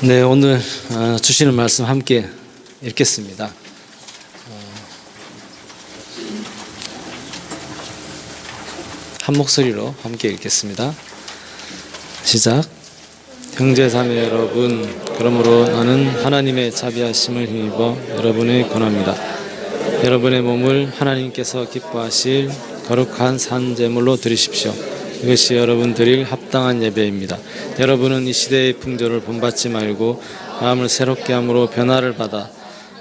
네, 오늘 주시는 말씀 함께 읽겠습니다. 한 목소리로 함께 읽겠습니다. 시작. 형제자매 여러분, 그러므로 나는 하나님의 자비하심을 힘입어 여러분을 권합니다. 여러분의 몸을 하나님께서 기뻐하실 거룩한 산 제물로 드리십시오. 이것이 여러분 드릴 합당한 예배입니다. 여러분은 이 시대의 풍조를 본받지 말고 마음을 새롭게 함으로 변화를 받아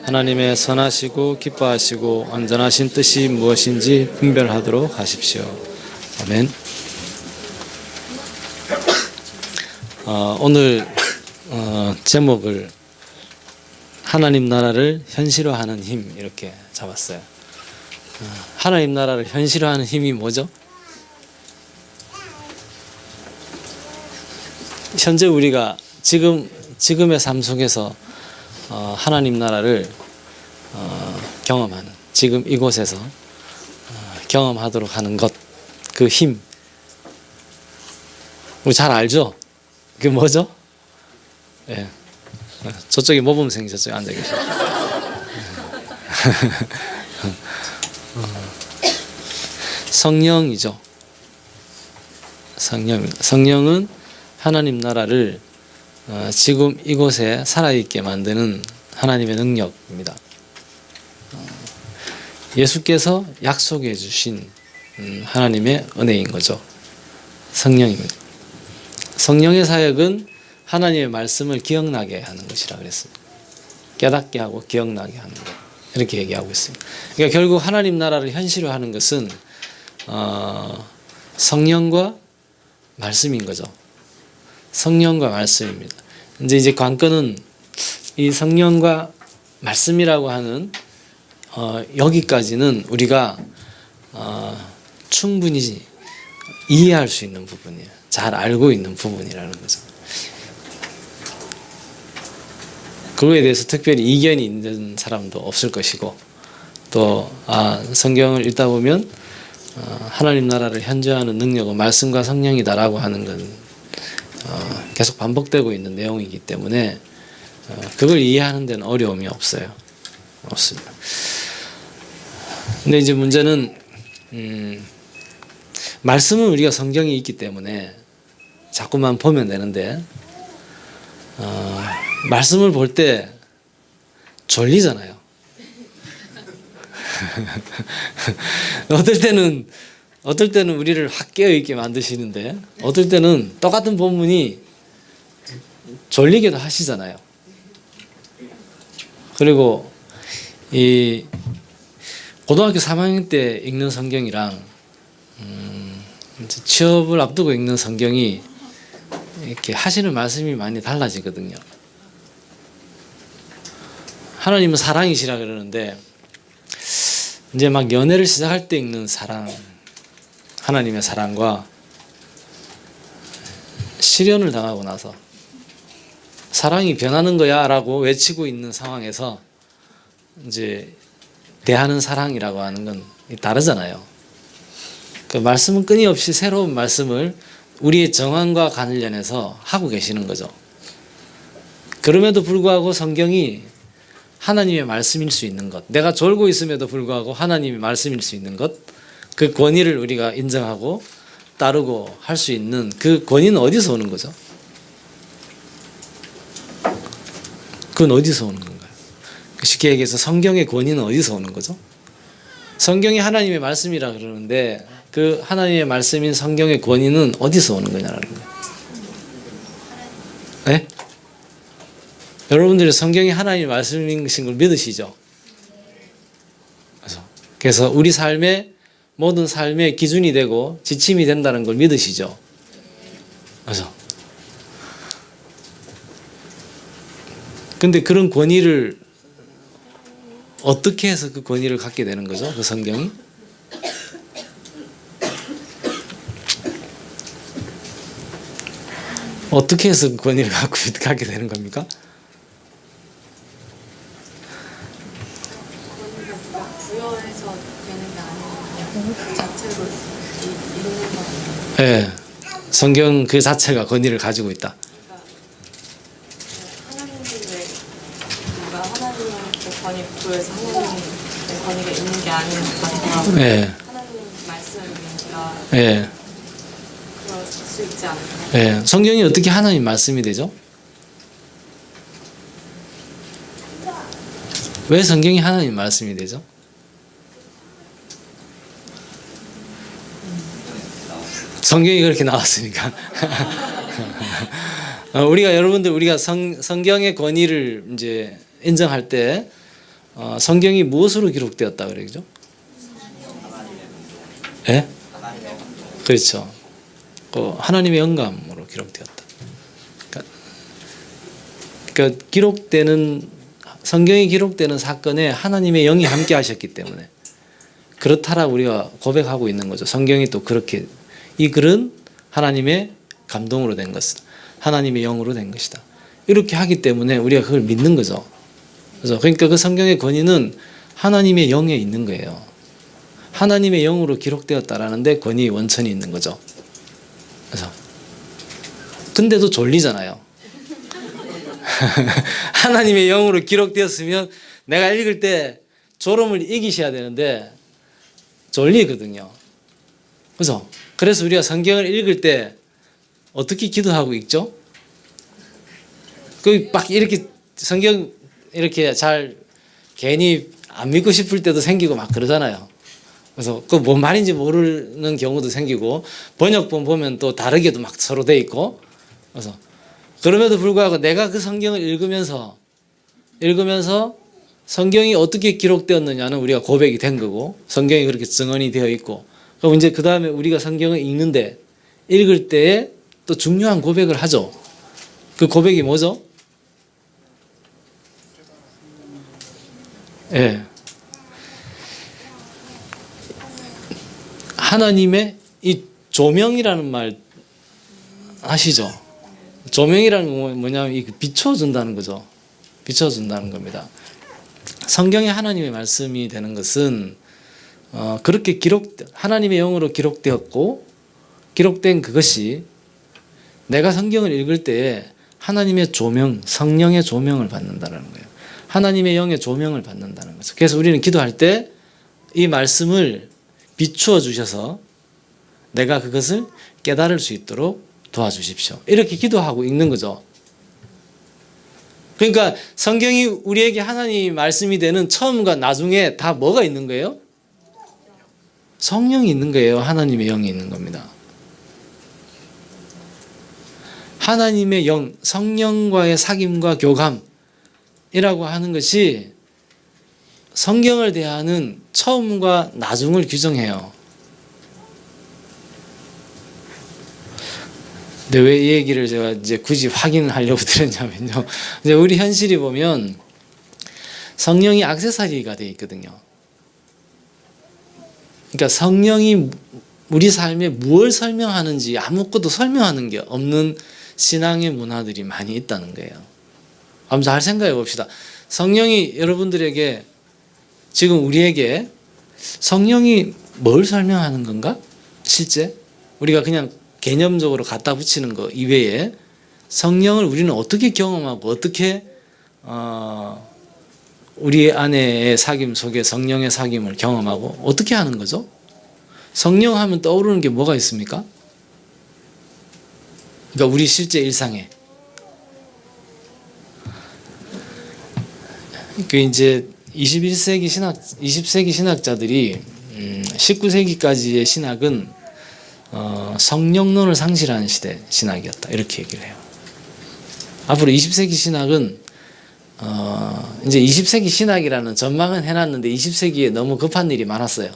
하나님의 선하시고 기뻐하시고 완전하신 뜻이 무엇인지 분별하도록 하십시오. 아멘. 오늘 제목을 하나님 나라를 현실화하는 힘 이렇게 잡았어요. 하나님 나라를 현실화하는 힘이 뭐죠? 현재 우리가 지금의 삶 속에서 하나님 나라를 경험하는, 지금 이곳에서 경험하도록 하는 것, 그 힘, 우리 잘 알죠? 그게 뭐죠? 예. 저쪽에 모범생이 저쪽에 앉아 계셔. 성령이죠. 성령은 하나님 나라를 지금 이곳에 살아있게 만드는 하나님의 능력입니다. 예수께서 약속해 주신 하나님의 은혜인 거죠. 성령입니다. 성령의 사역은 하나님의 말씀을 기억나게 하는 것이라 그랬습니다. 깨닫게 하고 기억나게 하는 것, 이렇게 얘기하고 있습니다. 그러니까 결국 하나님 나라를 현실화하는 것은 성령과 말씀인 거죠. 성령과 말씀입니다. 이제 관건은 이 성령과 말씀이라고 하는 여기까지는 우리가 충분히 이해할 수 있는 부분이에요. 잘 알고 있는 부분이라는 거죠. 그거에 대해서 특별히 이견이 있는 사람도 없을 것이고, 또 성경을 읽다 보면 하나님 나라를 현재하는 능력은 말씀과 성령이다라고 하는 건 계속 반복되고 있는 내용이기 때문에 그걸 이해하는 데는 어려움이 없습니다. 근데 이제 문제는 말씀은 우리가 성경이 있기 때문에 자꾸만 보면 되는데 말씀을 볼 때 졸리잖아요. 어떨 때는 우리를 확 깨어있게 만드시는데 어떨 때는 똑같은 본문이 졸리기도 하시잖아요. 그리고 이 고등학교 3학년 때 읽는 성경이랑 취업을 앞두고 읽는 성경이 이렇게 하시는 말씀이 많이 달라지거든요. 하나님은 사랑이시라 그러는데 이제 막 연애를 시작할 때 읽는 사랑, 하나님의 사랑과 시련을 당하고 나서 사랑이 변하는 거야 라고 외치고 있는 상황에서 이제 대하는 사랑이라고 하는 건 다르잖아요. 그 말씀은 끊임없이 새로운 말씀을 우리의 정황과 관련해서 하고 계시는 거죠. 그럼에도 불구하고 성경이 하나님의 말씀일 수 있는 것, 내가 졸고 있음에도 불구하고 하나님의 말씀일 수 있는 것, 그 권위를 우리가 인정하고 따르고 할 수 있는 그 권위는 어디서 오는 거죠? 그건 어디서 오는 건가요? 쉽게 얘기해서 성경의 권위는 어디서 오는 거죠? 성경이 하나님의 말씀이라 그러는데 그 하나님의 말씀인 성경의 권위는 어디서 오는 거냐라는 거예요. 네? 여러분들이 성경이 하나님의 말씀인 걸 믿으시죠? 그래서 우리 삶의 모든 삶의 기준이 되고 지침이 된다는 걸 믿으시죠? 그래서 근데 그런 권위를 어떻게 해서 그 권위를 갖게 되는 거죠? 그 성경이? 어떻게 해서 그 권위를 갖게 되는 겁니까? 부여해서 되는 게 아니고 그 자체로 있는 거. 네, 성경 그 자체가 권위를 가지고 있다. 그러니까 부여해서 하나님의 권위가 있는 게 아닌 것 같아요. 예, 하나님 말씀이니까 예, 그럴 수 있지 않을까요? 예. 성경이 어떻게 하나님 말씀이 되죠? 왜 성경이 하나님 말씀이 되죠? 성경이 그렇게 나왔으니까. 우리가 여러분들 우리가 성경의 권위를 이제 인정할 때 성경이 무엇으로 기록되었다 그러죠? 예? 그렇죠. 하나님의 영감으로 기록되었다. 그러니까 기록되는 성경이 기록되는 사건에 하나님의 영이 함께 하셨기 때문에 그렇다라고 우리가 고백하고 있는 거죠. 성경이 또 그렇게 이 글은 하나님의 감동으로 된 것이다. 하나님의 영으로 된 것이다. 이렇게 하기 때문에 우리가 그걸 믿는 거죠. 그래서 그러니까 그 성경의 권위는 하나님의 영에 있는 거예요. 하나님의 영으로 기록되었다라는데 권위 원천이 있는 거죠. 그래서 근데도 졸리잖아요. 하나님의 영으로 기록되었으면 내가 읽을 때 졸음을 이기셔야 되는데 졸리거든요. 그래서 우리가 성경을 읽을 때 어떻게 기도하고 읽죠? 막 이렇게 성경 이렇게 잘 괜히 안 믿고 싶을 때도 생기고 막 그러잖아요. 그래서 그 뭔 말인지 모르는 경우도 생기고 번역본 보면 또 다르게도 막 서로 돼 있고 그래서 그럼에도 불구하고 내가 그 성경을 읽으면서 성경이 어떻게 기록되었느냐는 우리가 고백이 된 거고 성경이 그렇게 증언이 되어 있고 그럼 이제 그 다음에 우리가 성경을 읽을 때에 또 중요한 고백을 하죠. 그 고백이 뭐죠? 예. 하나님의 이 조명이라는 말 아시죠? 조명이라는 건 뭐냐면 비춰준다는 거죠. 비춰준다는 겁니다. 성경이 하나님의 말씀이 되는 것은 그렇게 하나님의 영으로 기록되었고 기록된 그것이 내가 성경을 읽을 때에 하나님의 조명, 성령의 조명을 받는다는 거예요. 하나님의 영의 조명을 받는다는 거죠. 그래서 우리는 기도할 때 이 말씀을 비추어 주셔서 내가 그것을 깨달을 수 있도록 도와주십시오. 이렇게 기도하고 읽는 거죠. 그러니까 성경이 우리에게 하나님의 말씀이 되는 처음과 나중에 다 뭐가 있는 거예요? 성령이 있는 거예요. 하나님의 영이 있는 겁니다. 하나님의 영, 성령과의 사귐과 교감이라고 하는 것이 성경을 대하는 처음과 나중을 규정해요. 근데 왜 이 얘기를 제가 이제 굳이 확인하려고 드렸냐면요. 이제 우리 현실이 보면 성령이 액세서리가 되어 있거든요. 그러니까 성령이 우리 삶에 무엇을 설명하는지 아무것도 설명하는 게 없는 신앙의 문화들이 많이 있다는 거예요. 한번 잘 생각해 봅시다. 성령이 여러분들에게 지금 우리에게 성령이 뭘 설명하는 건가? 실제 우리가 그냥 개념적으로 갖다 붙이는 거 이외에 성령을 우리는 어떻게 경험하고 어떻게 우리 안에의 사귐 속에 성령의 사귐을 경험하고 어떻게 하는 거죠? 성령 하면 떠오르는 게 뭐가 있습니까? 그러니까 우리 실제 일상에 그 이제 20세기 신학자들이 19세기까지의 신학은 성령론을 상실하는 시대 신학이었다 이렇게 얘기를 해요. 앞으로 20세기 신학은 이제 20세기 신학이라는 전망은 해놨는데 20세기에 너무 급한 일이 많았어요.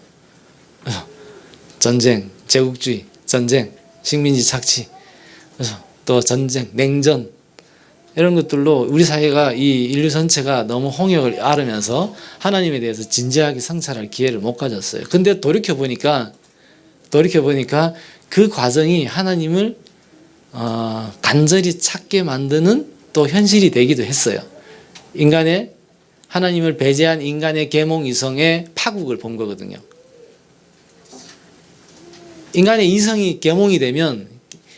전쟁, 제국주의, 전쟁, 식민지 착취, 그래서 또 전쟁, 냉전 이런 것들로 우리 사회가 이 인류 전체가 너무 홍역을 앓으면서 하나님에 대해서 진지하게 성찰할 기회를 못 가졌어요. 근데 돌이켜 보니까 그 과정이 하나님을 간절히 찾게 만드는 또 현실이 되기도 했어요. 하나님을 배제한 인간의 계몽 이성의 파국을 본 거거든요. 인간의 이성이 계몽이 되면,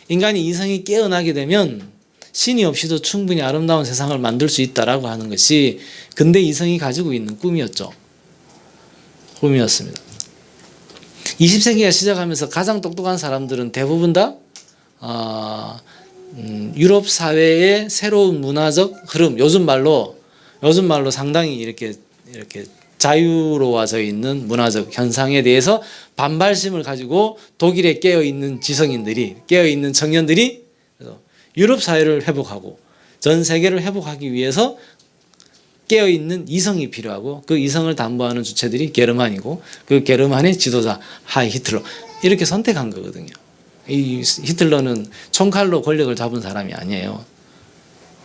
인간의 이성이 깨어나게 되면 신이 없이도 충분히 아름다운 세상을 만들 수 있다라고 하는 것이 근대 이성이 가지고 있는 꿈이었죠. 꿈이었습니다. 20세기가 시작하면서 가장 똑똑한 사람들은 대부분 다 유럽 사회의 새로운 문화적 흐름, 요즘 말로 상당히 이렇게 자유로워져 있는 문화적 현상에 대해서 반발심을 가지고 독일에 깨어 있는 지성인들이, 깨어 있는 청년들이 유럽 사회를 회복하고 전 세계를 회복하기 위해서 깨어 있는 이성이 필요하고, 그 이성을 담보하는 주체들이 게르만이고, 그 게르만의 지도자 하이 히틀러, 이렇게 선택한 거거든요. 이 히틀러는 총칼로 권력을 잡은 사람이 아니에요.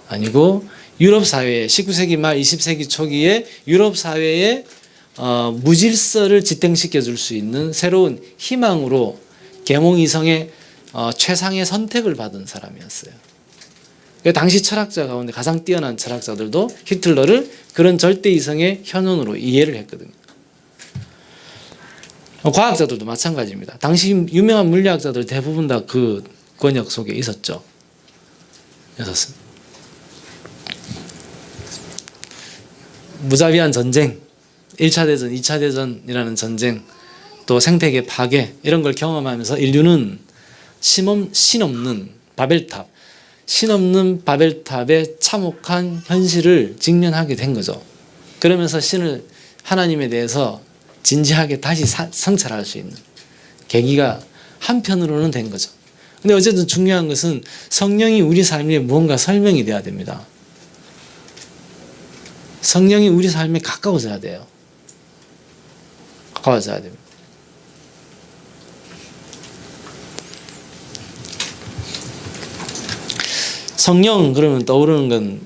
아니고 유럽 사회에 19세기 말 20세기 초기에 유럽 사회에 무질서를 지탱시켜 줄 수 있는 새로운 희망으로 계몽이성의 최상의 선택을 받은 사람이었어요. 당시 철학자 가운데 가장 뛰어난 철학자들도 히틀러를 그런 절대이성의 현원으로 이해를 했거든요. 과학자들도 마찬가지입니다. 당시 유명한 물리학자들 대부분 다 그 권역 속에 있었죠. 무자비한 전쟁, 1차 대전, 2차 대전이라는 전쟁, 또 생태계 파괴, 이런 걸 경험하면서 인류는 신없는 바벨탑의 참혹한 현실을 직면하게 된 거죠. 그러면서 하나님에 대해서 진지하게 다시 성찰할 수 있는 계기가 한편으로는 된 거죠. 근데 어쨌든 중요한 것은 성령이 우리 삶에 무언가 설명이 돼야 됩니다. 성령이 우리 삶에 가까워져야 돼요. 가까워져야 됩니다. 성령 그러면 떠오르는 건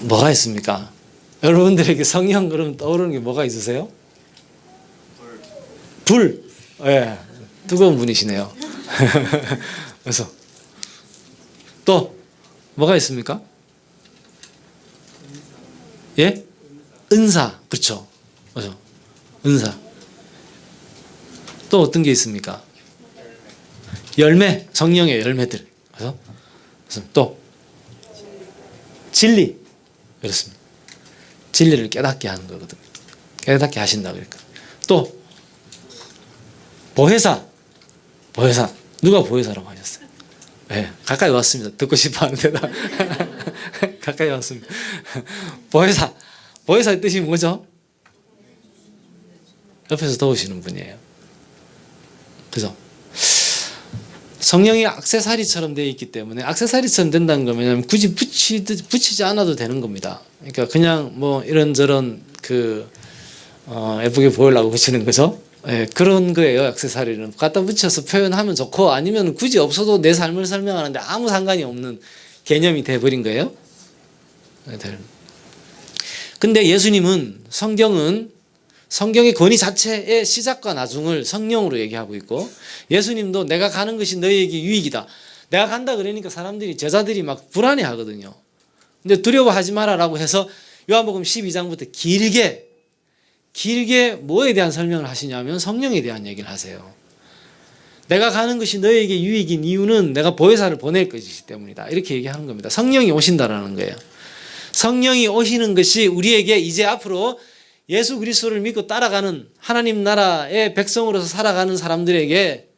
뭐가 있습니까? 여러분들에게 성령 그러면 떠오르는 게 뭐가 있으세요? 불. 예. 뜨거운 분이시네요. 그래서 또 뭐가 있습니까? 예? 은사. 그렇죠. 맞아. 은사. 또 어떤 게 있습니까? 열매. 성령의 열매들. 그래서 또 진리. 그렇습니다. 진리를 깨닫게 하는 거거든요. 깨닫게 하신다 그러니까. 또 보혜사. 누가 보혜사라고 하셨어요? 네, 가까이 왔습니다. 듣고 싶어 하는 대답. 가까이 왔습니다. 보혜사의 뜻이 뭐죠? 옆에서 도우시는 분이에요. 그래서 성령이 액세서리처럼 되어 있기 때문에, 액세서리처럼 된다는 건 뭐냐면 굳이 붙이지 않아도 되는 겁니다. 그러니까 그냥 뭐 이런저런 예쁘게 보이려고 붙이는 거죠. 예, 그런 거예요. 액세서리는 갖다 붙여서 표현하면 좋고, 아니면 굳이 없어도 내 삶을 설명하는데 아무 상관이 없는 개념이 돼버린 거예요. 근데 예수님은, 성경의 권위 자체의 시작과 나중을 성령으로 얘기하고 있고, 예수님도 내가 가는 것이 너희에게 유익이다. 내가 간다 그러니까 제자들이 막 불안해 하거든요. 근데 두려워하지 마라라고 해서 요한복음 12장부터 길게 뭐에 대한 설명을 하시냐면 성령에 대한 얘기를 하세요. 내가 가는 것이 너희에게 유익인 이유는 내가 보혜사를 보낼 것이기 때문이다. 이렇게 얘기하는 겁니다. 성령이 오신다라는 거예요. 성령이 오시는 것이 우리에게 이제 앞으로 예수 그리스도를 믿고 따라가는 하나님 나라의 백성으로서 살아가는 사람들에게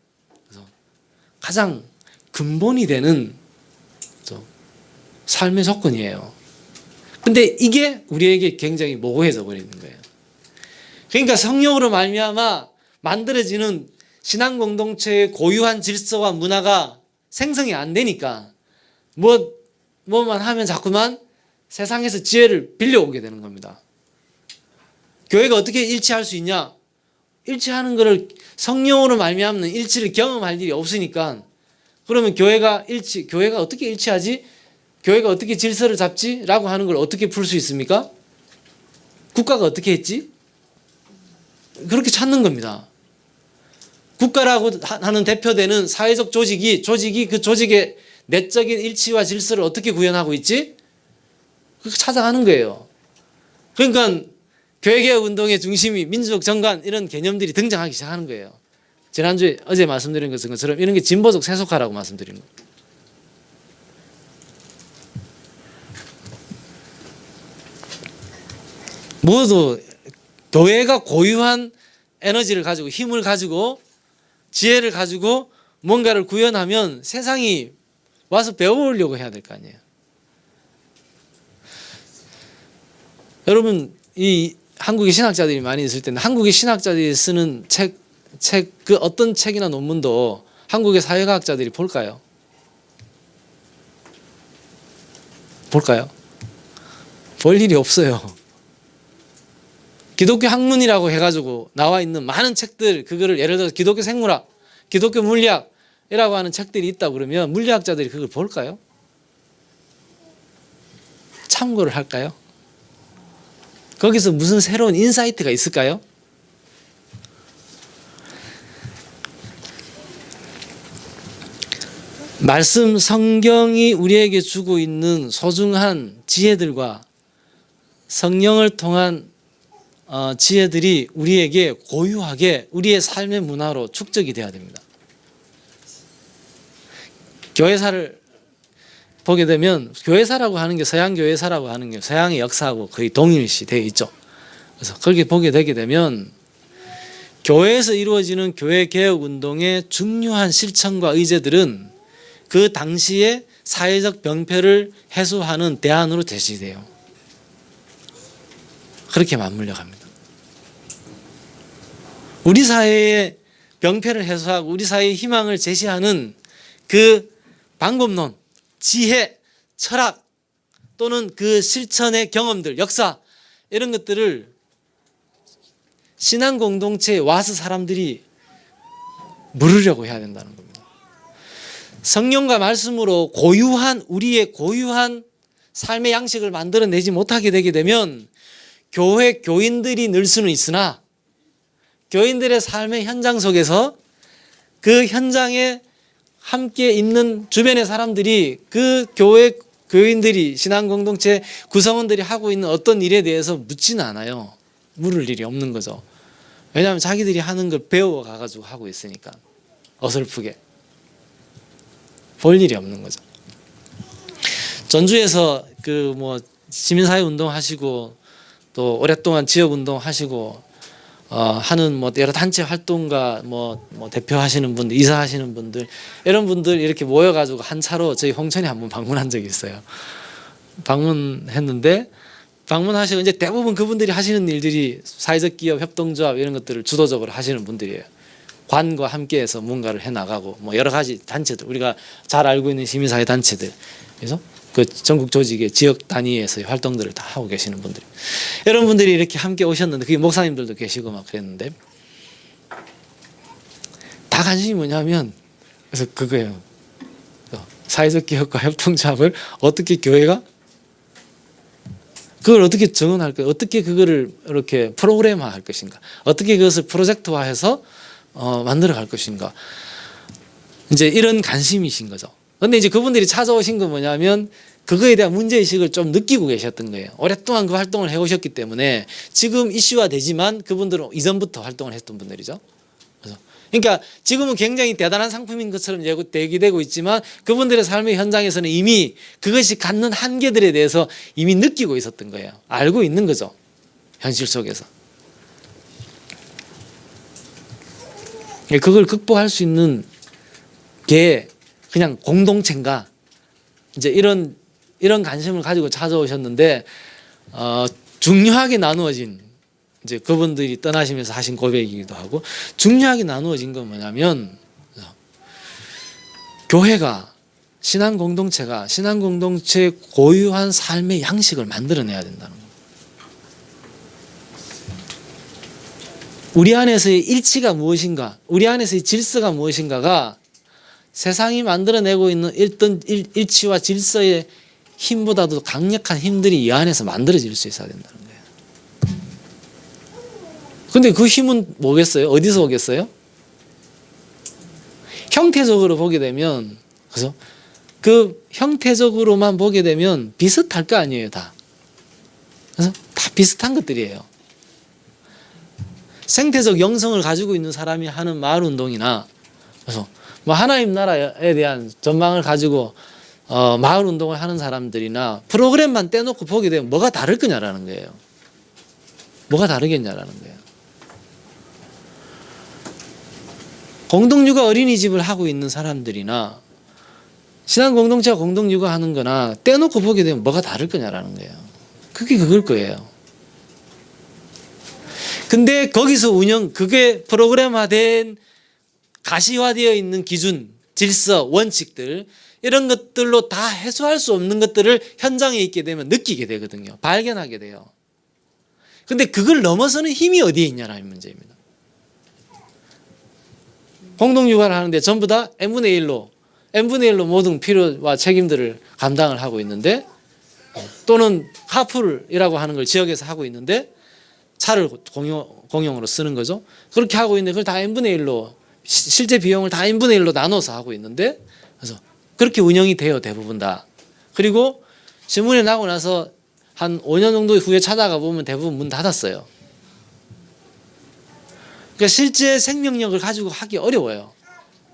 가장 근본이 되는 삶의 조건이에요. 근데 이게 우리에게 굉장히 모호해져 버리는 거예요. 그러니까 성령으로 말미암아 만들어지는 신앙 공동체의 고유한 질서와 문화가 생성이 안 되니까 뭐만 하면 자꾸만 세상에서 지혜를 빌려오게 되는 겁니다. 교회가 어떻게 일치할 수 있냐? 일치하는 것을 성령으로 말미암는 일치를 경험할 일이 없으니까, 그러면 교회가 어떻게 일치하지? 교회가 어떻게 질서를 잡지? 라고 하는 걸 어떻게 풀 수 있습니까? 국가가 어떻게 했지? 그렇게 찾는 겁니다. 국가라고 하는 대표되는 사회적 조직이 그 조직의 내적인 일치와 질서를 어떻게 구현하고 있지? 그렇게 찾아가는 거예요. 그러니까 교회개혁 운동의 중심이 민주적 정관 이런 개념들이 등장하기 시작하는 거예요. 어제 말씀드린 것처럼 이런 게 진보적 세속화라고 말씀드린 거예요. 모두 교회가 고유한 에너지를 가지고 힘을 가지고 지혜를 가지고 뭔가를 구현하면 세상이 와서 배워오려고 해야 될 거 아니에요. 여러분, 이 한국의 신학자들이 많이 있을 텐데 한국의 신학자들이 쓰는 그 어떤 책이나 논문도 한국의 사회과학자들이 볼까요? 볼까요? 볼 일이 없어요. 기독교 학문이라고 해가지고 나와 있는 많은 책들, 그거를 예를 들어서 기독교 생물학, 기독교 물리학이라고 하는 책들이 있다 그러면 물리학자들이 그걸 볼까요? 참고를 할까요? 거기서 무슨 새로운 인사이트가 있을까요? 말씀 성경이 우리에게 주고 있는 소중한 지혜들과 성령을 통한 지혜들이 우리에게 고유하게 우리의 삶의 문화로 축적이 되어야 됩니다. 교회사를 보게 되면 교회사라고 하는 게 서양 교회사라고 하는 게 서양의 역사하고 거의 동일시 되어 있죠. 그래서 거기 보게 되게 되면 교회에서 이루어지는 교회 개혁 운동의 중요한 실천과 의제들은 그 당시의 사회적 병폐를 해소하는 대안으로 제시돼요. 그렇게 맞물려 갑니다. 우리 사회의 병폐를 해소하고 우리 사회의 희망을 제시하는 그 방법론, 지혜, 철학 또는 그 실천의 경험들, 역사 이런 것들을 신앙 공동체에 와서 사람들이 물으려고 해야 된다는 겁니다. 성령과 말씀으로 우리의 고유한 삶의 양식을 만들어내지 못하게 되게 되면 교회 교인들이 늘 수는 있으나 교인들의 삶의 현장 속에서 그 현장에 함께 있는 주변의 사람들이 그 교회 교인들이 신앙 공동체 구성원들이 하고 있는 어떤 일에 대해서 묻지는 않아요. 물을 일이 없는 거죠. 왜냐하면 자기들이 하는 걸 배워 가지고 하고 있으니까 어설프게 볼 일이 없는 거죠. 전주에서 그 시민사회 운동 하시고 또 오랫동안 지역 운동 하시고 하는 여러 단체 활동가 대표하시는 분들, 이사하시는 분들 이런 분들 이렇게 모여가지고 한 차로 저희 홍천에 한번 방문한 적이 있어요. 방문했는데 방문하시고 이제 대부분 그분들이 하시는 일들이 사회적 기업 협동조합 이런 것들을 주도적으로 하시는 분들이에요. 관과 함께해서 뭔가를 해나가고 여러 가지 단체들 우리가 잘 알고 있는 시민사회 단체들 그래서 그 전국 조직의 지역 단위에서의 활동들을 다 하고 계시는 분들 이런 분들이 이렇게 함께 오셨는데 그게 목사님들도 계시고 막 그랬는데 다 관심이 뭐냐면 그래서 그거예요. 사회적 기업과 협동조합을 어떻게 교회가 그걸 어떻게 정언할 거예요? 어떻게 그거를 이렇게 프로그램화할 것인가? 어떻게 그것을 프로젝트화해서 만들어 갈 것인가? 이제 이런 관심이신 거죠. 근데 이제 그분들이 찾아오신 건 뭐냐면 그거에 대한 문제의식을 좀 느끼고 계셨던 거예요. 오랫동안 그 활동을 해오셨기 때문에 지금 이슈화 되지만 그분들은 이전부터 활동을 했던 분들이죠. 그러니까 지금은 굉장히 대단한 상품인 것처럼 대기되고 있지만 그분들의 삶의 현장에서는 이미 그것이 갖는 한계들에 대해서 이미 느끼고 있었던 거예요. 알고 있는 거죠. 현실 속에서. 그걸 극복할 수 있는 게 그냥 공동체인가 이제 이런 관심을 가지고 찾아오셨는데 중요하게 나누어진 이제 그분들이 떠나시면서 하신 고백이기도 하고 중요하게 나누어진 건 뭐냐면 교회가 신앙 공동체가 신앙 공동체 고유한 삶의 양식을 만들어내야 된다는 거예요. 우리 안에서의 일치가 무엇인가, 우리 안에서의 질서가 무엇인가가 세상이 만들어내고 있는 일치와 질서의 힘보다도 강력한 힘들이 이 안에서 만들어질 수 있어야 된다는 거예요. 근데 그 힘은 뭐겠어요? 어디서 오겠어요? 형태적으로 보게 되면, 그래서 그 형태적으로만 보게 되면 비슷할 거 아니에요, 다. 그래서 다 비슷한 것들이에요. 생태적 영성을 가지고 있는 사람이 하는 마을 운동이나, 그래서 하나님 나라에 대한 전망을 가지고 마을 운동을 하는 사람들이나 프로그램만 떼놓고 보게 되면 뭐가 다를 거냐라는 거예요. 뭐가 다르겠냐라는 거예요. 공동육아 어린이집을 하고 있는 사람들이나 신앙 공동체가 공동육아 하는 거나 떼놓고 보게 되면 뭐가 다를 거냐라는 거예요. 그게 그걸 거예요. 근데 거기서 그게 프로그램화된 가시화되어 있는 기준, 질서, 원칙들 이런 것들로 다 해소할 수 없는 것들을 현장에 있게 되면 느끼게 되거든요. 발견하게 돼요. 근데 그걸 넘어서는 힘이 어디에 있냐라는 문제입니다. 공동육아를 하는데 전부 다 n분의 1로 모든 필요와 책임들을 감당을 하고 있는데 또는 카풀이라고 하는 걸 지역에서 하고 있는데 차를 공용으로 쓰는 거죠. 그렇게 하고 있는데 그걸 다 n분의 1로 실제 비용을 다 n분의 1로 나눠서 하고 있는데 그래서 그렇게 운영이 돼요. 대부분 다. 그리고 신문에 나고 나서 한 5년 정도 후에 찾아가 보면 대부분 문 닫았어요. 그러니까 실제 생명력을 가지고 하기 어려워요.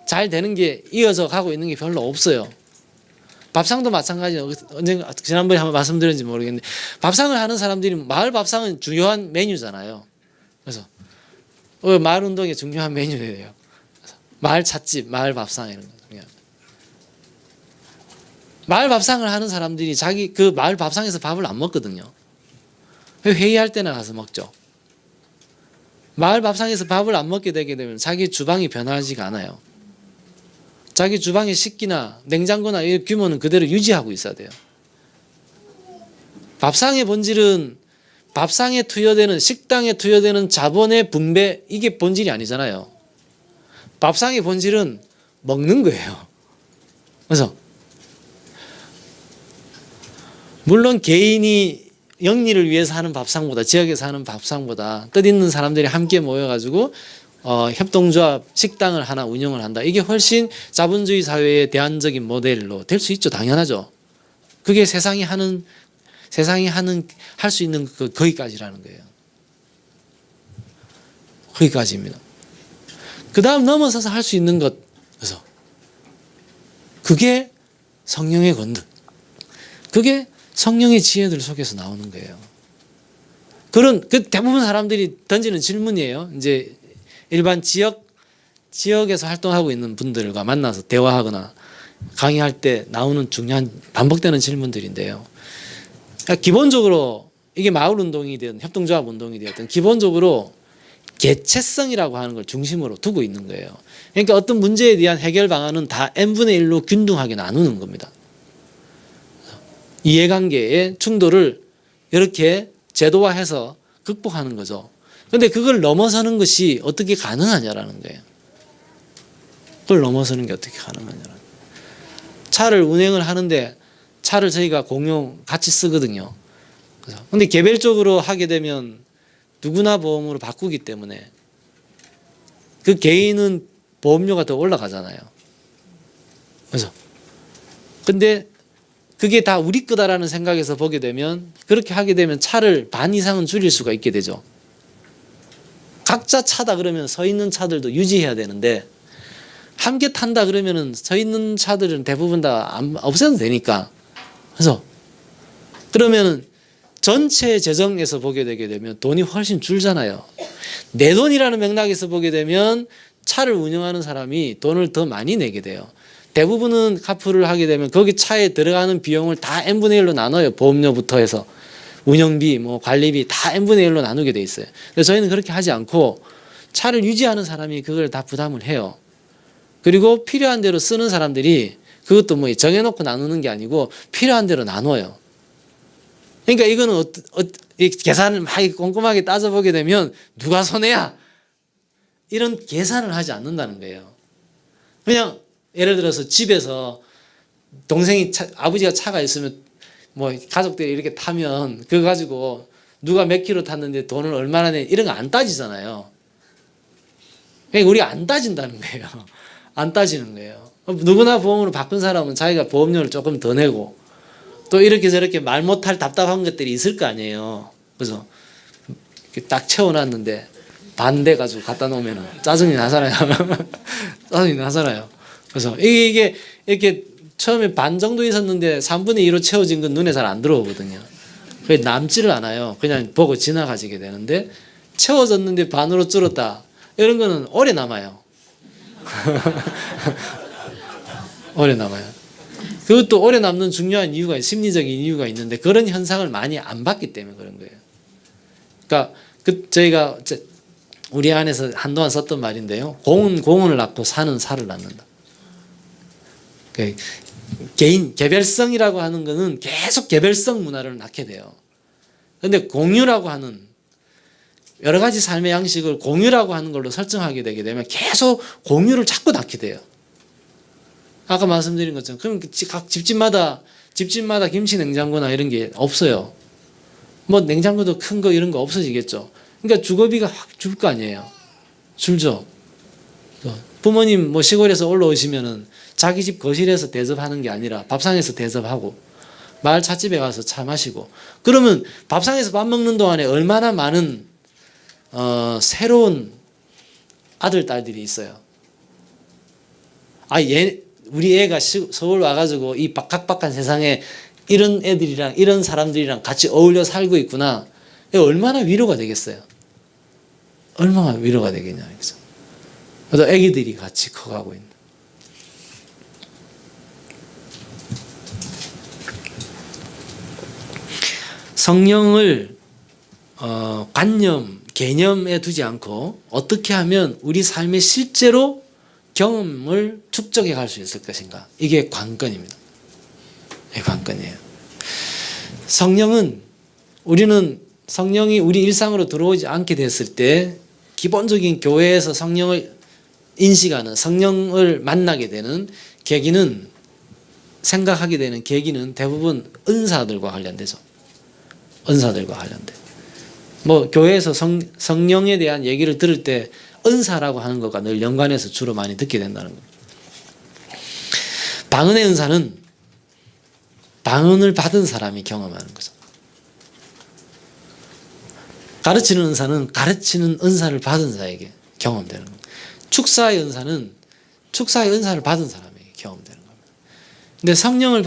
잘 되는 게 이어져 가고 있는 게 별로 없어요. 밥상도 마찬가지예요. 언젠가 지난번에 한번 말씀드렸는지 모르겠는데 밥상을 하는 사람들이 마을 밥상은 중요한 메뉴잖아요. 그래서 마을 운동에 중요한 메뉴예요. 마을 찻집, 마을 밥상 이런 거 중요합니다. 마을 밥상을 하는 사람들이 자기 그 마을 밥상에서 밥을 안 먹거든요. 회의할 때나 가서 먹죠. 마을 밥상에서 밥을 안 먹게 되게 되면 자기 주방이 변하지가 않아요. 자기 주방의 식기나 냉장고나 이 규모는 그대로 유지하고 있어야 돼요. 밥상의 본질은 밥상에 투여되는 식당에 투여되는 자본의 분배 이게 본질이 아니잖아요. 밥상의 본질은 먹는 거예요. 그래서 물론 개인이 영리를 위해서 하는 밥상보다 지역에서 하는 밥상보다 뜻있는 사람들이 함께 모여가지고 협동조합 식당을 하나 운영을 한다. 이게 훨씬 자본주의 사회의 대안적인 모델로 될 수 있죠. 당연하죠. 그게 세상이 할 수 있는 거기까지라는 거예요. 거기까지입니다. 그 다음 넘어서서 할 수 있는 것, 그래서 그게 성령의 권능, 그게 성령의 지혜들 속에서 나오는 거예요. 대부분 사람들이 던지는 질문이에요. 이제 일반 지역에서 활동하고 있는 분들과 만나서 대화하거나 강의할 때 나오는 중요한 반복되는 질문들인데요. 그러니까 기본적으로 이게 마을 운동이 되든 협동조합 운동이 되든 기본적으로 개체성이라고 하는 걸 중심으로 두고 있는 거예요. 그러니까 어떤 문제에 대한 해결 방안은 다 n분의 1로 균등하게 나누는 겁니다. 이해관계의 충돌을 이렇게 제도화해서 극복하는 거죠. 그런데 그걸 넘어서는 것이 어떻게 가능하냐라는 거예요. 그걸 넘어서는 게 어떻게 가능하냐라는 거예요. 차를 운행을 하는데 차를 저희가 같이 쓰거든요. 그런데 개별적으로 하게 되면 누구나 보험으로 바꾸기 때문에 그 개인은 보험료가 더 올라가잖아요. 그래서 근데 그게 다 우리 거다라는 생각에서 보게 되면 그렇게 하게 되면 차를 반 이상은 줄일 수가 있게 되죠. 각자 차다 그러면 서 있는 차들도 유지해야 되는데 함께 탄다 그러면은 서 있는 차들은 대부분 다 없애도 되니까. 그래서 그러면은 전체 재정에서 보게 되게 되면 돈이 훨씬 줄잖아요. 내 돈이라는 맥락에서 보게 되면 차를 운영하는 사람이 돈을 더 많이 내게 돼요. 대부분은 카풀을 하게 되면 거기 차에 들어가는 비용을 다 n분의 1로 나눠요. 보험료부터 해서 운영비, 관리비 다 n분의 1로 나누게 돼 있어요. 근데 저희는 그렇게 하지 않고 차를 유지하는 사람이 그걸 다 부담을 해요. 그리고 필요한 대로 쓰는 사람들이 그것도 정해놓고 나누는 게 아니고 필요한 대로 나눠요. 그러니까 이거는 계산을 막 꼼꼼하게 따져보게 되면 누가 손해야? 이런 계산을 하지 않는다는 거예요. 그냥 예를 들어서 집에서 아버지가 차가 있으면 가족들이 이렇게 타면 그거 가지고 누가 몇 킬로 탔는데 돈을 얼마나 내 이런 거 안 따지잖아요. 그러니까 우리가 안 따진다는 거예요. 안 따지는 거예요. 누구나 보험으로 바꾼 사람은 자기가 보험료를 조금 더 내고 또 이렇게 저렇게 말 못할 답답한 것들이 있을 거 아니에요. 그래서 딱 채워놨는데 반대 가지고 갖다 놓으면 짜증이 나잖아요. 짜증이 나잖아요. 그래서 이게 이렇게 처음에 반 정도 있었는데 3분의 2로 채워진 건 눈에 잘 안 들어오거든요. 그게 남지를 않아요. 그냥 보고 지나가지게 되는데 채워졌는데 반으로 줄었다. 이런 거는 오래 남아요. 오래 남아요. 그것도 오래 남는 중요한 이유가 심리적인 이유가 있는데 그런 현상을 많이 안 봤기 때문에 그런 거예요. 그러니까 저희가 우리 안에서 한동안 썼던 말인데요. 공은 공을 낳고 사는 사를 낳는다. 개인 개별성이라고 하는 거는 계속 개별성 문화를 낳게 돼요. 그런데 공유라고 하는 여러 가지 삶의 양식을 공유라고 하는 걸로 설정하게 되게 되면 계속 공유를 자꾸 낳게 돼요. 아까 말씀드린 것처럼 그럼 각 집집마다 김치 냉장고나 이런 게 없어요. 뭐 냉장고도 큰 거 이런 거 없어지겠죠. 그러니까 주거비가 확 줄 거 아니에요. 줄죠. 부모님 뭐 시골에서 올라오시면은 자기 집 거실에서 대접하는 게 아니라 밥상에서 대접하고 마을 찻집에 가서 차 마시고 그러면 밥상에서 밥 먹는 동안에 얼마나 많은 새로운 아들 딸들이 있어요. 우리 애가 서울 와가지고 이 박학박한 세상에 이런 애들이랑 이런 사람들이랑 같이 어울려 살고 있구나. 얼마나 위로가 되겠어요. 얼마나 위로가 되겠냐. 그래서 애기들이 같이 커가고 있는. 성령을 관념, 개념에 두지 않고 어떻게 하면 우리 삶에 실제로 경험을 축적해 갈 수 있을 것인가. 이게 관건입니다. 이게 관건이에요. 성령이 우리 일상으로 들어오지 않게 됐을 때 기본적인 교회에서 성령을 인식하는, 성령을 만나게 되는 계기는, 생각하게 되는 계기는 대부분 은사들과 관련되죠. 은사들과 관련돼. 뭐 교회에서 성령에 대한 얘기를 들을 때 은사라고 하는 것과 늘 연관해서 주로 많이 듣게 된다는 겁니다. 방언의 은사는 방언을 받은 사람이 경험하는 거죠. 가르치는 은사는 가르치는 은사를 받은 자에게 경험되는 겁니다. 축사의 은사는 축사의 은사를 받은 사람에게 경험되는 겁니다. 근데 성령을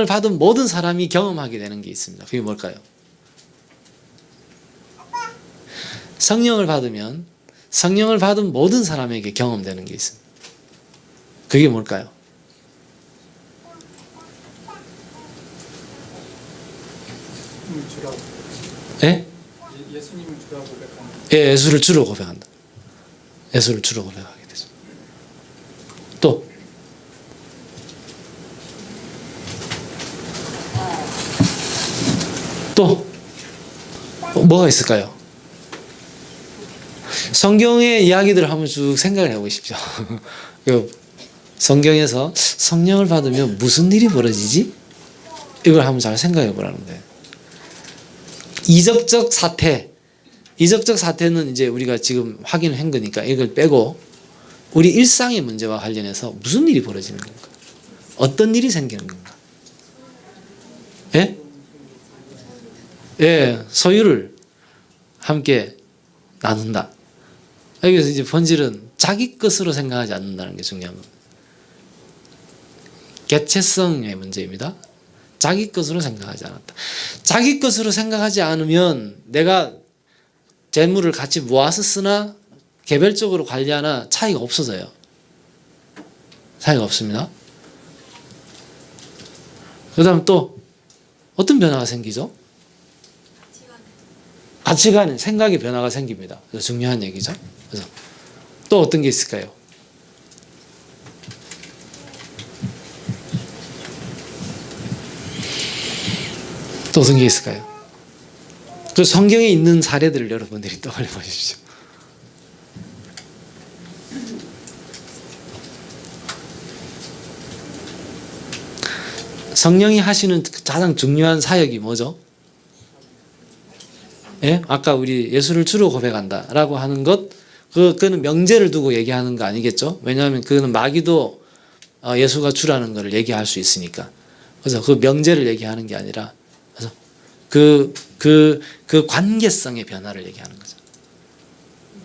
받은 모든 사람이 경험하게 되는 게 있습니다. 그게 뭘까요? 성령을 받은 모든 사람에게 경험되는 게 있습니다. 그게 뭘까요? 예? 예수님을 주라고 고백하는. 예, 예수를 주로 고백한다. 예수를 주로 고백하게 되죠. 또 뭐가 있을까요? 성경의 이야기들을 한번 쭉 생각을 해보십시오. 성경에서 성령을 받으면 무슨 일이 벌어지지? 이걸 한번 잘 생각해 보라는 거예요. 이적적 사태는 이제 우리가 지금 확인한 거니까 이걸 빼고 우리 일상의 문제와 관련해서 무슨 일이 벌어지는 건가? 어떤 일이 생기는 건가? 예? 예, 소유를 함께 나눈다. 여기서 이제 본질은 자기 것으로 생각하지 않는다는 게 중요한 겁니다. 개체성의 문제입니다. 자기 것으로 생각하지 않았다. 자기 것으로 생각하지 않으면 내가 재물을 같이 모아서 쓰나 개별적으로 관리하나 차이가 없어져요. 차이가 없습니다. 그 다음 또 어떤 변화가 생기죠? 가치관에 생각의 변화가 생깁니다. 그래서 중요한 얘기죠. 그래서 또 어떤 게 있을까요? 또 어떤 게 있을까요? 그 성경에 있는 사례들을 여러분들이 떠올려 보십시오. 성령이 하시는 가장 중요한 사역이 뭐죠? 예? 아까 우리 예수를 주로 고백한다라고 하는 것, 그거는 명제를 두고 얘기하는 거 아니겠죠? 왜냐하면 그거는 마귀도 예수가 주라는 것을 얘기할 수 있으니까. 그래서 그 명제를 얘기하는 게 아니라, 그래서 그 관계성의 변화를 얘기하는 거죠.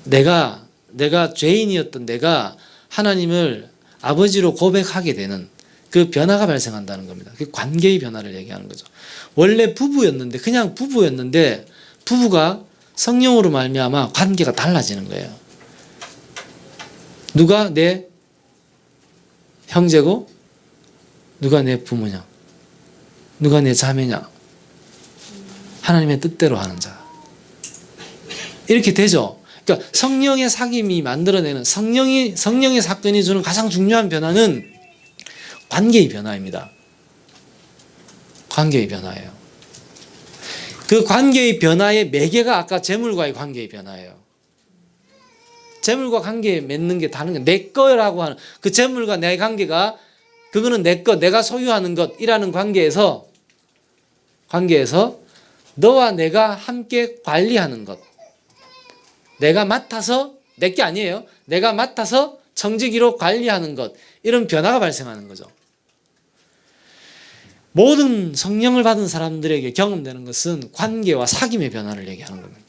내가 죄인이었던 내가 하나님을 아버지로 고백하게 되는 그 변화가 발생한다는 겁니다. 그 관계의 변화를 얘기하는 거죠. 원래 부부였는데 그냥 부부였는데 부부가 성령으로 말미암아 관계가 달라지는 거예요. 누가 내 형제고 누가 내 부모냐 누가 내 자매냐 하나님의 뜻대로 하는 자 이렇게 되죠. 그러니까 성령의 사귐이 만들어내는 성령의 사건이 주는 가장 중요한 변화는 관계의 변화입니다. 관계의 변화예요. 그 관계의 변화의 매개가 아까 재물과의 관계의 변화예요. 재물과 관계 맺는 게 다른 게 내 거라고 하는 그 재물과 내 관계가 그거는 내 것, 내가 소유하는 것이라는 관계에서 너와 내가 함께 관리하는 것. 내가 맡아서 내 게 아니에요. 내가 맡아서 청지기로 관리하는 것. 이런 변화가 발생하는 거죠. 모든 성령을 받은 사람들에게 경험되는 것은 관계와 사귐의 변화를 얘기하는 겁니다.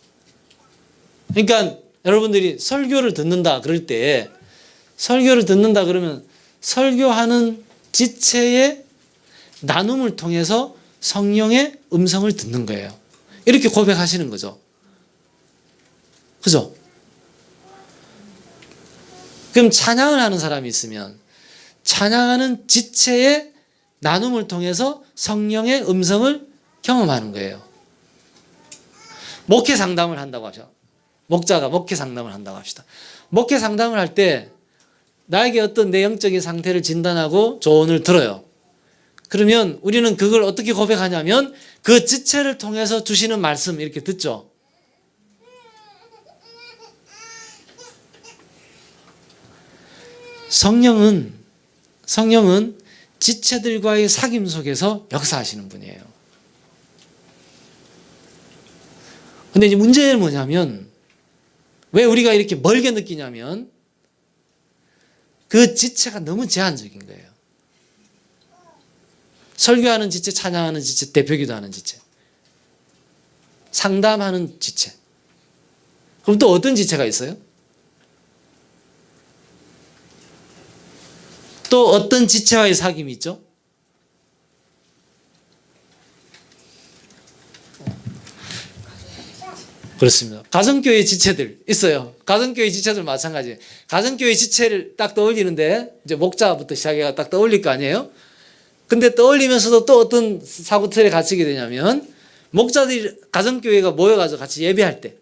그러니까 여러분들이 설교를 듣는다 그럴 때 설교를 듣는다 그러면 설교하는 지체의 나눔을 통해서 성령의 음성을 듣는 거예요. 이렇게 고백하시는 거죠. 그죠? 그럼 찬양을 하는 사람이 있으면 찬양하는 지체의 나눔을 통해서 성령의 음성을 경험하는 거예요. 목회 상담을 한다고 하죠. 목자가 목회 상담을 한다고 합시다. 목회 상담을 할 때 나에게 어떤 내 영적인 상태를 진단하고 조언을 들어요. 그러면 우리는 그걸 어떻게 고백하냐면 그 지체를 통해서 주시는 말씀 이렇게 듣죠. 성령은 지체들과의 사귐 속에서 역사하시는 분이에요. 근데 이제 문제는 뭐냐면 왜 우리가 이렇게 멀게 느끼냐면 그 지체가 너무 제한적인 거예요. 설교하는 지체, 찬양하는 지체, 대표기도하는 지체, 상담하는 지체. 그럼 또 어떤 지체가 있어요? 또 어떤 지체와의 사귐이 있죠? 그렇습니다. 가정교회 지체들 있어요. 가정교회 지체들 마찬가지예요. 가정교회 지체를 딱 떠올리는데 이제 목자부터 시작해서 딱 떠올릴 거 아니에요? 근데 떠올리면서도 또 어떤 사고틀에 갇히게 되냐면 목자들이 가정교회가 모여가지고 같이 예배할 때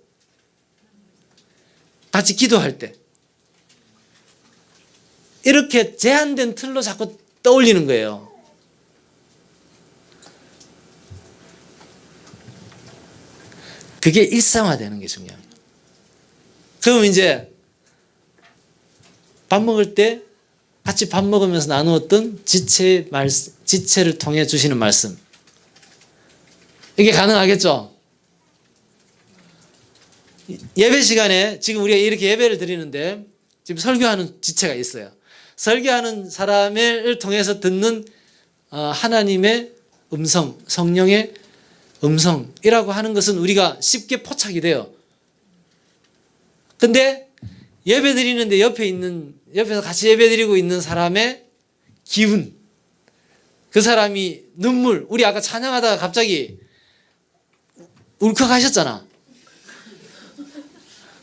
같이 기도할 때 이렇게 제한된 틀로 자꾸 떠올리는 거예요. 그게 일상화되는 게 중요합니다. 그럼 이제 밥 먹을 때 같이 밥 먹으면서 나누었던 지체를 통해 주시는 말씀. 이게 가능하겠죠? 예배 시간에 지금 우리가 이렇게 예배를 드리는데 지금 설교하는 지체가 있어요. 설교하는 사람을 통해서 듣는 하나님의 음성, 성령의 음성이라고 하는 것은 우리가 쉽게 포착이 돼요. 근데 예배 드리는데 옆에서 같이 예배 드리고 있는 사람의 기운, 그 사람이 눈물, 우리 아까 찬양하다가 갑자기 울컥하셨잖아.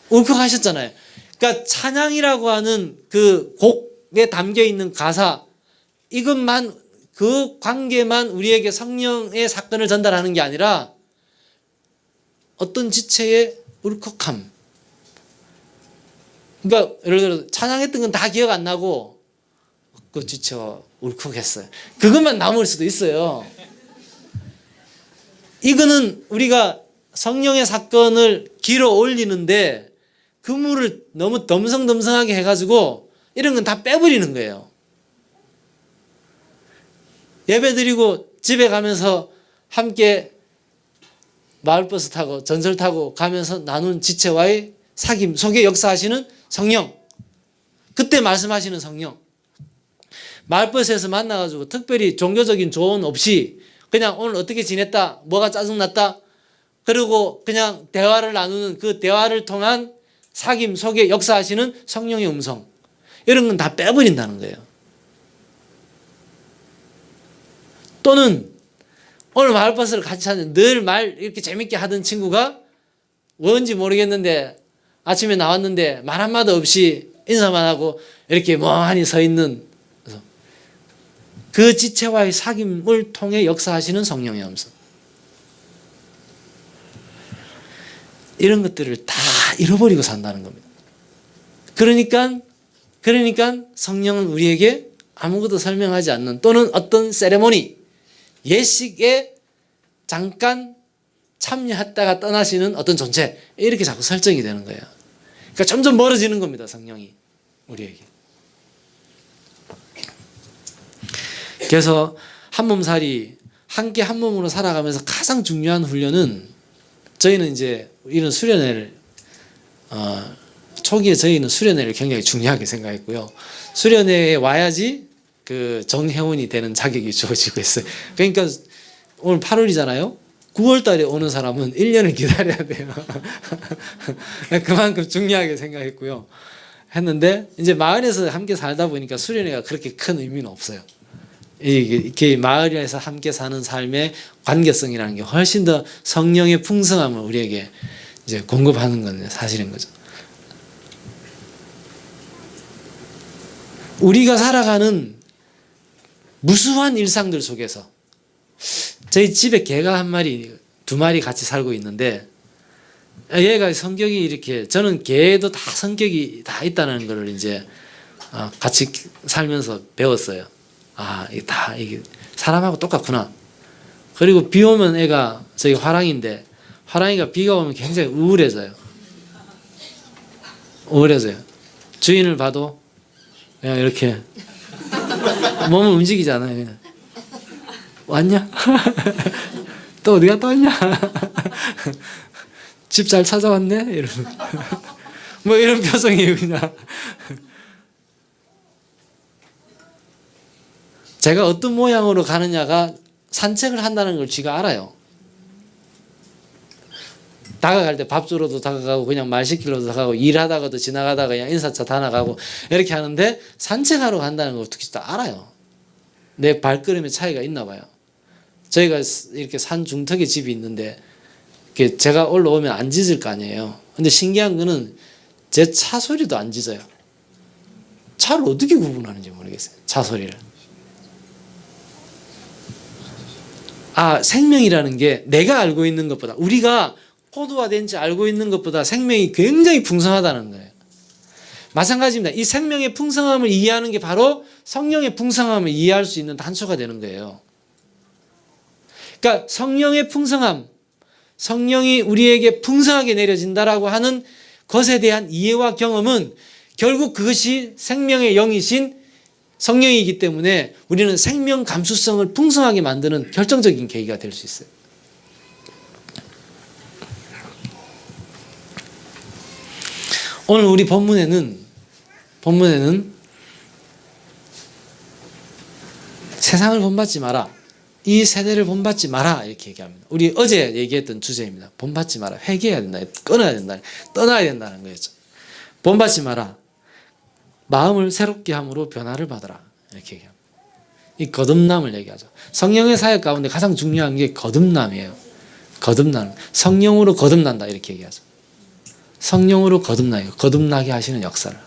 울컥하셨잖아요. 그러니까 찬양이라고 하는 그 곡에 담겨 있는 가사, 이것만 그 관계만 우리에게 성령의 사건을 전달하는 게 아니라 어떤 지체의 울컥함. 그러니까 예를 들어 찬양했던 건 다 기억 안 나고 그 지체가 울컥했어요. 그것만 남을 수도 있어요. 이거는 우리가 성령의 사건을 길어 올리는데 그물을 너무 덤성덤성하게 해가지고 이런 건 다 빼버리는 거예요. 예배 드리고 집에 가면서 함께 마을버스 타고 전설 타고 가면서 나눈 지체와의 사귐 속에 역사하시는 성령, 그때 말씀하시는 성령, 마을버스에서 만나가지고 특별히 종교적인 조언 없이 그냥 오늘 어떻게 지냈다, 뭐가 짜증났다, 그리고 그냥 대화를 나누는 그 대화를 통한 사귐 속에 역사하시는 성령의 음성, 이런 건 다 빼버린다는 거예요. 또는 오늘 마을버스를 같이 하는데 늘 말 이렇게 재밌게 하던 친구가 뭔지 모르겠는데 아침에 나왔는데 말 한마디 없이 인사만 하고 이렇게 멍하니 서 있는, 그 지체와의 사귐을 통해 역사하시는 성령의 음성. 이런 것들을 다 잃어버리고 산다는 겁니다. 그러니까 성령은 우리에게 아무것도 설명하지 않는, 또는 어떤 세레모니, 예식에 잠깐 참여했다가 떠나시는 어떤 존재, 이렇게 자꾸 설정이 되는 거예요. 그러니까 점점 멀어지는 겁니다, 성령이 우리에게. 그래서 한 몸살이, 함께 한 몸으로 살아가면서 가장 중요한 훈련은, 저희는 이제 이런 수련회를 초기에 저희는 수련회를 굉장히 중요하게 생각했고요. 수련회에 와야지 그 정회원이 되는 자격이 주어지고 있어요. 그러니까 오늘 8월이잖아요. 9월 달에 오는 사람은 1년을 기다려야 돼요. 그만큼 중요하게 생각했고요. 했는데 이제 마을에서 함께 살다 보니까 수련회가 그렇게 큰 의미는 없어요. 이게 마을에서 함께 사는 삶의 관계성이라는 게 훨씬 더 성령의 풍성함을 우리에게 이제 공급하는 건 사실인 거죠. 우리가 살아가는 무수한 일상들 속에서, 저희 집에 개가 한 마리, 두 마리 같이 살고 있는데, 얘가 성격이 이렇게, 저는 개도 다 성격이 다 있다는 걸 이제 같이 살면서 배웠어요. 아, 이게 사람하고 똑같구나. 그리고 비 오면 애가, 저희 화랑인데, 화랑이가 비가 오면 굉장히 우울해져요. 주인을 봐도 그냥 이렇게 몸을 움직이지 않아요. 그냥. 왔냐? 또 어디 갔다 왔냐? 집 잘 찾아왔네? 이러면 뭐 이런 표정이에요, 그냥. 제가 어떤 모양으로 가느냐가 산책을 한다는 걸 쥐가 알아요. 다가갈 때 밥 주러도 다가가고, 그냥 말 시키러도 다가가고, 일하다가도 지나가다가 그냥 인사차 다 나가고 이렇게 하는데, 산책하러 간다는 걸 어떻게 다 알아요. 내 발걸음의 차이가 있나 봐요. 저희가 이렇게 산 중턱에 집이 있는데 제가 올라오면 안 짖을 거 아니에요. 근데 신기한 거는 제 차 소리도 안 짖어요. 차를 어떻게 구분하는지 모르겠어요, 차 소리를. 아, 생명이라는 게 내가 알고 있는 것보다, 우리가 코드화된지 알고 있는 것보다 생명이 굉장히 풍성하다는 거예요. 마찬가지입니다. 이 생명의 풍성함을 이해하는 게 바로 성령의 풍성함을 이해할 수 있는 단초가 되는 거예요. 그러니까 성령의 풍성함, 성령이 우리에게 풍성하게 내려진다라고 하는 것에 대한 이해와 경험은 결국 그것이 생명의 영이신 성령이기 때문에 우리는 생명 감수성을 풍성하게 만드는 결정적인 계기가 될 수 있어요. 오늘 우리 본문에는 세상을 본받지 마라, 이 세대를 본받지 마라, 이렇게 얘기합니다. 우리 어제 얘기했던 주제입니다. 본받지 마라, 회개해야 된다, 끊어야 된다, 떠나야 된다는 거였죠. 본받지 마라, 마음을 새롭게 함으로 변화를 받아라, 이렇게 얘기합니다. 이 거듭남을 얘기하죠. 성령의 사역 가운데 가장 중요한 게 거듭남이에요. 거듭남, 성령으로 거듭난다, 이렇게 얘기하죠. 성령으로 거듭나요. 거듭나게 하시는 역사를.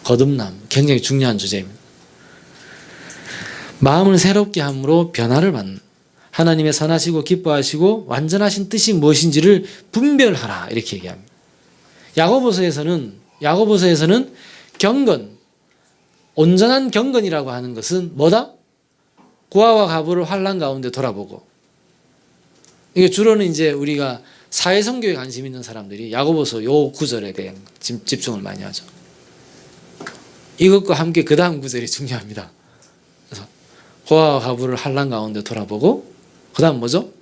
거듭남, 굉장히 중요한 주제입니다. 마음을 새롭게 함으로 변화를 받는, 하나님의 선하시고 기뻐하시고 완전하신 뜻이 무엇인지를 분별하라, 이렇게 얘기합니다. 야고보서에서는 경건, 온전한 경건이라고 하는 것은 뭐다? 고아와 과부를 환난 가운데 돌아보고, 이게 주로는 이제 우리가 사회성교에 관심 있는 사람들이 야고보서 요 구절에 대해 집중을 많이 하죠. 이것과 함께 그 다음 구절이 중요합니다. 그래서 고아와 과부를 환난 가운데 돌아보고, 그 다음 뭐죠?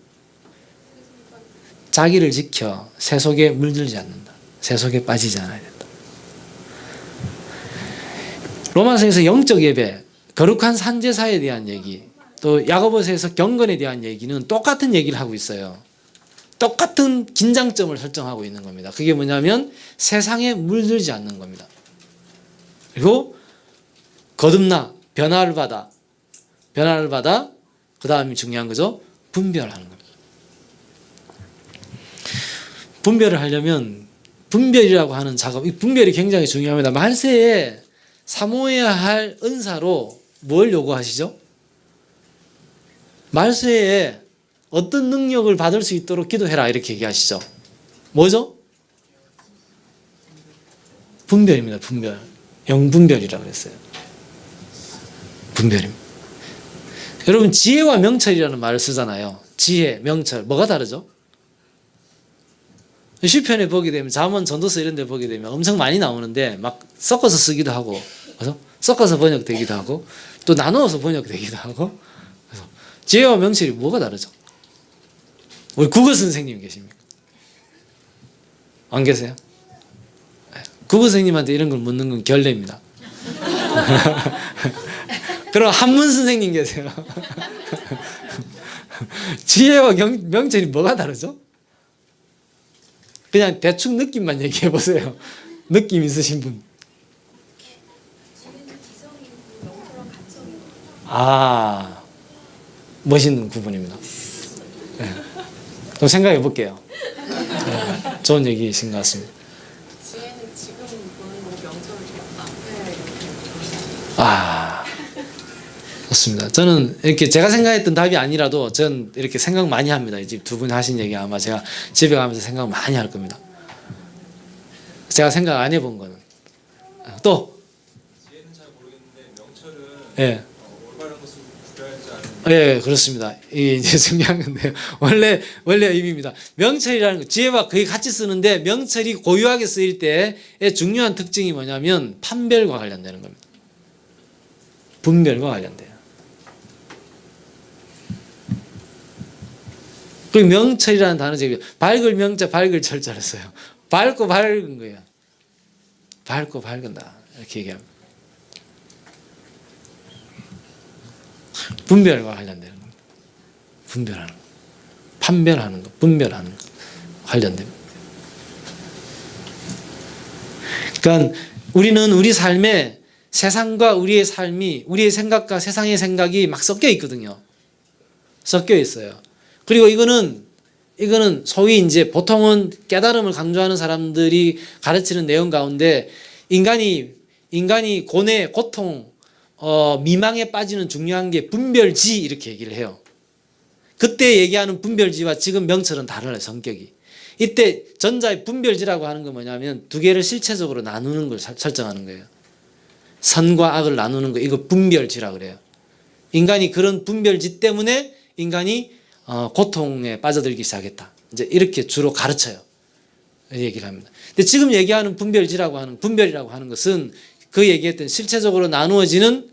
자기를 지켜 세속에 물들지 않는다. 세속에 빠지지 않아야 된다. 로마서에서 영적 예배, 거룩한 산제사에 대한 얘기, 또 야고보서에서 경건에 대한 얘기는 똑같은 얘기를 하고 있어요. 똑같은 긴장점을 설정하고 있는 겁니다. 그게 뭐냐면 세상에 물들지 않는 겁니다. 그리고 거듭나, 변화를 받아 그 다음이 중요한 거죠. 분별하는 겁니다. 분별을 하려면 분별이라고 하는 작업, 이 분별이 굉장히 중요합니다. 말세에 사모해야 할 은사로 뭘 요구하시죠? 말세에 어떤 능력을 받을 수 있도록 기도해라 이렇게 얘기하시죠. 뭐죠? 분별입니다. 분별. 영분별이라고 그랬어요. 분별입니다. 여러분 지혜와 명철이라는 말을 쓰잖아요. 지혜, 명철 뭐가 다르죠? 시편에 보게 되면 잠언, 전도서 이런 데 보게 되면 엄청 많이 나오는데 막 섞어서 쓰기도 하고 그래서 섞어서 번역되기도 하고 또 나누어서 번역되기도 하고 그래서 지혜와 명철이 뭐가 다르죠? 우리 국어 선생님 계십니까? 안 계세요? 국어 선생님한테 이런 걸 묻는 건 결례입니다. 그럼 한문 선생님 계세요. 지혜와 명철이 뭐가 다르죠? 그냥 대충 느낌만 얘기해 보세요. 느낌 있으신 분. 아, 멋있는 구분입니다. 네. 좀 생각해 볼게요. 네. 좋은 얘기이신 것 같습니다. 지혜는 지금 보는 거 명철을 좀 앞에 이렇게 아, 좋습니다. 저는 이렇게 제가 생각했던 답이 아니라도 전 이렇게 생각 많이 합니다. 이 집 두 분 하신 얘기 아마 제가 집에 가면서 생각 많이 할 겁니다. 제가 생각 안 해본 거는. 또? 지혜는 잘 모르겠는데 명철은 예. 올바른 것을 구별하지 않는. 예, 그렇습니다. 이게 이제 중요한 건데요. 원래 의미입니다. 명철이라는 거, 지혜와 거의 같이 쓰는데 명철이 고유하게 쓰일 때의 중요한 특징이 뭐냐면 판별과 관련되는 겁니다. 분별과 관련돼요. 그리고 명철이라는 단어 제가 밝을 명자, 밝을 철자를 써요. 밝고 밝은 거예요. 밝고 밝은다 이렇게 얘기합니다. 분별과 관련되는 겁니다. 분별하는 거. 판별하는 거, 분별하는 거 관련됩니다. 그러니까 우리는 우리 삶에 세상과 우리의 삶이, 우리의 생각과 세상의 생각이 막 섞여 있거든요. 섞여 있어요. 그리고 이거는 소위 이제 보통은 깨달음을 강조하는 사람들이 가르치는 내용 가운데 인간이 고뇌, 고통, 미망에 빠지는 중요한 게 분별지 이렇게 얘기를 해요. 그때 얘기하는 분별지와 지금 명철은 달라요, 성격이. 이때 전자의 분별지라고 하는 건 뭐냐면 두 개를 실체적으로 나누는 걸 설정하는 거예요. 선과 악을 나누는 거, 이거 분별지라고 그래요. 인간이 그런 분별지 때문에 인간이 고통에 빠져들기 시작했다. 이제 이렇게 주로 가르쳐요. 얘기를 합니다. 근데 지금 얘기하는 분별이라고 하는 것은 그 얘기했던 실체적으로 나누어지는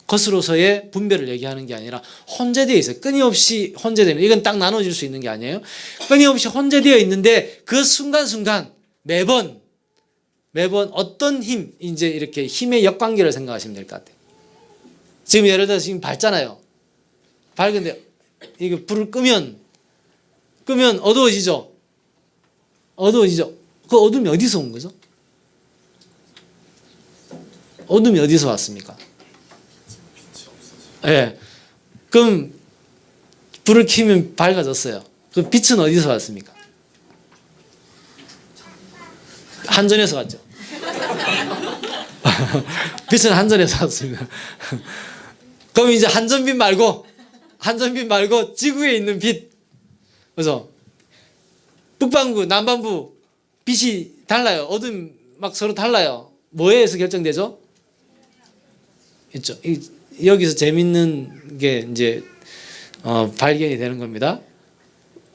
것으로서의 분별을 얘기하는 게 아니라 혼재되어 있어요. 끊임없이 혼재되는, 이건 딱 나눠질 수 있는 게 아니에요. 끊임없이 혼재되어 있는데 그 순간순간 매번 어떤 힘, 이제 이렇게 힘의 역관계를 생각하시면 될 것 같아요. 지금 예를 들어서 지금 밝잖아요. 밝은데 이거 불을 끄면 어두워지죠. 그 어둠이 어디서 온 거죠? 어둠이 어디서 왔습니까? 예. 네. 그럼 불을 켜면 밝아졌어요. 그 빛은 어디서 왔습니까? 한전에서 왔죠. 빛은 한전에서 왔습니다. 그럼 이제 한전빛 말고 지구에 있는 빛. 그래서 북반구, 남반구 빛이 달라요. 어둠 막 서로 달라요. 뭐에 의해서 결정되죠? 있죠. 여기서 재밌는 게 이제 발견이 되는 겁니다.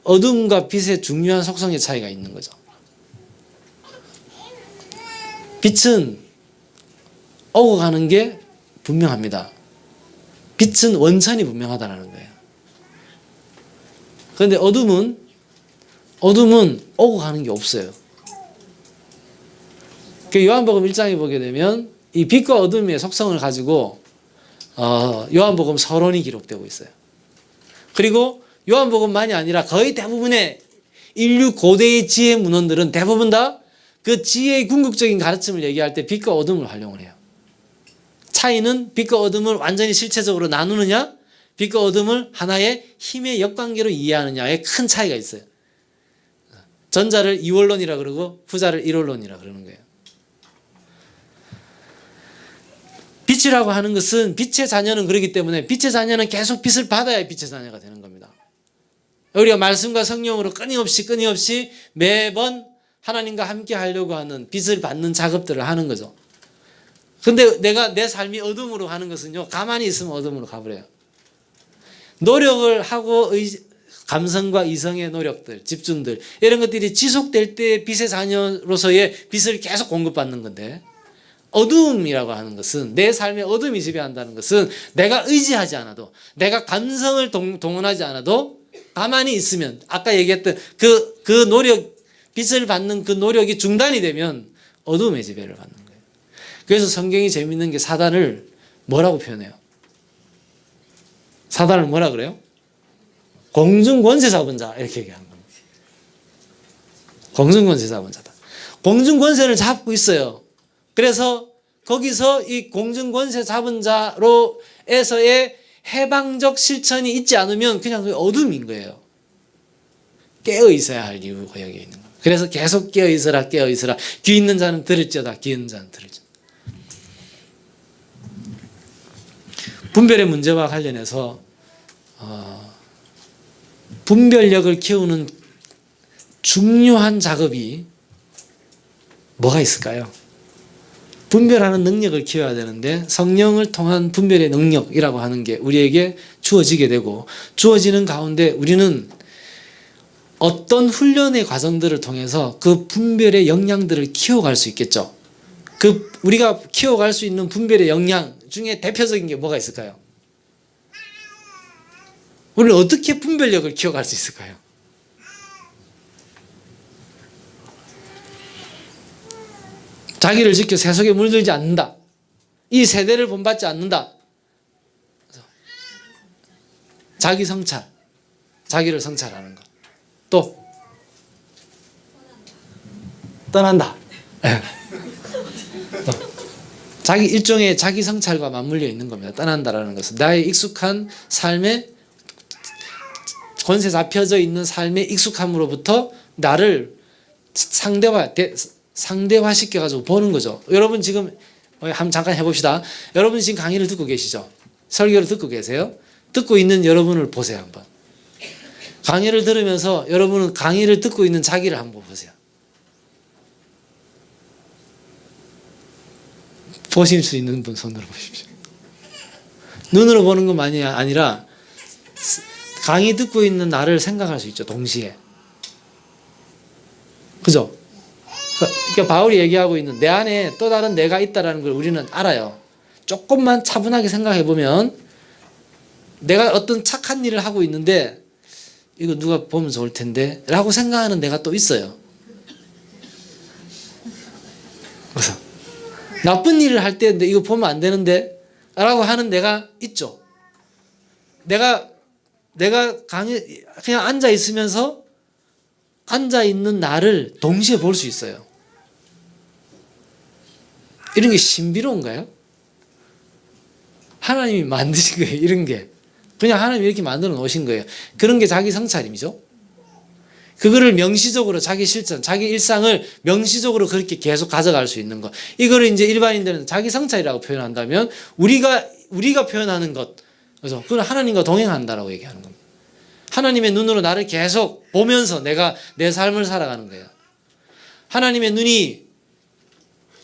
어둠과 빛의 중요한 속성의 차이가 있는 거죠. 빛은 오고 가는 게 분명합니다. 빛은 원천이 분명하다는 거예요. 그런데 어둠은 오고 가는 게 없어요. 요한복음 1장에 보게 되면 이 빛과 어둠의 속성을 가지고 요한복음 서론이 기록되고 있어요. 그리고 요한복음만이 아니라 거의 대부분의 인류 고대의 지혜 문헌들은 대부분 다 그 지혜의 궁극적인 가르침을 얘기할 때 빛과 어둠을 활용을 해요. 차이는 빛과 어둠을 완전히 실체적으로 나누느냐, 빛과 어둠을 하나의 힘의 역관계로 이해하느냐에 큰 차이가 있어요. 전자를 이원론이라 그러고 후자를 일원론이라 그러는 거예요. 빛이라고 하는 것은 빛의 자녀는 그렇기 때문에 빛의 자녀는 계속 빛을 받아야 빛의 자녀가 되는 겁니다. 우리가 말씀과 성령으로 끊임없이 매번 하나님과 함께 하려고 하는 빛을 받는 작업들을 하는 거죠. 근데 내가 내 삶이 어둠으로 가는 것은요, 가만히 있으면 어둠으로 가버려요. 노력을 하고 감성과 이성의 노력들, 집중들 이런 것들이 지속될 때 빛의 자녀로서의 빛을 계속 공급받는 건데, 어둠이라고 하는 것은, 내 삶에 어둠이 지배한다는 것은 내가 의지하지 않아도, 내가 감성을 동원하지 않아도 가만히 있으면, 아까 얘기했던 그 노력, 빛을 받는 그 노력이 중단이 되면 어둠의 지배를 받는 거예요. 그래서 성경이 재밌는 게 사단을 뭐라고 표현해요? 사단을 뭐라 그래요? 공중권세 잡은 자, 이렇게 얘기하는 겁니다. 공중권세 잡은 자다. 공중권세를 잡고 있어요. 그래서 거기서 이 공중권세 잡은 자로에서의 해방적 실천이 있지 않으면 그냥 어둠인 거예요. 깨어 있어야 할 이유가 여기 있는 겁니다. 그래서 계속 깨어 있어라, 깨어 있어라. 귀 있는 자는 들을지어다, 귀 있는 자는 들을지어다. 분별의 문제와 관련해서 분별력을 키우는 중요한 작업이 뭐가 있을까요? 분별하는 능력을 키워야 되는데, 성령을 통한 분별의 능력이라고 하는 게 우리에게 주어지게 되고, 주어지는 가운데 우리는 어떤 훈련의 과정들을 통해서 그 분별의 역량들을 키워갈 수 있겠죠. 우리가 키워갈 수 있는 분별의 역량 중에 대표적인 게 뭐가 있을까요? 우리는 어떻게 분별력을 키워갈 수 있을까요? 자기를 지켜 세속에 물들지 않는다. 이 세대를 본받지 않는다. 자기 성찰, 자기를 성찰하는 것. 또 떠난다. 자기 일종의 자기 성찰과 맞물려 있는 겁니다. 떠난다라는 것은 나의 익숙한 삶에, 권세 잡혀져 있는 삶의 익숙함으로부터 나를 상대화시켜가지고 보는 거죠. 여러분 지금 한번 잠깐 해봅시다. 여러분 지금 강의를 듣고 계시죠? 설교를 듣고 계세요? 듣고 있는 여러분을 보세요. 한번. 강의를 들으면서 여러분은 강의를 듣고 있는 자기를 한번 보세요. 보실 수 있는 분 손으로 보십시오. 눈으로 보는 것만이 아니라 강의 듣고 있는 나를 생각할 수 있죠. 동시에. 그죠? 그러니까 바울이 얘기하고 있는 내 안에 또 다른 내가 있다는 걸 우리는 알아요. 조금만 차분하게 생각해 보면 내가 어떤 착한 일을 하고 있는데 이거 누가 보면 좋을 텐데 라고 생각하는 내가 또 있어요. 그래서 나쁜 일을 할 때 이거 보면 안 되는데 라고 하는 내가 있죠. 내가 그냥 앉아 있으면서 앉아 있는 나를 동시에 볼 수 있어요. 이런 게 신비로운가요? 하나님이 만드신 거예요. 이런 게 그냥 하나님이 이렇게 만들어 놓으신 거예요. 그런 게 자기 성찰임이죠. 그거를 명시적으로 자기 실천, 자기 일상을 명시적으로 그렇게 계속 가져갈 수 있는 것. 이거를 이제 일반인들은 자기 성찰이라고 표현한다면 우리가 표현하는 것, 그래서 그건 하나님과 동행한다라고 얘기하는 겁니다. 하나님의 눈으로 나를 계속 보면서 내가 내 삶을 살아가는 거예요. 하나님의 눈이,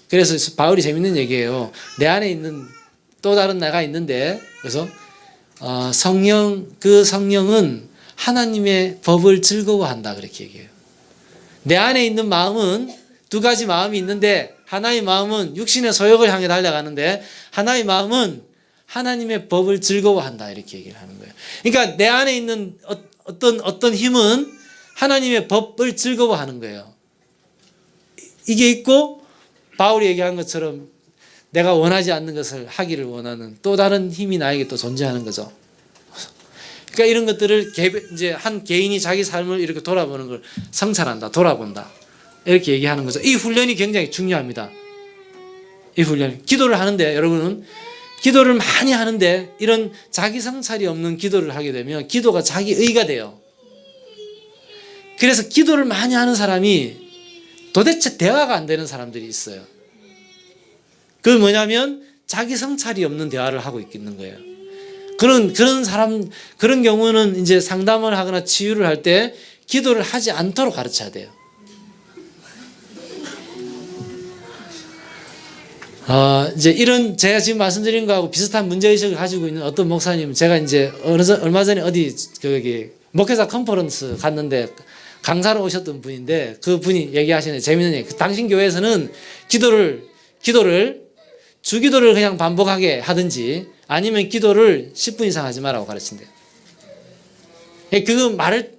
그래서 바울이 재밌는 얘기예요. 내 안에 있는 또 다른 나가 있는데, 그래서 그 성령은 하나님의 법을 즐거워한다, 그렇게 얘기해요. 내 안에 있는 마음은 두 가지 마음이 있는데, 하나의 마음은 육신의 소욕을 향해 달려가는데, 하나의 마음은 하나님의 법을 즐거워한다, 이렇게 얘기를 하는 거예요. 그러니까 내 안에 있는 어떤 힘은 하나님의 법을 즐거워하는 거예요. 이게 있고, 바울이 얘기한 것처럼 내가 원하지 않는 것을 하기를 원하는 또 다른 힘이 나에게 또 존재하는 거죠. 그러니까 이런 것들을 이제 한 개인이 자기 삶을 이렇게 돌아보는 걸 성찰한다, 돌아본다, 이렇게 얘기하는 거죠. 이 훈련이 굉장히 중요합니다. 이 훈련. 기도를 하는데 여러분은 기도를 많이 하는데 이런 자기 성찰이 없는 기도를 하게 되면 기도가 자기 의가 돼요. 그래서 기도를 많이 하는 사람이 도대체 대화가 안 되는 사람들이 있어요. 그건 뭐냐면 자기 성찰이 없는 대화를 하고 있는 거예요. 그런 사람, 그런 경우는 이제 상담을 하거나 치유를 할 때 기도를 하지 않도록 가르쳐야 돼요. 이제 이런 제가 지금 말씀드린 거하고 비슷한 문제의식을 가지고 있는 어떤 목사님, 제가 이제 얼마 전에 어디 거기 목회자 컨퍼런스 갔는데 강사로 오셨던 분인데 그 분이 얘기하시는 재밌는 얘기. 당신 교회에서는 기도를 주기도를 그냥 반복하게 하든지 아니면 기도를 10분 이상 하지 말라고 가르친대요. 그거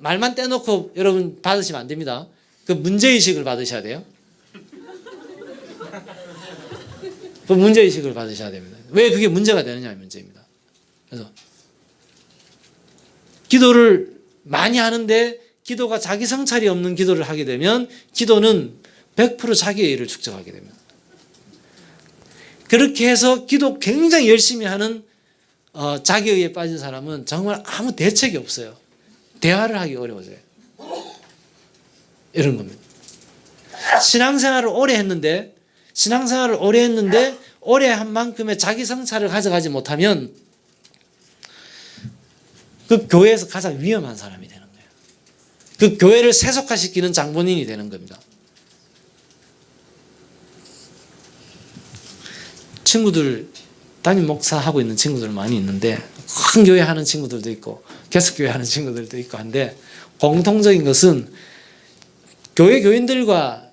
말만 떼놓고 여러분 받으시면 안 됩니다. 그 문제의식을 받으셔야 돼요. 그 문제의식을 받으셔야 됩니다. 왜 그게 문제가 되느냐의 문제입니다. 그래서 기도를 많이 하는데 기도가 자기 성찰이 없는 기도를 하게 되면 기도는 100% 자기의 일을 축적하게 됩니다. 그렇게 해서 기도 굉장히 열심히 하는 자기의에 빠진 사람은 정말 아무 대책이 없어요. 대화를 하기 어려워져요. 이런 겁니다. 신앙생활을 오래 했는데 오래 한 만큼의 자기 성찰을 가져가지 못하면 그 교회에서 가장 위험한 사람이 되는 거예요. 그 교회를 세속화시키는 장본인이 되는 겁니다. 친구들 담임 목사 하고 있는 친구들 많이 있는데 큰 교회 하는 친구들도 있고 개척교회 하는 친구들도 있고 한데 공통적인 것은 교인들과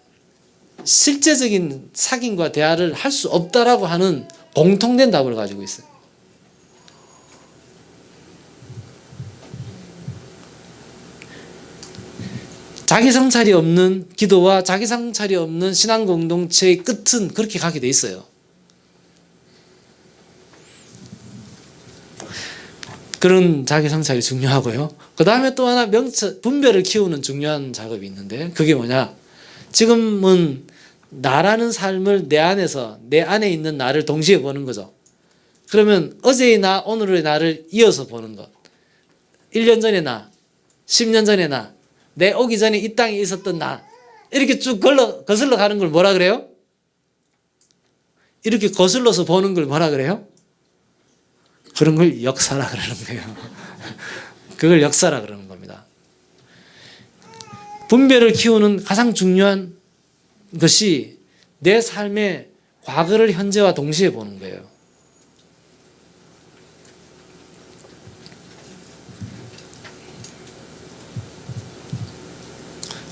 실제적인 사귐과 대화를 할 수 없다라고 하는 공통된 답을 가지고 있어요. 자기 성찰이 없는 기도와 자기 성찰이 없는 신앙 공동체의 끝은 그렇게 가게 돼 있어요. 그런 자기 성찰이 중요하고요. 그 다음에 또 하나 분별을 키우는 중요한 작업이 있는데 그게 뭐냐? 지금은 나라는 삶을 내 안에서 내 안에 있는 나를 동시에 보는 거죠. 그러면 어제의 나, 오늘의 나를 이어서 보는 것. 1년 전의 나, 10년 전의 나, 내 오기 전에 이 땅에 있었던 나 이렇게 쭉 거슬러 가는 걸 뭐라 그래요? 이렇게 거슬러서 보는 걸 뭐라 그래요? 그런 걸 역사라 그러는 거예요. 그걸 역사라 그러는 겁니다. 분별을 키우는 가장 중요한 것이 내 삶의 과거를 현재와 동시에 보는 거예요.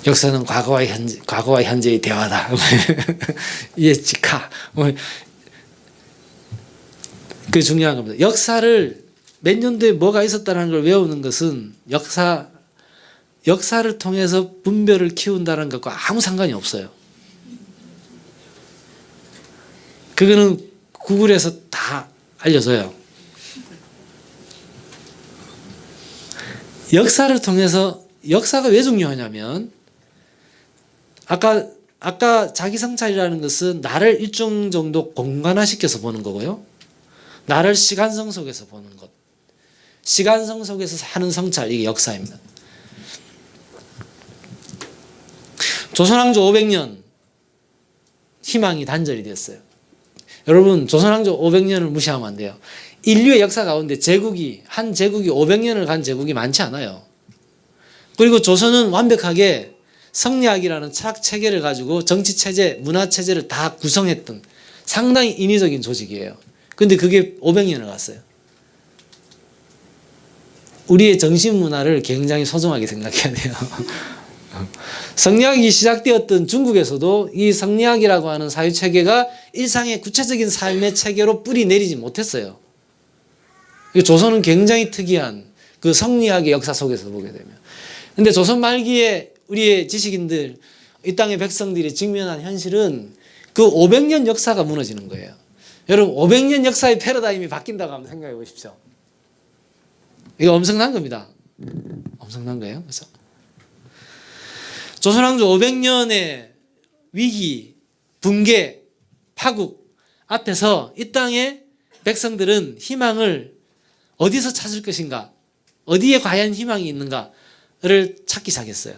역사는 과거와 현재의 대화다. 예치카. 그게 중요한 겁니다. 역사를 몇 년도에 뭐가 있었다는 걸 외우는 것은 역사를 통해서 분별을 키운다는 것과 아무 상관이 없어요. 그거는 구글에서 다 알려줘요. 역사를 통해서 역사가 왜 중요하냐면 아까 자기 성찰이라는 것은 나를 일정 정도 공간화시켜서 보는 거고요. 나를 시간성 속에서 보는 것. 시간성 속에서 하는 성찰, 이게 역사입니다. 조선왕조 500년 희망이 단절이 됐어요. 여러분, 조선왕조 500년을 무시하면 안 돼요. 인류의 역사 가운데 한 제국이 500년을 간 제국이 많지 않아요. 그리고 조선은 완벽하게 성리학이라는 철학 체계를 가지고 정치 체제, 문화 체제를 다 구성했던 상당히 인위적인 조직이에요. 근데 그게 500년을 갔어요. 우리의 정신 문화를 굉장히 소중하게 생각해야 돼요. 성리학이 시작되었던 중국에서도 이 성리학이라고 하는 사유체계가 일상의 구체적인 삶의 체계로 뿌리 내리지 못했어요. 조선은 굉장히 특이한 그 성리학의 역사 속에서 보게 되면. 근데 조선 말기에 우리의 지식인들, 이 땅의 백성들이 직면한 현실은 그 500년 역사가 무너지는 거예요. 여러분, 500년 역사의 패러다임이 바뀐다고 한번 생각해 보십시오. 이거 엄청난 겁니다. 엄청난 거예요. 그래서 조선왕조 500년의 위기, 붕괴, 파국 앞에서 이 땅에 백성들은 희망을 어디서 찾을 것인가, 어디에 과연 희망이 있는가를 찾기 시작했어요.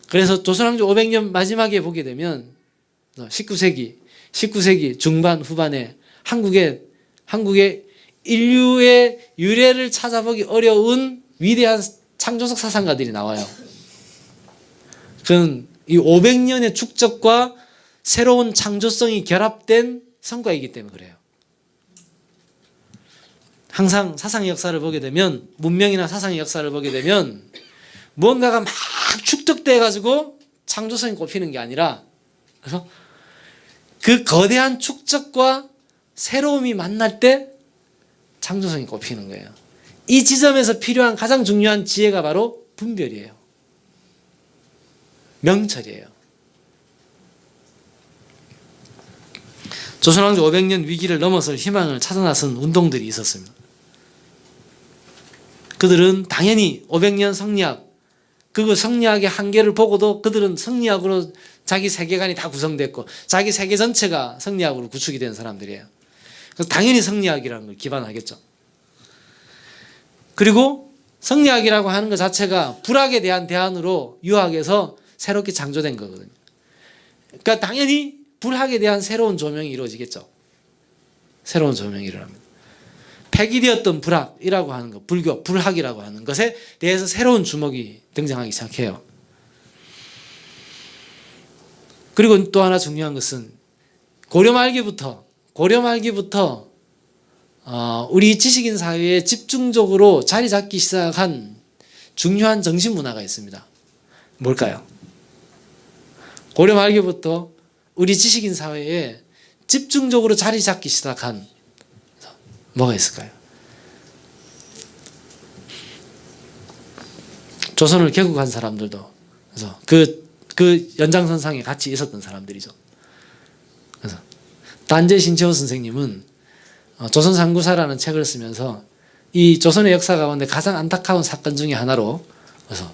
그래서 조선왕조 500년 마지막에 보게 되면 19세기 중반 후반에 한국의 인류의 유래를 찾아보기 어려운 위대한 창조적 사상가들이 나와요. 그건 이 500년의 축적과 새로운 창조성이 결합된 성과이기 때문에 그래요. 항상 사상의 역사를 보게 되면, 문명이나 사상의 역사를 보게 되면 무언가가 막 축적돼 가지고 창조성이 꼽히는 게 아니라, 그래서 그 거대한 축적과 새로움이 만날 때 창조성이 꼽히는 거예요. 이 지점에서 필요한 가장 중요한 지혜가 바로 분별이에요. 명철이에요. 조선왕조 500년 위기를 넘어설 희망을 찾아 나선 운동들이 있었습니다. 그들은 당연히 500년 성리학, 그 성리학의 한계를 보고도 그들은 성리학으로 자기 세계관이 다 구성됐고 자기 세계 전체가 성리학으로 구축이 된 사람들이에요. 그래서 당연히 성리학이라는 걸 기반하겠죠. 그리고 성리학이라고 하는 것 자체가 불학에 대한 대안으로 유학에서 새롭게 창조된 거거든요. 그러니까 당연히 불학에 대한 새로운 조명이 이루어지겠죠. 새로운 조명이 일어납니다. 폐기되었던 불학이라고 하는 것, 불교, 불학이라고 하는 것에 대해서 새로운 주목이 등장하기 시작해요. 그리고 또 하나 중요한 것은 고려 말기부터 우리 지식인 사회에 집중적으로 자리 잡기 시작한 중요한 정신 문화가 있습니다. 뭘까요? 고려 말기부터 우리 지식인 사회에 집중적으로 자리 잡기 시작한 뭐가 있을까요? 조선을 개국한 사람들도 그래서 그 연장선상에 같이 있었던 사람들이죠. 그래서 단재 신채호 선생님은 조선 상구사라는 책을 쓰면서 이 조선의 역사 가운데 가장 안타까운 사건 중에 하나로 그래서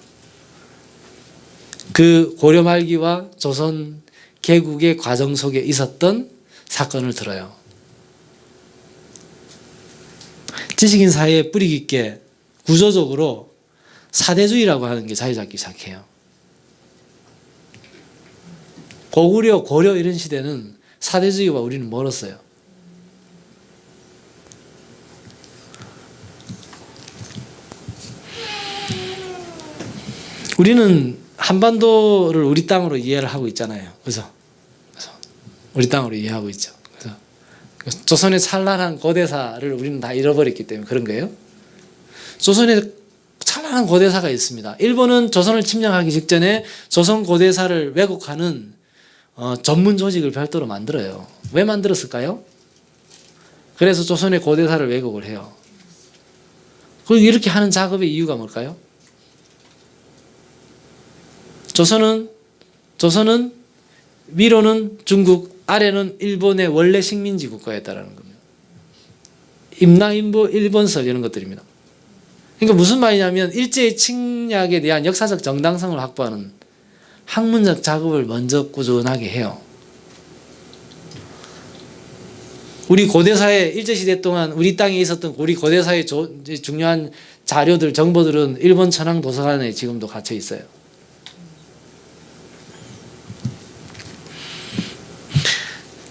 그 고려 말기와 조선 개국의 과정 속에 있었던 사건을 들어요. 지식인 사회에 뿌리 깊게 구조적으로 사대주의라고 하는 게 자리 잡기 시작해요. 고구려, 고려 이런 시대는 사대주의와 우리는 멀었어요. 우리는 한반도를 우리 땅으로 이해를 하고 있잖아요. 그래서 우리 땅으로 이해하고 있죠. 그래서 조선의 찬란한 고대사를 우리는 다 잃어버렸기 때문에 그런 거예요. 조선에 찬란한 고대사가 있습니다. 일본은 조선을 침략하기 직전에 조선 고대사를 왜곡하는 전문 조직을 별도로 만들어요. 왜 만들었을까요? 그래서 조선의 고대사를 왜곡을 해요. 그리고 이렇게 하는 작업의 이유가 뭘까요? 조선은 위로는 중국, 아래는 일본의 원래 식민지 국가였다라는 겁니다. 임나인보 일본설 이런 것들입니다. 그러니까 무슨 말이냐면 일제의 침략에 대한 역사적 정당성을 확보하는 학문적 작업을 먼저 꾸준하게 해요. 우리 고대사의 일제시대 동안 우리 땅에 있었던 우리 고대사의 중요한 자료들, 정보들은 일본 천황 도서관에 지금도 갇혀 있어요.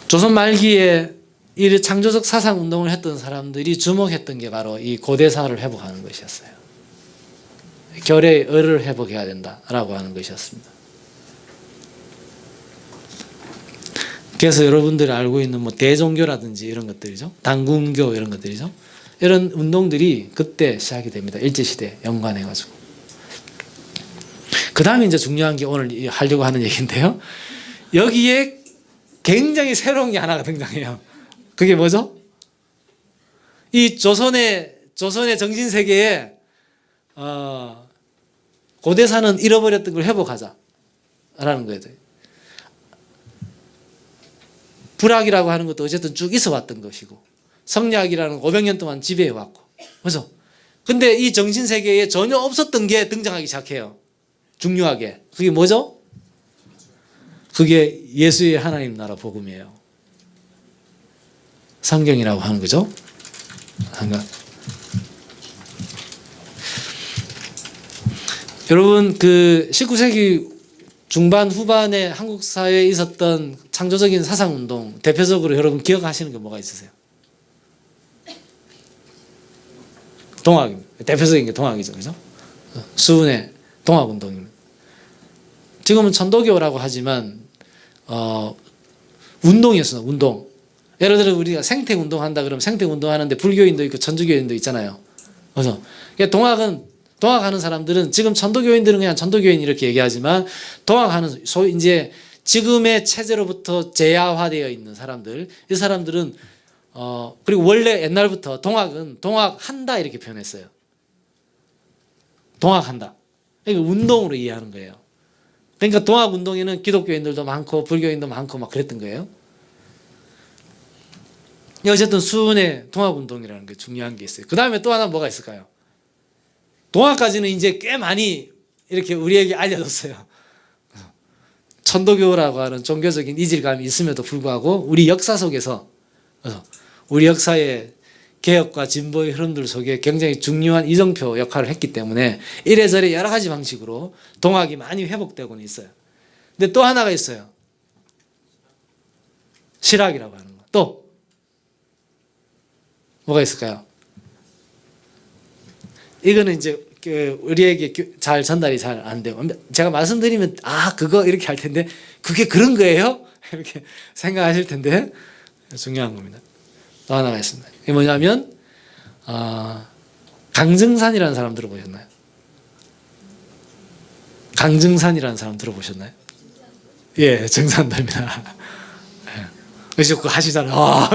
조선 말기에 이 창조적 사상 운동을 했던 사람들이 주목했던 게 바로 이 고대사를 회복하는 것이었어요. 결의 을을 회복해야 된다라고 하는 것이었습니다. 그래서 여러분들이 알고 있는 뭐 대종교라든지 이런 것들이죠. 당군교 이런 것들이죠. 이런 운동들이 그때 시작이 됩니다. 일제시대 연관해가지고. 그 다음에 이제 중요한 게 오늘 하려고 하는 얘기인데요. 여기에 굉장히 새로운 게 하나가 등장해요. 그게 뭐죠? 이 조선의 정신세계에 고대사는 잃어버렸던 걸 회복하자라는 거예요. 불학이라고 하는 것도 어쨌든 쭉 있어 왔던 것이고 성리학이라는 500년 동안 지배해 왔고 그래서 근데 이 정신세계에 전혀 없었던 게 등장하기 시작해요. 중요하게. 그게 뭐죠? 그게 예수의 하나님 나라 복음이에요. 성경이라고 하는 거죠. 한가. 여러분 그 19세기 중반 후반에 한국 사회에 있었던 창조적인 사상 운동 대표적으로 여러분 기억하시는 게 뭐가 있으세요? 동학 대표적인 게 동학이죠, 그죠? 수은의 동학 운동입니다. 지금은 천도교라고 하지만 운동이었어요, 운동. 예를 들어 우리가 생태 운동 한다 그러면 생태 운동 하는데 불교인도 있고 천주교인도 있잖아요. 그래서 동학하는 사람들은 지금 천도교인들은 그냥 천도교인 이렇게 얘기하지만 동학하는 소위 이제 지금의 체제로부터 제야화되어 있는 사람들, 이 사람들은 그리고 원래 옛날부터 동학은 동학한다 이렇게 표현했어요. 동학한다. 그러니까 운동으로 이해하는 거예요. 그러니까 동학 운동에는 기독교인들도 많고 불교인도 많고 막 그랬던 거예요. 어쨌든 수은의 동학 운동이라는 게 중요한 게 있어요. 그 다음에 또 하나 뭐가 있을까요? 동학까지는 이제 꽤 많이 이렇게 우리에게 알려졌어요. 천도교라고 하는 종교적인 이질감이 있음에도 불구하고 우리 역사 속에서 우리 역사의 개혁과 진보의 흐름들 속에 굉장히 중요한 이정표 역할을 했기 때문에 이래저래 여러 가지 방식으로 동학이 많이 회복되고는 있어요. 근데 또 하나가 있어요. 실학이라고 하는 거. 또 뭐가 있을까요? 이거는 이제 우리에게 잘 전달이 잘 안 돼요. 제가 말씀드리면 그거 이렇게 할 텐데 그게 그런 거예요? 이렇게 생각하실 텐데 중요한 겁니다. 또 하나가 있습니다. 이게 뭐냐면 강증산이라는 사람 들어보셨나요? 강증산이라는 사람 들어보셨나요? 예, 증산도입니다. 그래서 그거 하시잖아요.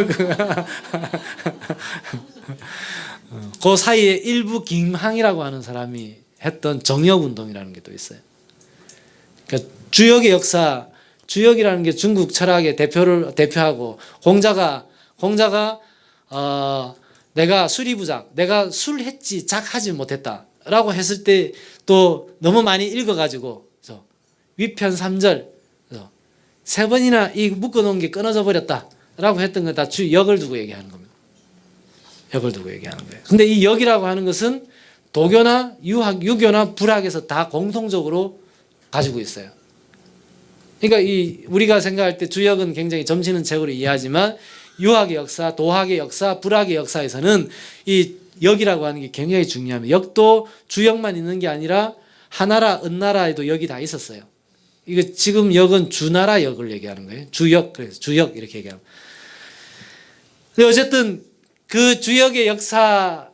그 사이에 일부 김항이라고 하는 사람이 했던 정역운동이라는 게 또 있어요. 그러니까 주역의 역사, 주역이라는 게 중국 철학의 대표하고 공자가 내가 술이부작, 내가 술 했지 작하지 못했다라고 했을 때 또 너무 많이 읽어가지고 위편 3절 세 번이나 이 묶어놓은 게 끊어져 버렸다라고 했던 건 다 주역을 두고 얘기하는 겁니다. 역을 두고 얘기하는 거예요. 근데 이 역이라고 하는 것은 도교나 유교나 불학에서 다 공통적으로 가지고 있어요. 그러니까 우리가 생각할 때 주역은 굉장히 점치는 책으로 이해하지만 유학의 역사, 도학의 역사, 불학의 역사에서는 이 역이라고 하는 게 굉장히 중요합니다. 역도 주역만 있는 게 아니라 하나라, 은나라에도 역이 다 있었어요. 이거 지금 역은 주나라 역을 얘기하는 거예요. 주역, 그래서 주역 이렇게 얘기합니다. 근데 어쨌든 그 주역의 역사라고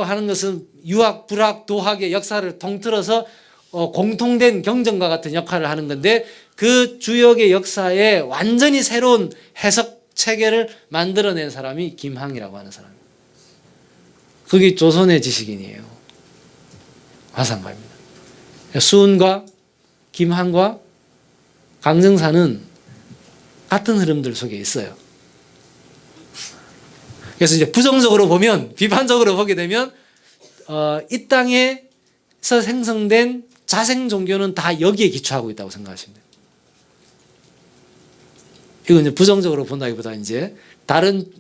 하는 것은 유학, 불학, 도학의 역사를 통틀어서 공통된 경전과 같은 역할을 하는 건데 그 주역의 역사에 완전히 새로운 해석 체계를 만들어낸 사람이 김항이라고 하는 사람입니다. 그게 조선의 지식인이에요. 화상가입니다. 수은과 김항과 강증산은 같은 흐름들 속에 있어요. 그래서 이제 부정적으로 보면, 비판적으로 보게 되면 이 땅에서 생성된 자생 종교는 다 여기에 기초하고 있다고 생각하시면 돼요. 이건 이제 부정적으로 본다기보다 이제 다른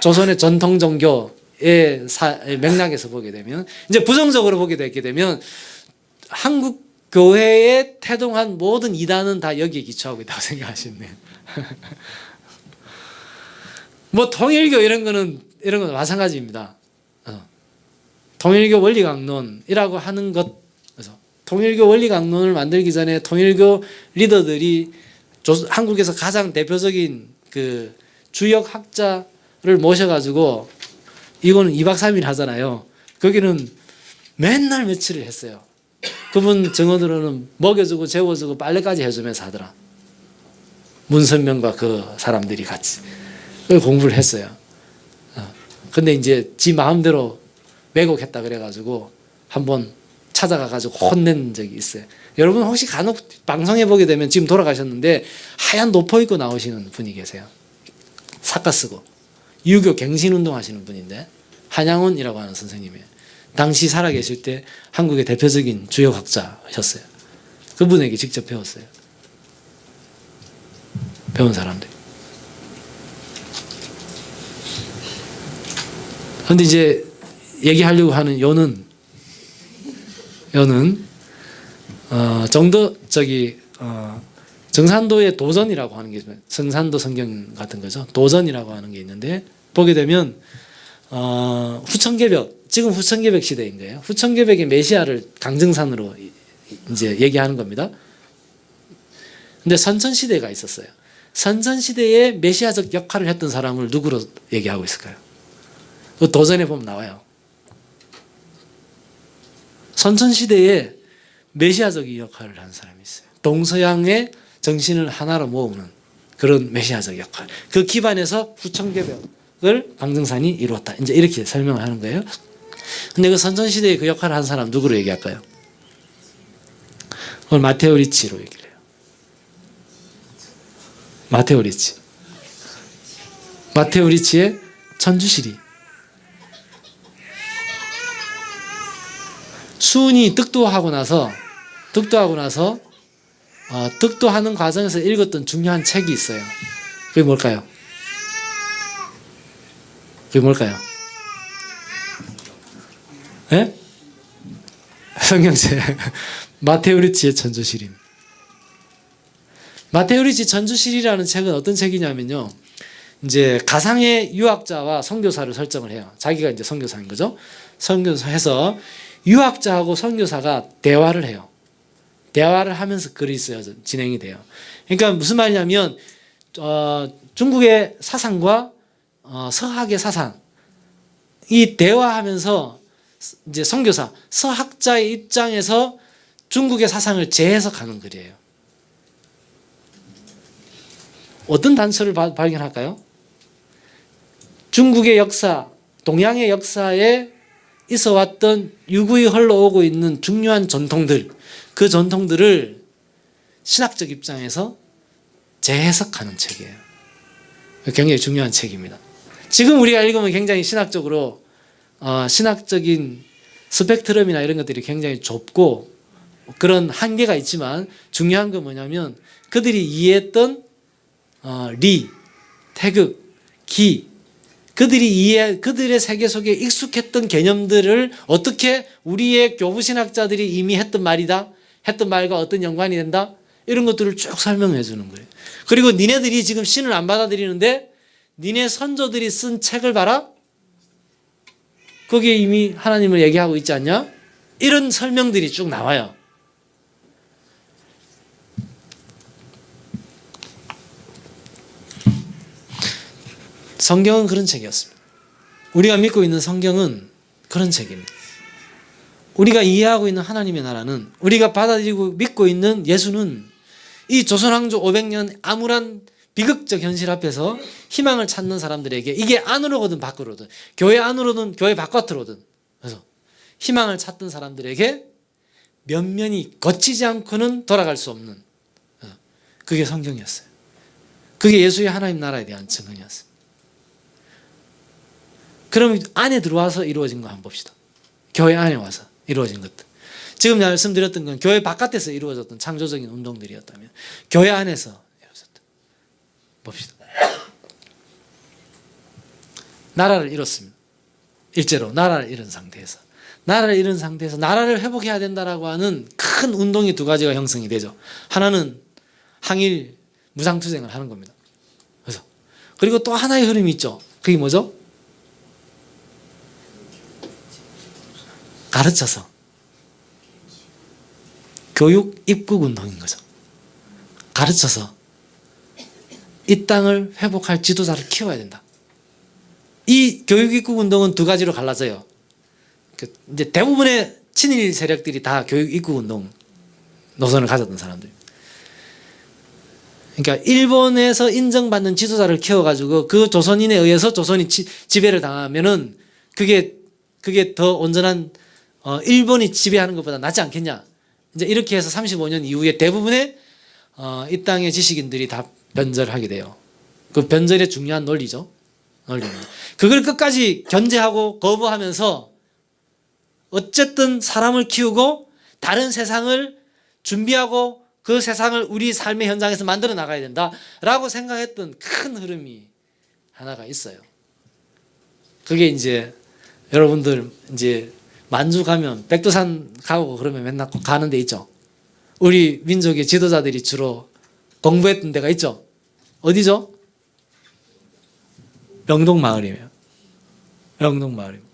조선의 전통 종교의 맥락에서 보게 되면, 이제 부정적으로 보게 되게 되면 한국 교회에 태동한 모든 이단은 다 여기에 기초하고 있다고 생각하시면 돼요. 뭐 통일교 이런 건 마찬가지입니다. 통일교 원리강론이라고 하는 것, 그래서 통일교 원리강론을 만들기 전에 통일교 리더들이 한국에서 가장 대표적인 그 주역 학자를 모셔가지고, 이거는 2박 3일 하잖아요. 거기는 맨날 며칠을 했어요. 그분 증언으로는 먹여주고 재워주고 빨래까지 해주면서 하더라. 문선명과 그 사람들이 같이 공부를 했어요. 근데 이제 지 마음대로 왜곡했다 그래가지고 한번 찾아가가지고 혼낸 적이 있어요. 여러분 혹시 간혹 방송에 보게 되면 지금 돌아가셨는데 하얀 노포 입고 나오시는 분이 계세요. 삭가 쓰고 유교 갱신운동 하시는 분인데, 한양원이라고 하는 선생님이에요. 당시 살아계실 때 한국의 대표적인 주역학자셨어요. 그분에게 직접 배웠어요. 배운 사람들. 근데 이제 얘기하려고 하는 요는 정산도의 도전이라고 하는 게 있어요. 성산도 성경 같은 거죠. 도전이라고 하는 게 있는데 보게 되면 후천개벽, 지금 후천개벽 시대인 거예요. 후천개벽의 메시아를 강정산으로 이제 얘기하는 겁니다. 근데 선천시대가 있었어요. 선천시대에 메시아적 역할을 했던 사람을 누구로 얘기하고 있을까요? 그 도전에 보면 나와요. 선천시대에 메시아적 역할을 한 사람이 있어요. 동서양의 정신을 하나로 모으는 그런 메시아적 역할. 그 기반에서 후천개벽을 강정산이 이루었다. 이제 이렇게 설명을 하는 거예요. 근데 그 선천시대에 그 역할을 한 사람 누구로 얘기할까요? 오늘 마테오 리치로 얘기를 해요. 마테오 리치. 마테오 리치의 천주시리. 수은이 득도하고 나서 득도하는 과정에서 읽었던 중요한 책이 있어요. 그게 뭘까요? 예? 성경책. 마테오 리치의 천주시리. 마테오 리치 천주시리라는 책은 어떤 책이냐면요. 이제 가상의 유학자와 선교사를 설정을 해요. 자기가 이제 선교사인 거죠. 선교사해서 유학자하고 선교사가 대화를 해요. 대화를 하면서 글이 진행이 돼요. 그러니까 무슨 말이냐면 중국의 사상과 서학의 사상 이 대화하면서 이제 선교사 서학자의 입장에서 중국의 사상을 재해석하는 글이에요. 어떤 단서를 발견할까요? 중국의 역사, 동양의 역사에 있어 왔던 유구히 흘러오고 있는 중요한 전통들, 그 전통들을 신학적 입장에서 재해석하는 책이에요. 굉장히 중요한 책입니다. 지금 우리가 읽으면 굉장히 신학적으로 신학적인 스펙트럼이나 이런 것들이 굉장히 좁고 그런 한계가 있지만 중요한 건 뭐냐면 그들이 이해했던 리, 태극, 기 그들의 세계 속에 익숙했던 개념들을 어떻게 우리의 교부신학자들이 이미 했던 말이다, 했던 말과 어떤 연관이 된다, 이런 것들을 쭉 설명해 주는 거예요. 그리고 니네들이 지금 신을 안 받아들이는데 니네 선조들이 쓴 책을 봐라? 거기에 이미 하나님을 얘기하고 있지 않냐? 이런 설명들이 쭉 나와요. 성경은 그런 책이었습니다. 우리가 믿고 있는 성경은 그런 책입니다. 우리가 이해하고 있는 하나님의 나라는, 우리가 받아들이고 믿고 있는 예수는 이 조선왕조 500년 암울한 비극적 현실 앞에서 희망을 찾는 사람들에게, 이게 안으로든 밖으로든, 교회 안으로든 교회 바깥으로든, 그래서 희망을 찾던 사람들에게 면면이 거치지 않고는 돌아갈 수 없는, 그게 성경이었어요. 그게 예수의 하나님 나라에 대한 증언이었어요. 그럼 안에 들어와서 이루어진 거 한번 봅시다. 교회 안에 와서 이루어진 것들. 지금 말씀드렸던 건 교회 바깥에서 이루어졌던 창조적인 운동들이었다면 교회 안에서 이루어졌다. 봅시다. 나라를 잃었습니다. 일제로 나라를 잃은 상태에서 나라를 회복해야 된다라고 하는 큰 운동이 두 가지가 형성이 되죠. 하나는 항일 무장투쟁을 하는 겁니다. 그리고 또 하나의 흐름이 있죠. 그게 뭐죠? 가르쳐서 교육 입국 운동인 거죠. 가르쳐서 이 땅을 회복할 지도자를 키워야 된다. 이 교육 입국 운동은 두 가지로 갈라져요. 이제 대부분의 친일 세력들이 다 교육 입국 운동 노선을 가졌던 사람들. 그러니까 일본에서 인정받는 지도자를 키워가지고 그 조선인에 의해서 조선이 지배를 당하면은 그게 더 온전한 일본이 지배하는 것보다 낫지 않겠냐. 이제 이렇게 해서 35년 이후에 대부분의 이 땅의 지식인들이 다 변절하게 돼요. 그 변절의 중요한 논리죠. 논리입니다. 그걸 끝까지 견제하고 거부하면서 어쨌든 사람을 키우고 다른 세상을 준비하고 그 세상을 우리 삶의 현장에서 만들어 나가야 된다라고 생각했던 큰 흐름이 하나가 있어요. 그게 이제 여러분들 이제 만주 가면 백두산 가고 그러면 맨날 꼭 가는 데 있죠. 우리 민족의 지도자들이 주로 공부했던 데가 있죠. 어디죠? 명동마을이에요. 명동마을입니다.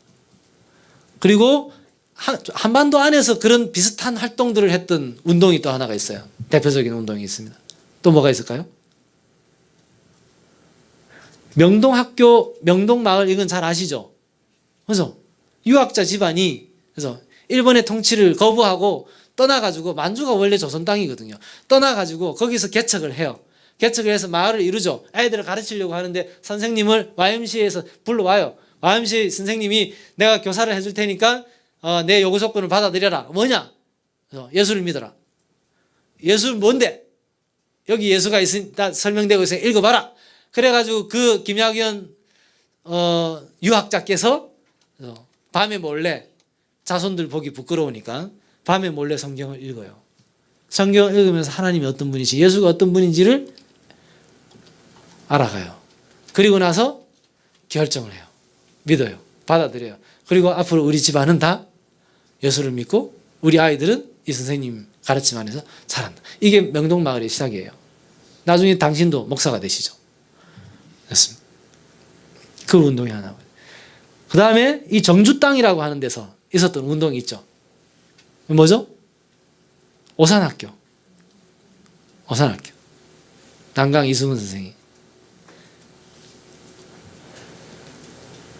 그리고 한반도 안에서 그런 비슷한 활동들을 했던 운동이 또 하나가 있어요. 대표적인 운동이 있습니다. 또 뭐가 있을까요? 명동학교, 명동마을 이건 잘 아시죠? 그래서 유학자 집안이 그래서 일본의 통치를 거부하고 떠나가지고 만주가 원래 조선 땅이거든요. 떠나가지고 거기서 개척을 해요. 개척을 해서 마을을 이루죠. 아이들을 가르치려고 하는데 선생님을 YMCA에서 불러와요. YMCA 선생님이 내가 교사를 해줄 테니까 내 요구 조건을 받아들여라. 뭐냐? 예수를 믿어라. 예수 뭔데? 여기 예수가 있으니까 설명되고 있으니까 읽어봐라. 그래가지고 그 김학연 유학자께서 밤에 몰래 자손들 보기 부끄러우니까 밤에 몰래 성경을 읽어요. 성경을 읽으면서 하나님이 어떤 분이지 예수가 어떤 분인지를 알아가요. 그리고 나서 결정을 해요. 믿어요. 받아들여요. 그리고 앞으로 우리 집안은 다 예수를 믿고 우리 아이들은 이 선생님 가르침 안에서 자란다. 이게 명동마을의 시작이에요. 나중에 당신도 목사가 되시죠. 됐습니다. 그 운동이 하나. 그 다음에 이 정주 땅이라고 하는 데서 있었던 운동이 있죠. 뭐죠? 오산학교. 오산학교. 남강 이승훈 선생이.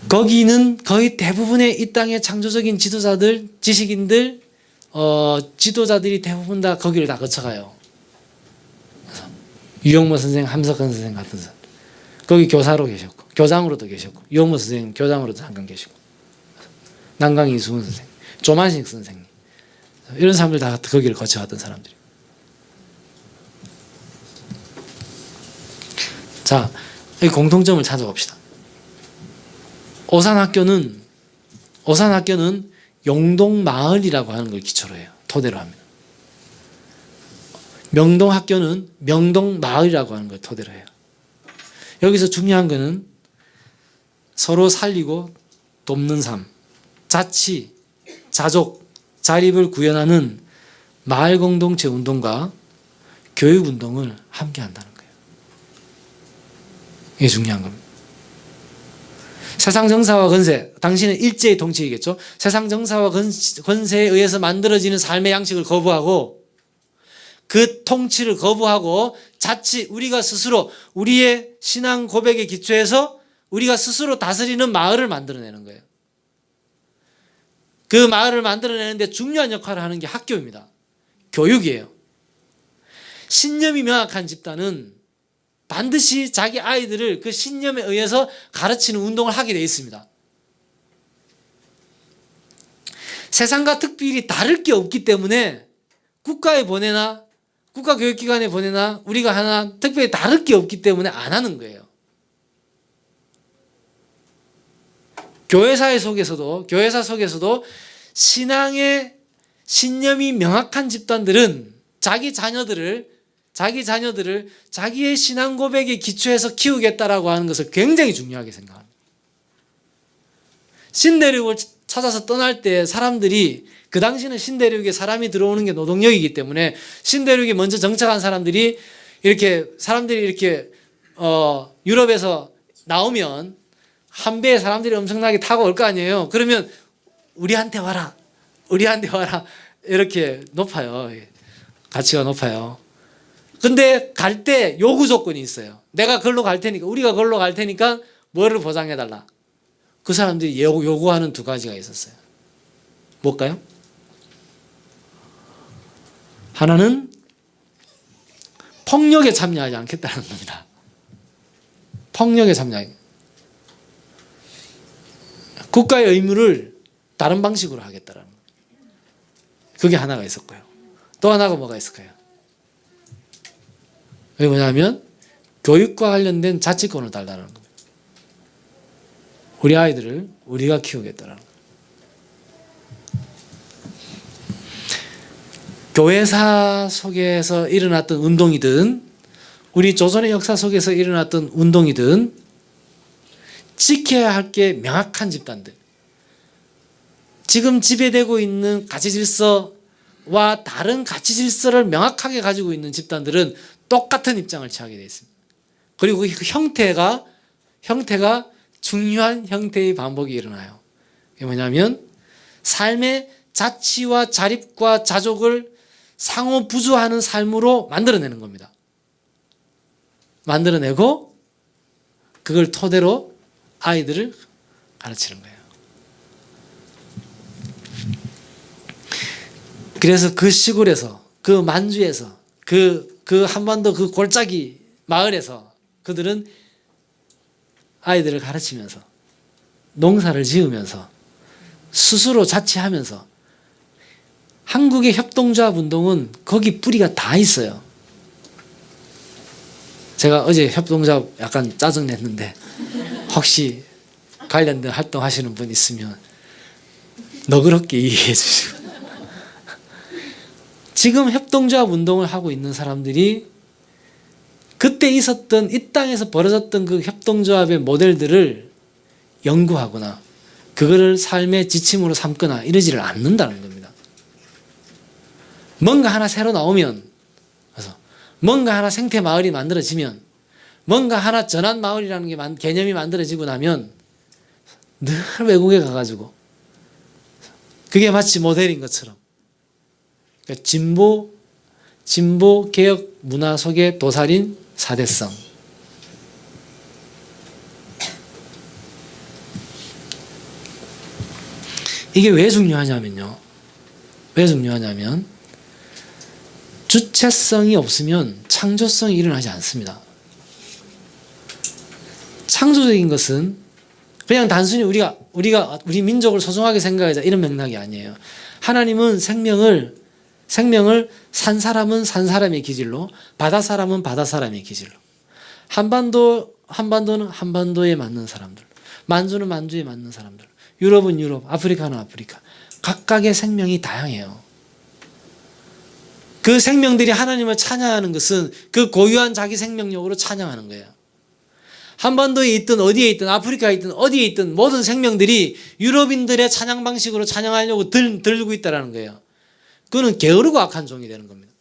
거기는 거의 대부분의 이 땅의 창조적인 지도자들, 지식인들, 지도자들이 대부분 다 거기를 다 거쳐가요. 유영모 선생, 함석헌 선생 같은 사람. 거기 교사로 계셨고, 교장으로도 계셨고, 유영모 선생님 교장으로도 잠깐 계시고, 남강 이승훈 선생, 조만식 선생님. 이런 사람들 다 거기를 거쳐갔던 사람들이에요. 자, 이 공통점을 찾아봅시다. 오산학교는 용동마을이라고 하는 걸 기초로 해요. 토대로 합니다. 명동학교는 명동마을이라고 하는 걸 토대로 해요. 여기서 중요한 거는 서로 살리고 돕는 삶, 자치, 자족, 자립을 구현하는 마을 공동체 운동과 교육 운동을 함께 한다는 거예요. 이게 중요한 겁니다. 세상 정사와 권세, 당신은 일제의 통치이겠죠. 세상 정사와 권세에 의해서 만들어지는 삶의 양식을 거부하고 그 통치를 거부하고 자치 우리가 스스로 우리의 신앙 고백에 기초해서 우리가 스스로 다스리는 마을을 만들어내는 거예요. 그 마을을 만들어내는데 중요한 역할을 하는 게 학교입니다. 교육이에요. 신념이 명확한 집단은 반드시 자기 아이들을 그 신념에 의해서 가르치는 운동을 하게 되어 있습니다. 세상과 특별히 다를 게 없기 때문에 국가에 보내나 국가교육기관에 보내나 우리가 하나 특별히 다를 게 없기 때문에 안 하는 거예요. 교회사 속에서도 신앙의 신념이 명확한 집단들은 자기 자녀들을 자기의 신앙 고백에 기초해서 키우겠다라고 하는 것을 굉장히 중요하게 생각합니다. 신대륙을 찾아서 떠날 때 사람들이 그 당시는 신대륙에 사람이 들어오는 게 노동력이기 때문에 신대륙에 먼저 정착한 사람들이 이렇게 유럽에서 나오면 한 배의 사람들이 엄청나게 타고 올 거 아니에요. 그러면 우리한테 와라 이렇게 높아요. 가치가 높아요. 근데 갈 때 요구 조건이 있어요. 내가 걸로 갈 테니까, 우리가 걸로 갈 테니까 뭐를 보장해달라. 그 사람들이 요구하는 두 가지가 있었어요. 뭘까요? 하나는 폭력에 참여하지 않겠다는 겁니다. 폭력에 참여하기. 국가의 의무를 다른 방식으로 하겠다는 거예요. 그게 하나가 있었고요. 또 하나가 뭐가 있을까요? 그게 뭐냐면 교육과 관련된 자치권을 달라는 겁니다. 우리 아이들을 우리가 키우겠다는 거예요. 교회사 속에서 일어났던 운동이든 우리 조선의 역사 속에서 일어났던 운동이든 지켜야 할 게 명확한 집단들, 지금 지배되고 있는 가치 질서와 다른 가치 질서를 명확하게 가지고 있는 집단들은 똑같은 입장을 취하게 되어 있습니다. 그리고 그 형태가 중요한 형태의 반복이 일어나요. 이게 뭐냐면 삶의 자치와 자립과 자족을 상호 부조하는 삶으로 만들어내는 겁니다. 만들어내고 그걸 토대로 아이들을 가르치는 거예요. 그래서 그 시골에서, 그 만주에서, 그 한반도 그 골짜기 마을에서 그들은 아이들을 가르치면서 농사를 지으면서 스스로 자치하면서 한국의 협동조합 운동은 거기 뿌리가 다 있어요. 제가 어제 협동조합 약간 짜증냈는데 혹시 관련된 활동하시는 분 있으면 너그럽게 이해해 주시고 지금 협동조합 운동을 하고 있는 사람들이 그때 있었던 이 땅에서 벌어졌던 그 협동조합의 모델들을 연구하거나 그거를 삶의 지침으로 삼거나 이러지를 않는다는 겁니다. 뭔가 하나 새로 나오면, 그래서 뭔가 하나 생태 마을이 만들어지면, 뭔가 하나 전환 마을이라는 게 개념이 만들어지고 나면 늘 외국에 가가지고 그게 마치 모델인 것처럼, 그러니까 진보 개혁 문화 속의 도살인 사대성. 이게 왜 중요하냐면요. 왜 중요하냐면 주체성이 없으면 창조성이 일어나지 않습니다. 창조적인 것은 그냥 단순히 우리가 우리 민족을 소중하게 생각하자 이런 맥락이 아니에요. 하나님은 생명을 산 사람은 산 사람의 기질로, 바다 사람은 바다 사람의 기질로, 한반도는 한반도에 맞는 사람들, 만주는 만주에 맞는 사람들, 유럽은 유럽, 아프리카는 아프리카. 각각의 생명이 다양해요. 그 생명들이 하나님을 찬양하는 것은 그 고유한 자기 생명력으로 찬양하는 거예요. 한반도에 있든 어디에 있든 아프리카에 있든 어디에 있든 모든 생명들이 유럽인들의 찬양 방식으로 찬양하려고 들고 있다는 거예요. 그거는 게으르고 악한 종이 되는 겁니다.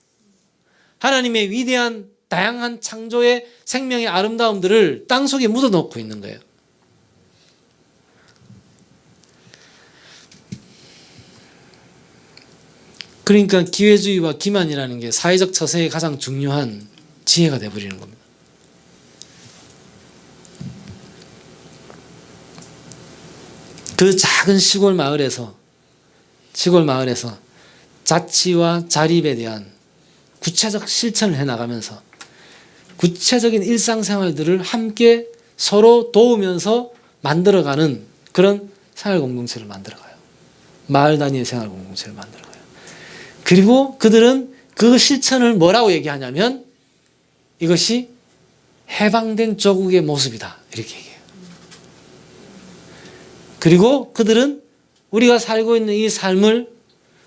하나님의 위대한 다양한 창조의 생명의 아름다움들을 땅속에 묻어놓고 있는 거예요. 그러니까 기회주의와 기만이라는 게 사회적 처세의 가장 중요한 지혜가 되어버리는 겁니다. 그 작은 시골 마을에서 자치와 자립에 대한 구체적 실천을 해나가면서 구체적인 일상생활들을 함께 서로 도우면서 만들어가는 그런 생활공동체를 만들어가요. 마을 단위의 생활공동체를 만들어가요. 그리고 그들은 그 실천을 뭐라고 얘기하냐면 이것이 해방된 조국의 모습이다 이렇게 얘기해요. 그리고 그들은 우리가 살고 있는 이 삶을,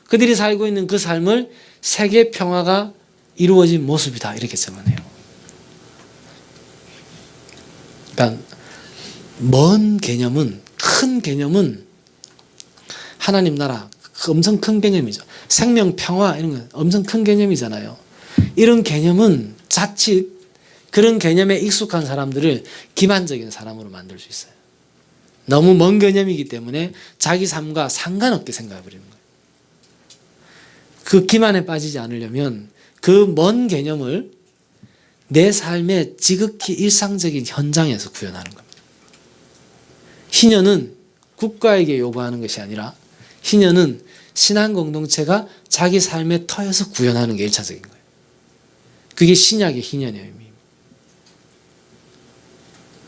그들이 살고 있는 그 삶을 세계 평화가 이루어진 모습이다 이렇게 증언해요. 그러니까 먼 개념은, 큰 개념은 하나님 나라 엄청 큰 개념이죠. 생명 평화 이런 건 엄청 큰 개념이잖아요. 이런 개념은 자칫 그런 개념에 익숙한 사람들을 기만적인 사람으로 만들 수 있어요. 너무 먼 개념이기 때문에 자기 삶과 상관없게 생각해 버리는 거예요. 그 기만에 빠지지 않으려면 그 먼 개념을 내 삶의 지극히 일상적인 현장에서 구현하는 겁니다. 희년은 국가에게 요구하는 것이 아니라 희년은 신앙 공동체가 자기 삶의 터에서 구현하는 게 1차적인 거예요. 그게 신약의 희년의 의미입니다.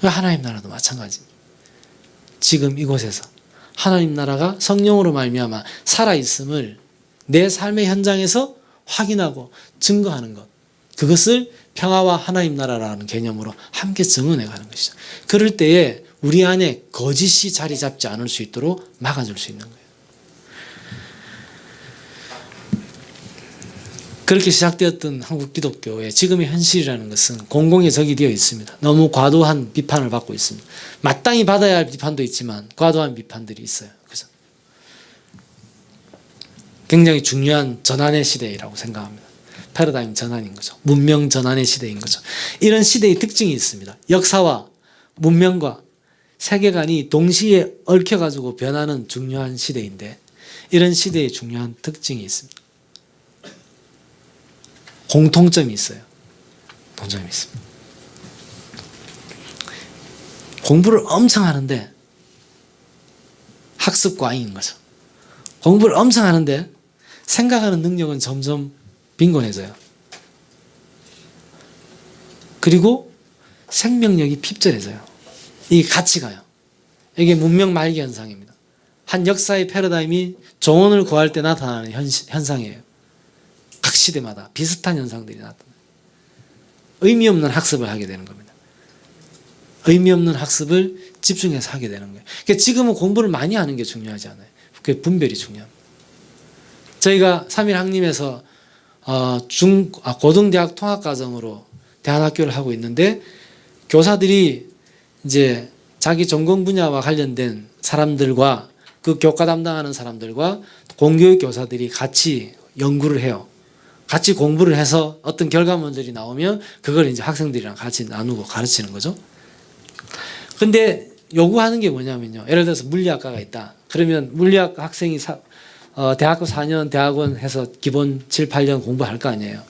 하나님 나라도 마찬가지입니다. 지금 이곳에서 하나님 나라가 성령으로 말미암아 살아있음을 내 삶의 현장에서 확인하고 증거하는 것, 그것을 평화와 하나님 나라라는 개념으로 함께 증언해 가는 것이죠. 그럴 때에 우리 안에 거짓이 자리 잡지 않을 수 있도록 막아줄 수 있는 거예요. 그렇게 시작되었던 한국 기독교의 지금의 현실이라는 것은 공공의 적이 되어 있습니다. 너무 과도한 비판을 받고 있습니다. 마땅히 받아야 할 비판도 있지만 과도한 비판들이 있어요. 그래서 굉장히 중요한 전환의 시대라고 생각합니다. 패러다임 전환인 거죠. 문명 전환의 시대인 거죠. 이런 시대의 특징이 있습니다. 역사와 문명과 세계관이 동시에 얽혀가지고 변하는 중요한 시대인데 이런 시대의 중요한 특징이 있습니다. 공통점이 있어요. 공통점이 있습니다. 공부를 엄청 하는데 학습 과잉인 거죠. 공부를 엄청 하는데 생각하는 능력은 점점 빈곤해져요. 그리고 생명력이 핍절해져요. 이게 같이 가요. 이게 문명 말기 현상입니다. 한 역사의 패러다임이 종언을 구할 때 나타나는 현상이에요. 각 시대마다 비슷한 현상들이 나타나요. 의미 없는 학습을 하게 되는 겁니다. 의미 없는 학습을 집중해서 하게 되는 거예요. 그러니까 지금은 공부를 많이 하는 게 중요하지 않아요. 그게 분별이 중요합니다. 저희가 3일 학림에서 고등대학 통합과정으로 대안학교를 하고 있는데 교사들이 이제 자기 전공 분야와 관련된 사람들과 그 교과 담당하는 사람들과 공교육 교사들이 같이 연구를 해요. 같이 공부를 해서 어떤 결과물들이 나오면 그걸 이제 학생들이랑 같이 나누고 가르치는 거죠. 근데 요구하는 게 뭐냐면요. 예를 들어서 물리학과가 있다. 그러면 물리학 학생이 대학교 4년 대학원 해서 기본 7, 8년 공부할 거 아니에요.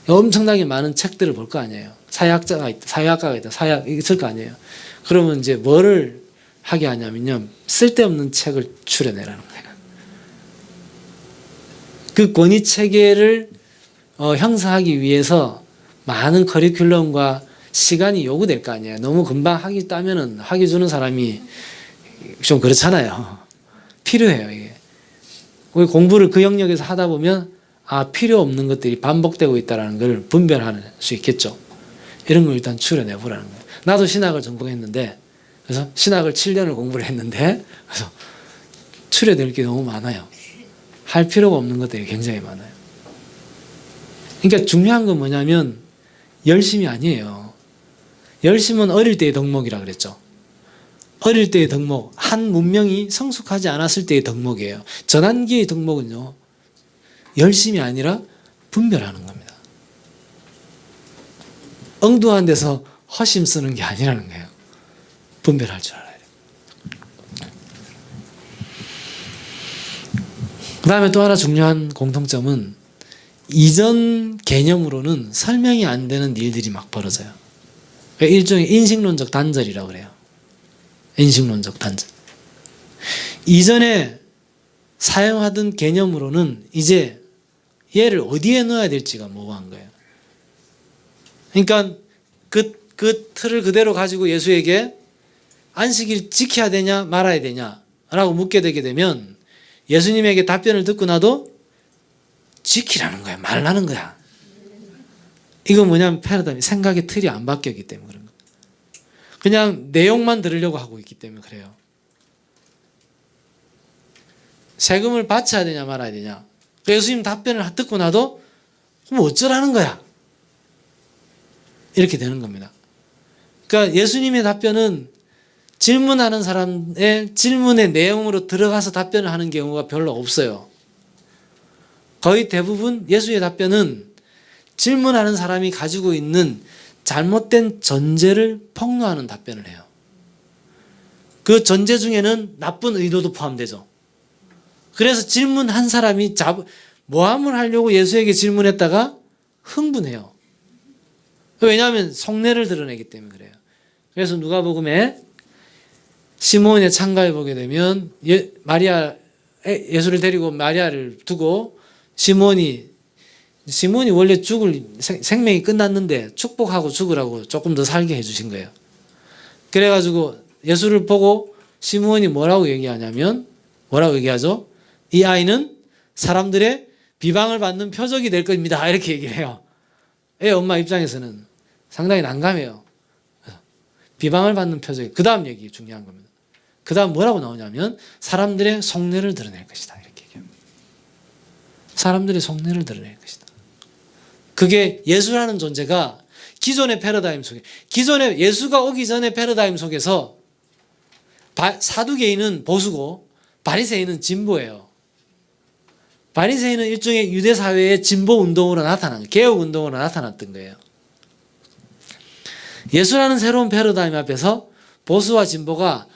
엄청나게 많은 책들을 볼 거 아니에요. 사회학과가 있다. 사회학 있을 거 아니에요. 그러면 이제 뭐를 하게 하냐면요. 쓸데없는 책을 추려내라는 거예요. 그 권위 체계를 형성하기 위해서 많은 커리큘럼과 시간이 요구될 거 아니에요. 너무 금방 학위 따면은 학위 주는 사람이 좀 그렇잖아요. 필요해요, 이게. 우리 공부를 그 영역에서 하다 보면 필요 없는 것들이 반복되고 있다는 걸 분별할 수 있겠죠. 이런 걸 일단 추려내보라는 거예요. 나도 신학을 전공했는데 그래서 신학을 7년을 공부를 했는데 그래서 추려낼 게 너무 많아요. 할 필요가 없는 것들이 굉장히 많아요. 그러니까 중요한 건 뭐냐면 열심이 아니에요. 열심은 어릴 때의 덕목이라 그랬죠. 어릴 때의 덕목, 한 문명이 성숙하지 않았을 때의 덕목이에요. 전환기의 덕목은요, 열심이 아니라 분별하는 겁니다. 엉뚱한 데서 허심 쓰는 게 아니라는 거예요. 분별할 줄 알아야 돼요. 그 다음에 또 하나 중요한 공통점은 이전 개념으로는 설명이 안 되는 일들이 막 벌어져요. 일종의 인식론적 단절이라고 그래요. 인식론적 단절. 이전에 사용하던 개념으로는 이제 얘를 어디에 넣어야 될지가 모호한 거예요. 그러니까 그 틀을 그대로 가지고 예수에게 안식일 지켜야 되냐 말아야 되냐라고 묻게 되게 되면 예수님에게 답변을 듣고 나도 지키라는 거야, 말라는 거야. 이건 뭐냐면 패러다임, 생각의 틀이 안 바뀌었기 때문에 그런 거예요. 그냥 내용만 들으려고 하고 있기 때문에 그래요. 세금을 바쳐야 되냐 말아야 되냐. 예수님 답변을 듣고 나도 그럼 어쩌라는 거야. 이렇게 되는 겁니다. 그러니까 예수님의 답변은 질문하는 사람의 질문의 내용으로 들어가서 답변을 하는 경우가 별로 없어요. 거의 대부분 예수의 답변은 질문하는 사람이 가지고 있는 잘못된 전제를 폭로하는 답변을 해요. 그 전제 중에는 나쁜 의도도 포함되죠. 그래서 질문한 사람이 모함을 하려고 예수에게 질문했다가 흥분해요. 왜냐하면 속내를 드러내기 때문에 그래요. 그래서 누가복음에 시몬의 창가에 보게 되면 예수를 데리고 마리아를 두고 시몬이 원래 생명이 끝났는데 축복하고 죽으라고 조금 더 살게 해주신 거예요. 그래가지고 예수를 보고 시몬이 뭐라고 얘기하냐면 뭐라고 얘기하죠? 이 아이는 사람들의 비방을 받는 표적이 될 겁니다. 이렇게 얘기를 해요. 애 엄마 입장에서는 상당히 난감해요. 비방을 받는 표적. 그 다음 얘기 중요한 겁니다. 그 다음 뭐라고 나오냐면 사람들의 속내를 드러낼 것이다. 이렇게 얘기합니다. 사람들의 속내를 드러낼 것이다. 그게 예수라는 존재가 기존의 패러다임 속에, 기존의 예수가 오기 전의 패러다임 속에서 사두개인은 보수고 바리새인은 진보예요. 바리새인은 일종의 유대 사회의 진보 운동으로 나타난 개혁 운동으로 나타났던 거예요. 예수라는 새로운 패러다임 앞에서 보수와 진보가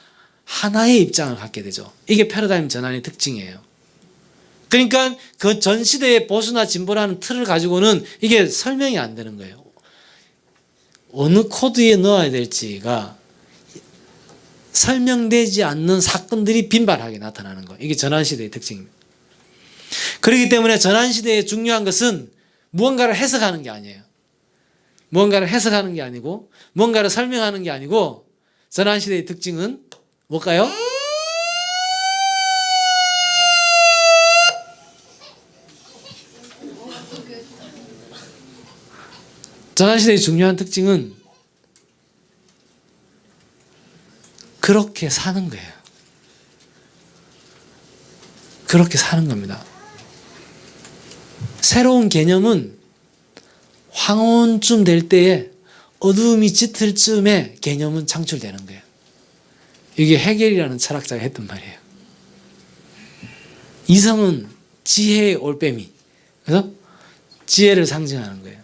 하나의 입장을 갖게 되죠. 이게 패러다임 전환의 특징이에요. 그러니까 그 전 시대의 보수나 진보라는 틀을 가지고는 이게 설명이 안 되는 거예요. 어느 코드에 넣어야 될지가 설명되지 않는 사건들이 빈발하게 나타나는 거예요. 이게 전환시대의 특징입니다. 그렇기 때문에 전환시대의 중요한 것은 무언가를 해석하는 게 아니에요. 무언가를 해석하는 게 아니고 무언가를 설명하는 게 아니고 전환시대의 특징은 뭘까요? 전환시대의 중요한 특징은 그렇게 사는 거예요. 그렇게 사는 겁니다. 새로운 개념은 황혼쯤 될 때에 어두움이 짙을 쯤에 개념은 창출되는 거예요. 이게 해겔이라는 철학자가 했던 말이에요. 이성은 지혜의 올빼미. 그래서 지혜를 상징하는 거예요.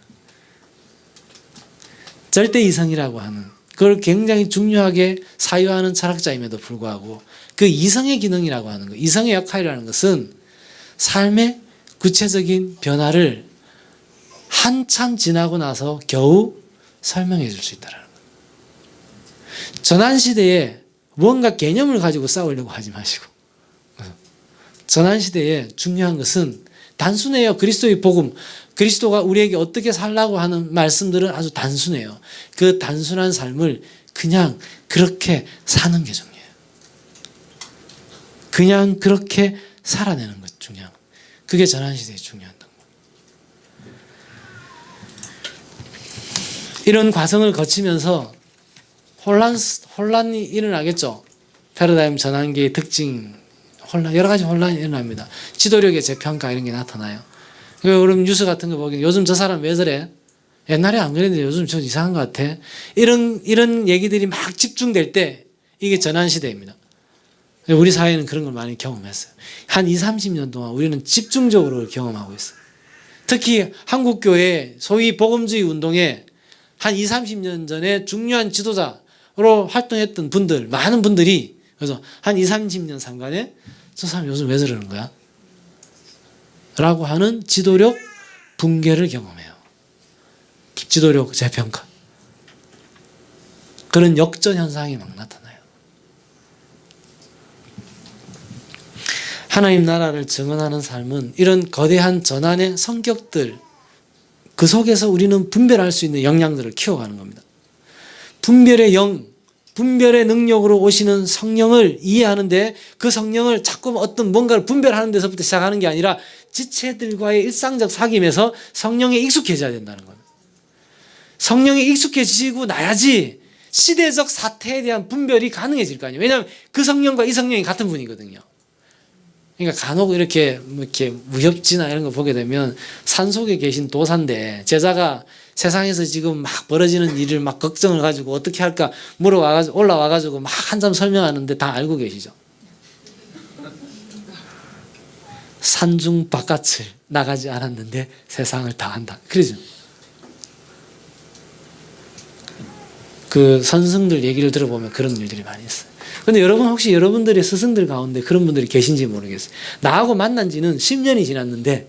절대 이성이라고 하는 그걸 굉장히 중요하게 사유하는 철학자임에도 불구하고 그 이성의 기능이라고 하는 것, 이성의 역할이라는 것은 삶의 구체적인 변화를 한참 지나고 나서 겨우 설명해 줄 수 있다는 거예요. 전환시대에 뭔가 개념을 가지고 싸우려고 하지 마시고 전환시대에 중요한 것은 단순해요. 그리스도의 복음, 그리스도가 우리에게 어떻게 살라고 하는 말씀들은 아주 단순해요. 그 단순한 삶을 그냥 그렇게 사는 게 중요해요. 그냥 그렇게 살아내는 것 중요한 거예요. 그게 전환시대에 중요한 거예요. 이런 과정을 거치면서 혼란이 일어나겠죠. 패러다임 전환기의 특징, 여러 가지 혼란이 일어납니다. 지도력의 재평가 이런 게 나타나요. 그럼 뉴스 같은 거 보면 요즘 저 사람 왜 저래? 옛날에 안 그랬는데 요즘 저 이상한 것 같아. 이런 얘기들이 막 집중될 때 이게 전환시대입니다. 우리 사회는 그런 걸 많이 경험했어요. 한 20, 30년 동안 우리는 집중적으로 경험하고 있어요. 특히 한국교회 소위 복음주의 운동에 한 20, 30년 전에 중요한 지도자로 활동했던 분들, 많은 분들이 그래서 한 20, 30년 상간에 저 사람 요즘 왜 저러는 거야? 라고 하는 지도력 붕괴를 경험해요. 지도력 재평가. 그런 역전 현상이 막 나타나요. 하나님 나라를 증언하는 삶은 이런 거대한 전환의 성격들, 그 속에서 우리는 분별할 수 있는 역량들을 키워가는 겁니다. 분별의 영, 분별의 능력으로 오시는 성령을 이해하는데 그 성령을 자꾸 어떤 뭔가를 분별하는 데서부터 시작하는 게 아니라 지체들과의 일상적 사귐에서 성령에 익숙해져야 된다는 겁니다. 성령에 익숙해지고 나야지 시대적 사태에 대한 분별이 가능해질 거 아니에요. 왜냐하면 그 성령과 이 성령이 같은 분이거든요. 그러니까 간혹 이렇게 무협지나 이런 거 보게 되면 산속에 계신 도사인데 제자가 세상에서 지금 막 벌어지는 일을 막 걱정을 가지고 어떻게 할까 올라와가지고 막 한참 설명하는데 다 알고 계시죠? 산중 바깥을 나가지 않았는데 세상을 다 안다. 그러죠? 그 선생들 얘기를 들어보면 그런 일들이 많이 있어요. 근데 여러분 혹시 여러분들의 스승들 가운데 그런 분들이 계신지 모르겠어요. 나하고 만난 지는 10년이 지났는데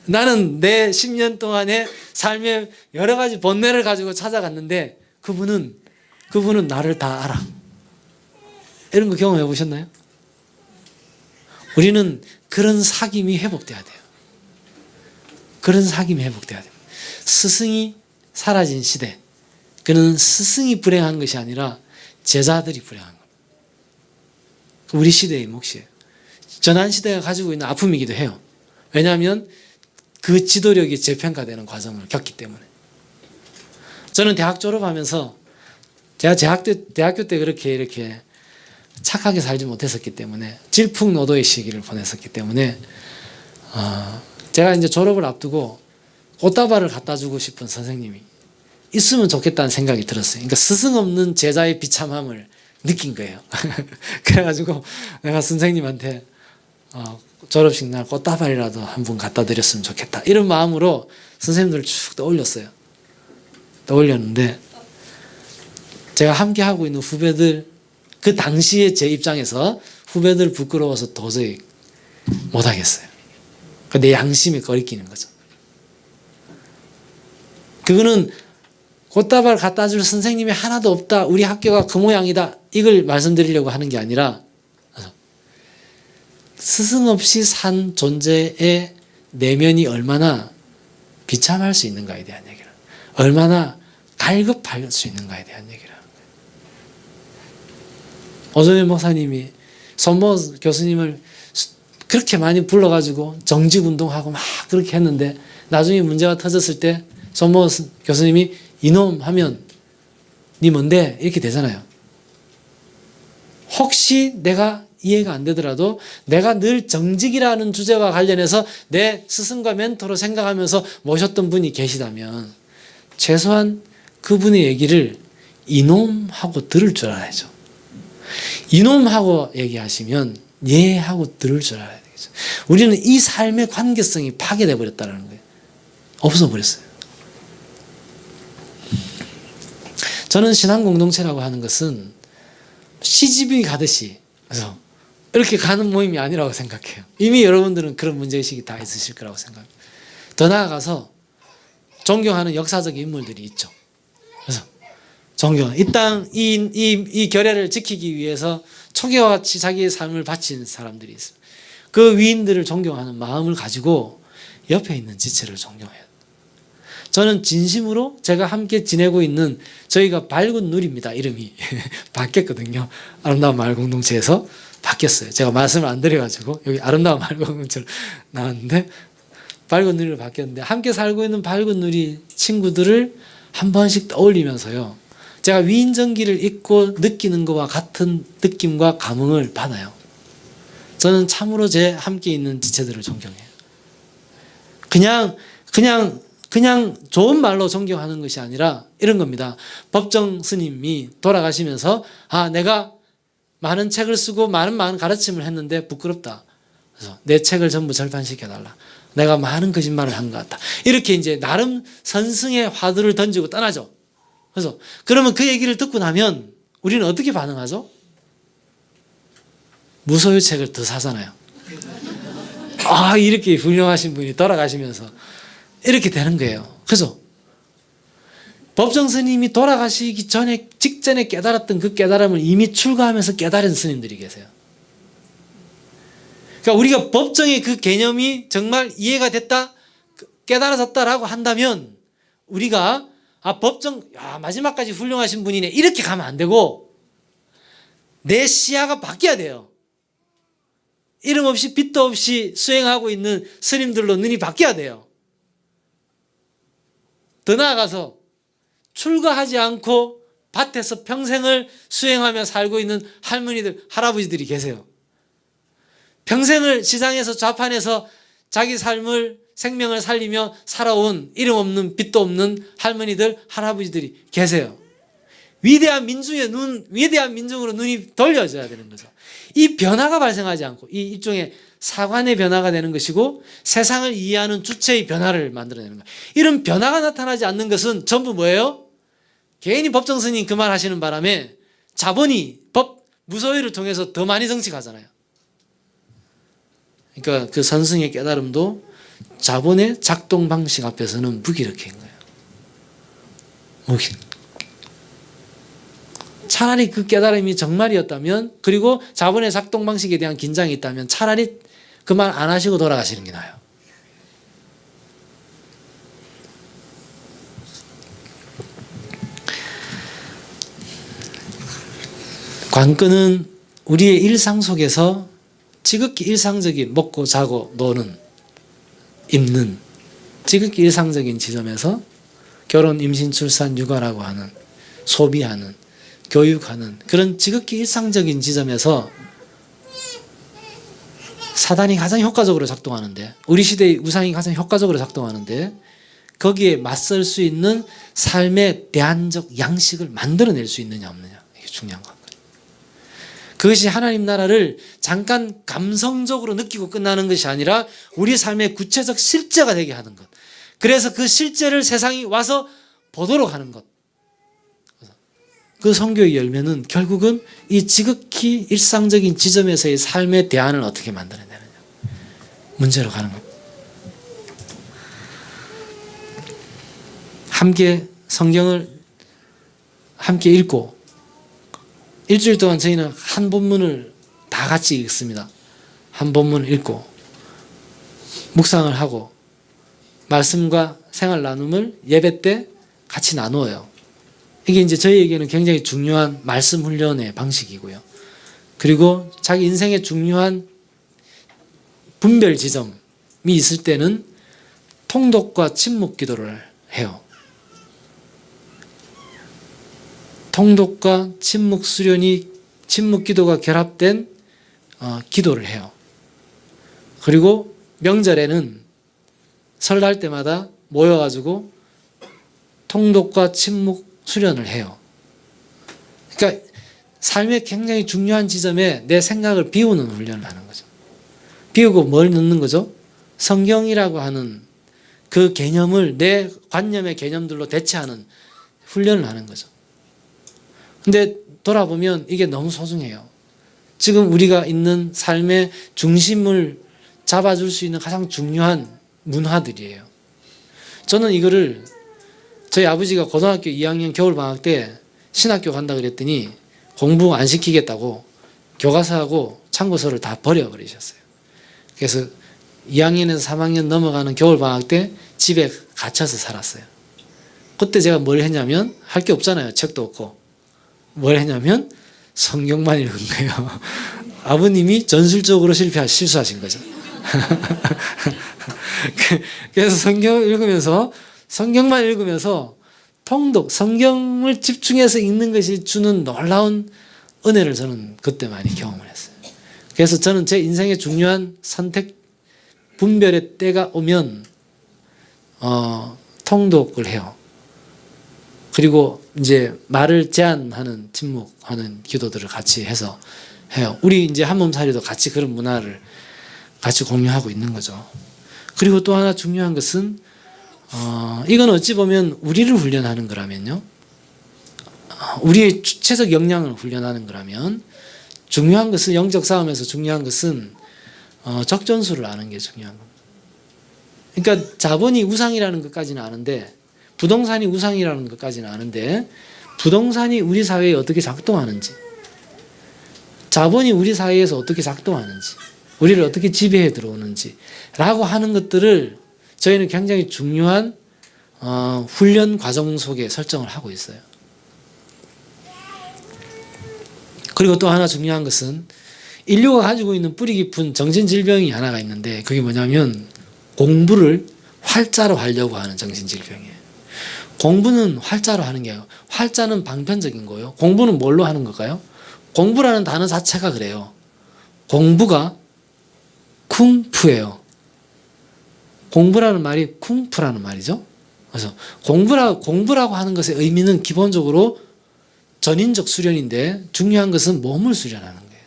나는 내 10년 동안의 삶의 여러 가지 번뇌를 가지고 찾아갔는데 그분은 나를 다 알아. 이런 거 경험해 보셨나요? 우리는 그런 사귐이 회복돼야 돼요. 그런 사귐이 회복돼야 돼요. 스승이 사라진 시대, 그는 스승이 불행한 것이 아니라 제자들이 불행한 겁니다. 우리 시대의 몫이에요. 전환시대가 가지고 있는 아픔이기도 해요. 왜냐하면 그 지도력이 재평가되는 과정을 겪기 때문에. 저는 대학 졸업하면서 제가 대학교 때 그렇게 이렇게 착하게 살지 못했었기 때문에 질풍노도의 시기를 보냈었기 때문에 제가 이제 졸업을 앞두고 꽃다발을 갖다 주고 싶은 선생님이 있으면 좋겠다는 생각이 들었어요. 그러니까 스승 없는 제자의 비참함을 느낀 거예요. 그래가지고 내가 선생님한테 졸업식 날 꽃다발이라도 한 분 갖다 드렸으면 좋겠다. 이런 마음으로 선생님들을 쭉 떠올렸어요. 떠올렸는데 제가 함께 하고 있는 후배들, 그 당시에 제 입장에서 후배들 부끄러워서 도저히 못하겠어요. 내 양심이 거리끼는 거죠. 그거는 꽃다발 갖다 줄 선생님이 하나도 없다, 우리 학교가 그 모양이다, 이걸 말씀드리려고 하는 게 아니라 스승 없이 산 존재의 내면이 얼마나 비참할 수 있는가에 대한 얘기를, 얼마나 갈급할 수 있는가에 대한 얘기를 하는 거예요. 오정현 목사님이 손모 교수님을 그렇게 많이 불러가지고 정직운동하고 막 그렇게 했는데 나중에 문제가 터졌을 때 손모 교수님이 이놈 하면 니 뭔데? 이렇게 되잖아요. 혹시 내가 이해가 안 되더라도 내가 늘 정직이라는 주제와 관련해서 내 스승과 멘토로 생각하면서 모셨던 분이 계시다면 최소한 그분의 얘기를 이놈하고 들을 줄 알아야죠. 이놈하고 얘기하시면 예 하고 들을 줄 알아야 되겠죠. 우리는 이 삶의 관계성이 파괴되어 버렸다는 거예요. 없어 버렸어요. 저는 신앙 공동체라고 하는 것은 CGV 가듯이 그래서 이렇게 가는 모임이 아니라고 생각해요. 이미 여러분들은 그런 문제의식이 다 있으실 거라고 생각합니다. 더 나아가서 존경하는 역사적 인물들이 있죠. 그래서 존경하는 이 땅, 이 결례를 지키기 위해서 초계와 같이 자기의 삶을 바친 사람들이 있습니다. 그 위인들을 존경하는 마음을 가지고 옆에 있는 지체를 존경해요. 저는 진심으로 제가 함께 지내고 있는 저희가 밝은 누리입니다. 이름이 바뀌었거든요. 아름다운 마을 공동체에서 바뀌었어요. 제가 말씀을 안 드려가지고 여기 아름다운 마을 공동체로 나왔는데 밝은 누리로 바뀌었는데 함께 살고 있는 밝은 누리 친구들을 한 번씩 떠올리면서요. 제가 위인전기를 입고 느끼는 것과 같은 느낌과 감흥을 받아요. 저는 참으로 제 함께 있는 지체들을 존경해요. 그냥 좋은 말로 존경하는 것이 아니라 이런 겁니다. 법정 스님이 돌아가시면서 내가 많은 책을 쓰고 많은 가르침을 했는데 부끄럽다. 그래서 내 책을 전부 절판시켜달라. 내가 많은 거짓말을 한 것 같다. 이렇게 이제 나름 선승의 화두를 던지고 떠나죠. 그래서 그러면 그 얘기를 듣고 나면 우리는 어떻게 반응하죠? 무소유 책을 더 사잖아요. 이렇게 훌륭하신 분이 돌아가시면서 이렇게 되는 거예요. 그래서 법정 스님이 돌아가시기 직전에 깨달았던 그 깨달음을 이미 출가하면서 깨달은 스님들이 계세요. 그러니까 우리가 법정의 그 개념이 정말 이해가 됐다, 깨달아졌다라고 한다면 우리가 법정 마지막까지 훌륭하신 분이네 이렇게 가면 안 되고 내 시야가 바뀌어야 돼요. 이름 없이 빛도 없이 수행하고 있는 스님들로 눈이 바뀌어야 돼요. 더 나아가서 출가하지 않고 밭에서 평생을 수행하며 살고 있는 할머니들, 할아버지들이 계세요. 평생을 시장에서 좌판에서 자기 삶을, 생명을 살리며 살아온 이름 없는 빛도 없는 할머니들, 할아버지들이 계세요. 위대한 민중으로 눈이 돌려져야 되는 거죠. 이 변화가 발생하지 않고 이 일종의 사관의 변화가 되는 것이고 세상을 이해하는 주체의 변화를 만들어내는 거예요. 이런 변화가 나타나지 않는 것은 전부 뭐예요? 개인이 법정 스님 그 말 하시는 바람에 자본이 무소유를 통해서 더 많이 정치가잖아요. 그러니까 그 선승의 깨달음도 자본의 작동 방식 앞에서는 무기력해인 거예요. 차라리 그 깨달음이 정말이었다면, 그리고 자본의 작동 방식에 대한 긴장이 있다면 차라리 그 말 안 하시고 돌아가시는 게 나아요. 관건은 우리의 일상 속에서 지극히 일상적인 먹고 자고 노는, 입는 지극히 일상적인 지점에서 결혼, 임신, 출산, 육아라고 하는, 소비하는, 교육하는 그런 지극히 일상적인 지점에서 사단이 가장 효과적으로 작동하는데, 우리 시대의 우상이 가장 효과적으로 작동하는데 거기에 맞설 수 있는 삶의 대안적 양식을 만들어낼 수 있느냐 없느냐, 이게 중요한 거예요. 그것이 하나님 나라를 잠깐 감성적으로 느끼고 끝나는 것이 아니라 우리 삶의 구체적 실제가 되게 하는 것. 그래서 그 실제를 세상이 와서 보도록 하는 것. 그 선교의 열매는 결국은 이 지극히 일상적인 지점에서의 삶의 대안을 어떻게 만들어내느냐. 문제로 가는 것. 함께 성경을 함께 읽고 일주일 동안 저희는 한 본문을 다 같이 읽습니다. 한 본문을 읽고 묵상을 하고 말씀과 생활 나눔을 예배 때 같이 나누어요. 이게 이제 저희에게는 굉장히 중요한 말씀 훈련의 방식이고요. 그리고 자기 인생의 중요한 분별 지점이 있을 때는 통독과 침묵 기도를 해요. 통독과 침묵 수련이 침묵 기도가 결합된 기도를 해요. 그리고 명절에는 설날 때마다 모여가지고 통독과 침묵 수련을 해요. 그러니까 삶의 굉장히 중요한 지점에 내 생각을 비우는 훈련을 하는 거죠. 비우고 뭘 넣는 거죠? 성경이라고 하는 그 개념을 내 관념의 개념들로 대체하는 훈련을 하는 거죠. 근데 돌아보면 이게 너무 소중해요. 지금 우리가 있는 삶의 중심을 잡아줄 수 있는 가장 중요한 문화들이에요. 저는 이거를 저희 아버지가 고등학교 2학년 겨울방학 때 신학교 간다 그랬더니 공부 안 시키겠다고 교과서하고 참고서를 다 버려버리셨어요. 그래서 2학년에서 3학년 넘어가는 겨울방학 때 집에 갇혀서 살았어요. 그때 제가 뭘 했냐면 할 게 없잖아요. 책도 없고. 뭘 했냐면 성경만 읽은 거예요. 아버님이 전술적으로 실수하신 거죠. 그래서 성경만 읽으면서 통독, 성경을 집중해서 읽는 것이 주는 놀라운 은혜를 저는 그때 많이 경험을 했어요. 그래서 저는 제 인생의 중요한 선택, 분별의 때가 오면 통독을 해요. 그리고 이제 말을 제한하는 침묵하는 기도들을 같이 해서 해요. 우리 이제 한몸살이도 같이 그런 문화를 같이 공유하고 있는 거죠. 그리고 또 하나 중요한 것은 이건 어찌 보면 우리를 훈련하는 거라면요. 우리의 주체적 역량을 훈련하는 거라면 중요한 것은 영적 싸움에서 중요한 것은 적전수를 아는 게 중요한 겁니다. 그러니까 자본이 우상이라는 것까지는 아는데 부동산이 우상이라는 것까지는 아는데 부동산이 우리 사회에 어떻게 작동하는지 자본이 우리 사회에서 어떻게 작동하는지 우리를 어떻게 지배해 들어오는지 라고 하는 것들을 저희는 굉장히 중요한 훈련 과정 속에 설정을 하고 있어요. 그리고 또 하나 중요한 것은 인류가 가지고 있는 뿌리 깊은 정신질병이 하나가 있는데 그게 뭐냐면 공부를 활자로 하려고 하는 정신질병이에요. 공부는 활자로 하는 게 아니고 활자는 방편적인 거예요. 공부는 뭘로 하는 걸까요? 공부라는 단어 자체가 그래요. 공부가 쿵푸예요. 공부라는 말이 쿵푸라는 말이죠. 그래서 공부라고 하는 것의 의미는 기본적으로 전인적 수련인데 중요한 것은 몸을 수련하는 거예요.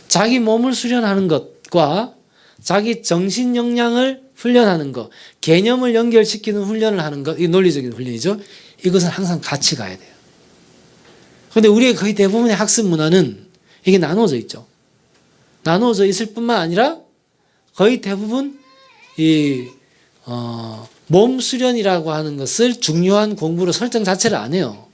자기 몸을 수련하는 것과 자기 정신 역량을 훈련하는 것, 개념을 연결시키는 훈련을 하는 것, 이 논리적인 훈련이죠. 이것은 항상 같이 가야 돼요. 그런데 우리의 거의 대부분의 학습 문화는 이게 나누어져 있죠. 나누어져 있을 뿐만 아니라 거의 대부분 몸 수련이라고 하는 것을 중요한 공부로 설정 자체를 안 해요.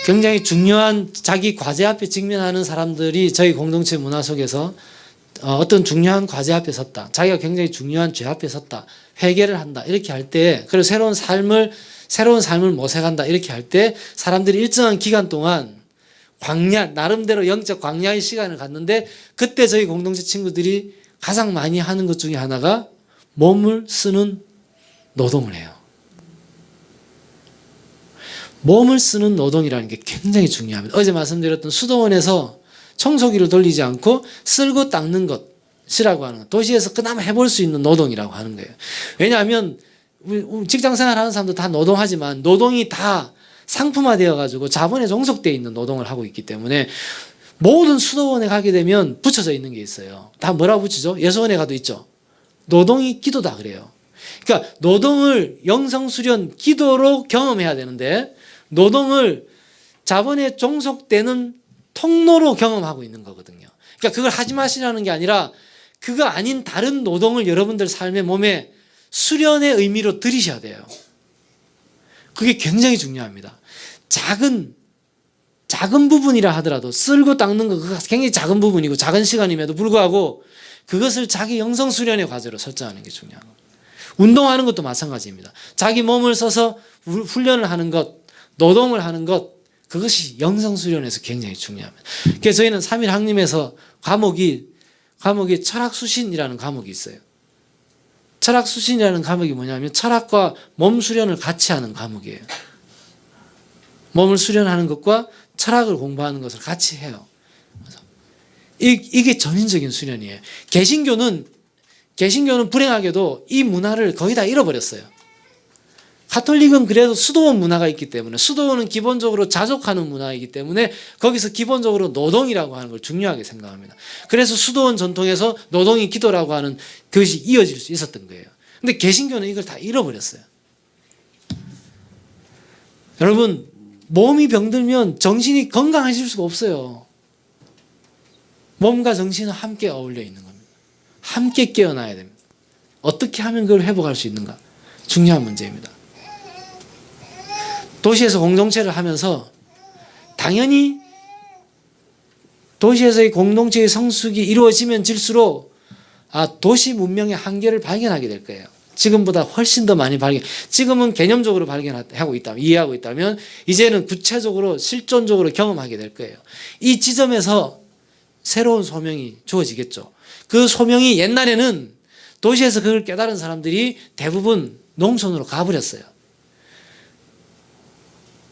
굉장히 중요한 자기 과제 앞에 직면하는 사람들이 저희 공동체 문화 속에서 어떤 중요한 과제 앞에 섰다. 자기가 굉장히 중요한 죄 앞에 섰다. 회개를 한다. 이렇게 할 때, 그리고 새로운 삶을 모색한다. 이렇게 할 때 사람들이 일정한 기간 동안 나름대로 영적 광야의 시간을 갖는데 그때 저희 공동체 친구들이 가장 많이 하는 것 중에 하나가 몸을 쓰는 노동을 해요. 몸을 쓰는 노동이라는 게 굉장히 중요합니다. 어제 말씀드렸던 수도원에서 청소기를 돌리지 않고 쓸고 닦는 것이라고 하는 것. 도시에서 그나마 해볼 수 있는 노동이라고 하는 거예요. 왜냐하면 직장생활 하는 사람도 다 노동하지만 노동이 다 상품화되어 가지고 자본에 종속되어 있는 노동을 하고 있기 때문에 모든 수도원에 가게 되면 붙여져 있는 게 있어요. 다 뭐라고 붙이죠? 예수원에 가도 있죠. 노동이 기도다 그래요. 그러니까 노동을 영성수련 기도로 경험해야 되는데 노동을 자본에 종속되는 통로로 경험하고 있는 거거든요. 그러니까 그걸 하지 마시라는 게 아니라 그거 아닌 다른 노동을 여러분들 삶의 몸에 수련의 의미로 들이셔야 돼요. 그게 굉장히 중요합니다. 작은 부분이라 하더라도 쓸고 닦는 거 그거 굉장히 작은 부분이고 작은 시간임에도 불구하고 그것을 자기 영성 수련의 과제로 설정하는 게 중요한 겁니다. 운동하는 것도 마찬가지입니다. 자기 몸을 써서 훈련을 하는 것, 노동을 하는 것, 그것이 영성 수련에서 굉장히 중요합니다. 그래서 저희는 3일 학림에서 과목이 철학수신이라는 과목이 있어요. 철학수신이라는 과목이 뭐냐면 철학과 몸 수련을 같이 하는 과목이에요. 몸을 수련하는 것과 철학을 공부하는 것을 같이 해요. 이게 전인적인 수련이에요. 개신교는 불행하게도 이 문화를 거의 다 잃어버렸어요. 가톨릭은 그래도 수도원 문화가 있기 때문에 수도원은 기본적으로 자족하는 문화이기 때문에 거기서 기본적으로 노동이라고 하는 걸 중요하게 생각합니다. 그래서 수도원 전통에서 노동이 기도라고 하는 그것이 이어질 수 있었던 거예요. 근데 개신교는 이걸 다 잃어버렸어요. 여러분, 몸이 병들면 정신이 건강해질 수가 없어요. 몸과 정신은 함께 어울려 있는 겁니다. 함께 깨어나야 됩니다. 어떻게 하면 그걸 회복할 수 있는가? 중요한 문제입니다. 도시에서 공동체를 하면서 당연히 도시에서의 공동체의 성숙이 이루어지면 질수록 도시 문명의 한계를 발견하게 될 거예요. 지금보다 훨씬 더 많이 지금은 개념적으로 발견하고 있다면, 이해하고 있다면 이제는 구체적으로 실존적으로 경험하게 될 거예요. 이 지점에서 새로운 소명이 주어지겠죠. 그 소명이 옛날에는 도시에서 그걸 깨달은 사람들이 대부분 농촌으로 가버렸어요.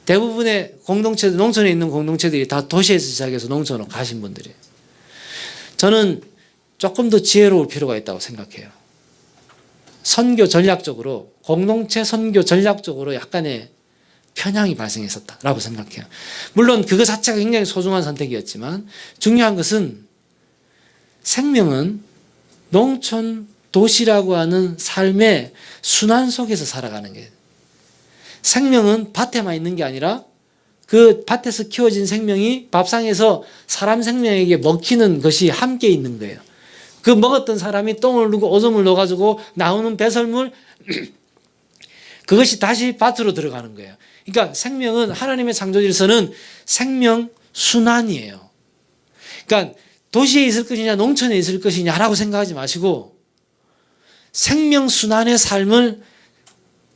대부분의 공동체들, 농촌에 있는 공동체들이 다 도시에서 시작해서 농촌으로 가신 분들이에요. 저는 조금 더 지혜로울 필요가 있다고 생각해요. 선교 전략적으로, 공동체 선교 전략적으로 약간의 편향이 발생했었다라고 생각해요. 물론 그거 자체가 굉장히 소중한 선택이었지만 중요한 것은 생명은 농촌, 도시라고 하는 삶의 순환 속에서 살아가는 거예요. 생명은 밭에만 있는 게 아니라 그 밭에서 키워진 생명이 밥상에서 사람 생명에게 먹히는 것이 함께 있는 거예요. 그 먹었던 사람이 똥을 누고 오줌을 넣어가지고 나오는 배설물 그것이 다시 밭으로 들어가는 거예요. 그러니까 생명은 하나님의 창조 질서는 생명 순환이에요. 그러니까 도시에 있을 것이냐 농촌에 있을 것이냐라고 생각하지 마시고 생명 순환의 삶을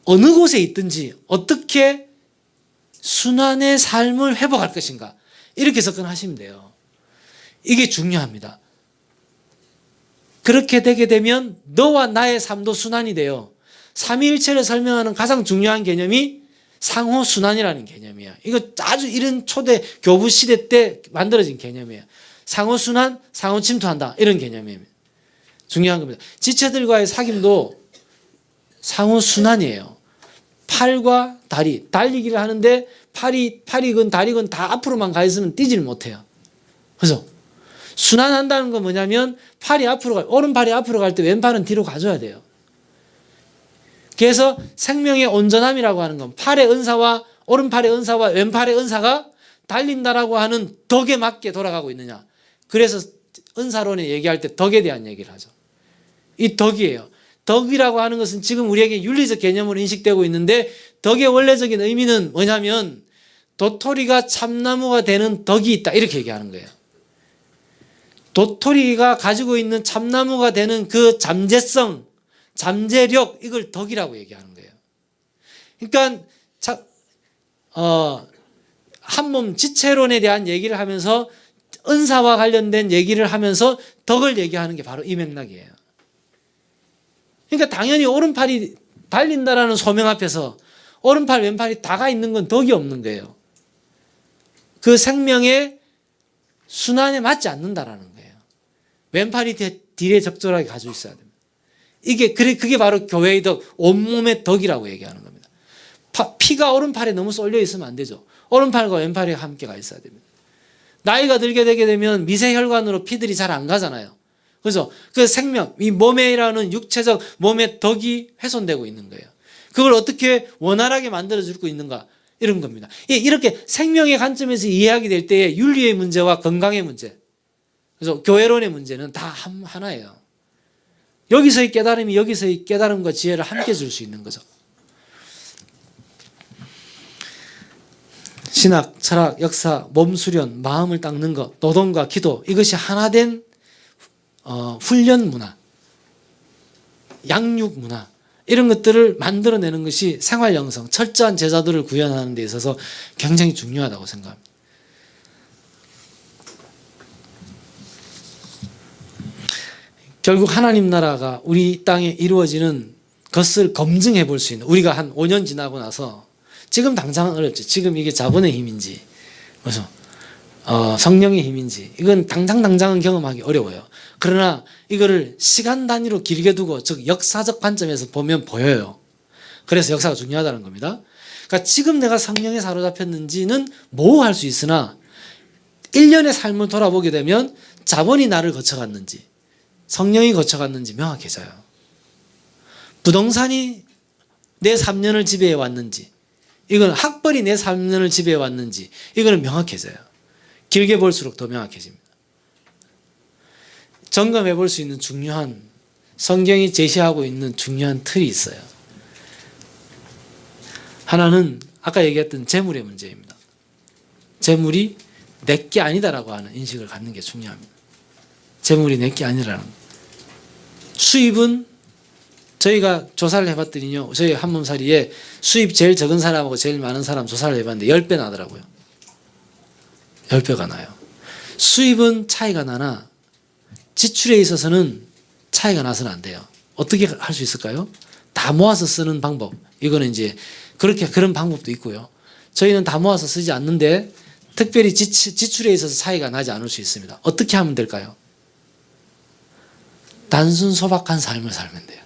어느 곳에 있든지 어떻게 순환의 삶을 회복할 것인가 이렇게 접근하시면 돼요. 이게 중요합니다. 그렇게 되게 되면 너와 나의 삶도 순환이 돼요. 삼위일체를 설명하는 가장 중요한 개념이 상호순환이라는 개념이에요. 이거 아주 이른 초대 교부 시대 때 만들어진 개념이에요. 상호순환, 상호침투한다 이런 개념이에요. 중요한 겁니다. 지체들과의 사귐도 상호순환이에요. 팔과 다리, 달리기를 하는데 팔이건 다리건 다 앞으로만 가 있으면 뛰지를 못해요. 그래서 순환한다는 건 뭐냐면 오른팔이 앞으로 갈 때 왼팔은 뒤로 가줘야 돼요. 그래서 생명의 온전함이라고 하는 건 팔의 은사와 오른팔의 은사와 왼팔의 은사가 달린다라고 하는 덕에 맞게 돌아가고 있느냐. 그래서 은사론에 얘기할 때 덕에 대한 얘기를 하죠. 이 덕이에요. 덕이라고 하는 것은 지금 우리에게 윤리적 개념으로 인식되고 있는데 덕의 원래적인 의미는 뭐냐면 도토리가 참나무가 되는 덕이 있다 이렇게 얘기하는 거예요. 도토리가 가지고 있는 참나무가 되는 그 잠재성, 잠재력 이걸 덕이라고 얘기하는 거예요. 그러니까 한몸 지체론에 대한 얘기를 하면서 은사와 관련된 얘기를 하면서 덕을 얘기하는 게 바로 이 맥락이에요. 그러니까 당연히 오른팔이 달린다라는 소명 앞에서 오른팔 왼팔이 다가 있는 건 덕이 없는 거예요. 그 생명의 순환에 맞지 않는다라는 거예요. 왼팔이 뒤에 적절하게 가지고 있어야 됩니다. 그게 바로 교회의 덕, 온몸의 덕이라고 얘기하는 겁니다. 피가 오른팔에 너무 쏠려 있으면 안 되죠. 오른팔과 왼팔이 함께 가 있어야 됩니다. 나이가 들게 되게 되면 미세혈관으로 피들이 잘 안 가잖아요. 그죠? 그 생명, 이 몸에라는 육체적 몸의 덕이 훼손되고 있는 거예요. 그걸 어떻게 원활하게 만들어주고 있는가? 이런 겁니다. 이렇게 생명의 관점에서 이해하게 될 때에 윤리의 문제와 건강의 문제, 그래서 교회론의 문제는 다 하나예요. 여기서의 깨달음이 여기서의 깨달음과 지혜를 함께 줄 수 있는 거죠. 신학, 철학, 역사, 몸 수련, 마음을 닦는 것, 노동과 기도, 이것이 하나된 훈련 문화, 양육 문화, 이런 것들을 만들어내는 것이 생활 영성, 철저한 제자들을 구현하는 데 있어서 굉장히 중요하다고 생각합니다. 결국 하나님 나라가 우리 땅에 이루어지는 것을 검증해 볼 수 있는, 우리가 한 5년 지나고 나서 지금 당장은 어렵죠. 지금 이게 자본의 힘인지, 그래서 성령의 힘인지, 이건 당장은 경험하기 어려워요. 그러나 이거를 시간 단위로 길게 두고, 즉 역사적 관점에서 보면 보여요. 그래서 역사가 중요하다는 겁니다. 그러니까 지금 내가 성령에 사로잡혔는지는 모호할 수 있으나 1년의 삶을 돌아보게 되면 자본이 나를 거쳐갔는지 성령이 거쳐갔는지 명확해져요. 부동산이 내 3년을 지배해 왔는지, 이건 학벌이 내 3년을 지배해 왔는지, 이거는 명확해져요. 길게 볼수록 더 명확해집니다. 점검해 볼 수 있는 중요한, 성경이 제시하고 있는 중요한 틀이 있어요. 하나는 아까 얘기했던 재물의 문제입니다. 재물이 내게 아니다라고 하는 인식을 갖는 게 중요합니다. 재물이 내게 아니라는 거. 수입은 저희가 조사를 해봤더니요, 저희 한몸살이에 수입 제일 적은 사람하고 제일 많은 사람 조사를 해봤는데 10배 나더라고요. 10배가 나요. 수입은 차이가 나나 지출에 있어서는 차이가 나서는 안 돼요. 어떻게 할 수 있을까요? 다 모아서 쓰는 방법. 이거는 이제 그런 방법도 있고요. 저희는 다 모아서 쓰지 않는데 특별히 지출에 있어서 차이가 나지 않을 수 있습니다. 어떻게 하면 될까요? 단순 소박한 삶을 살면 돼요.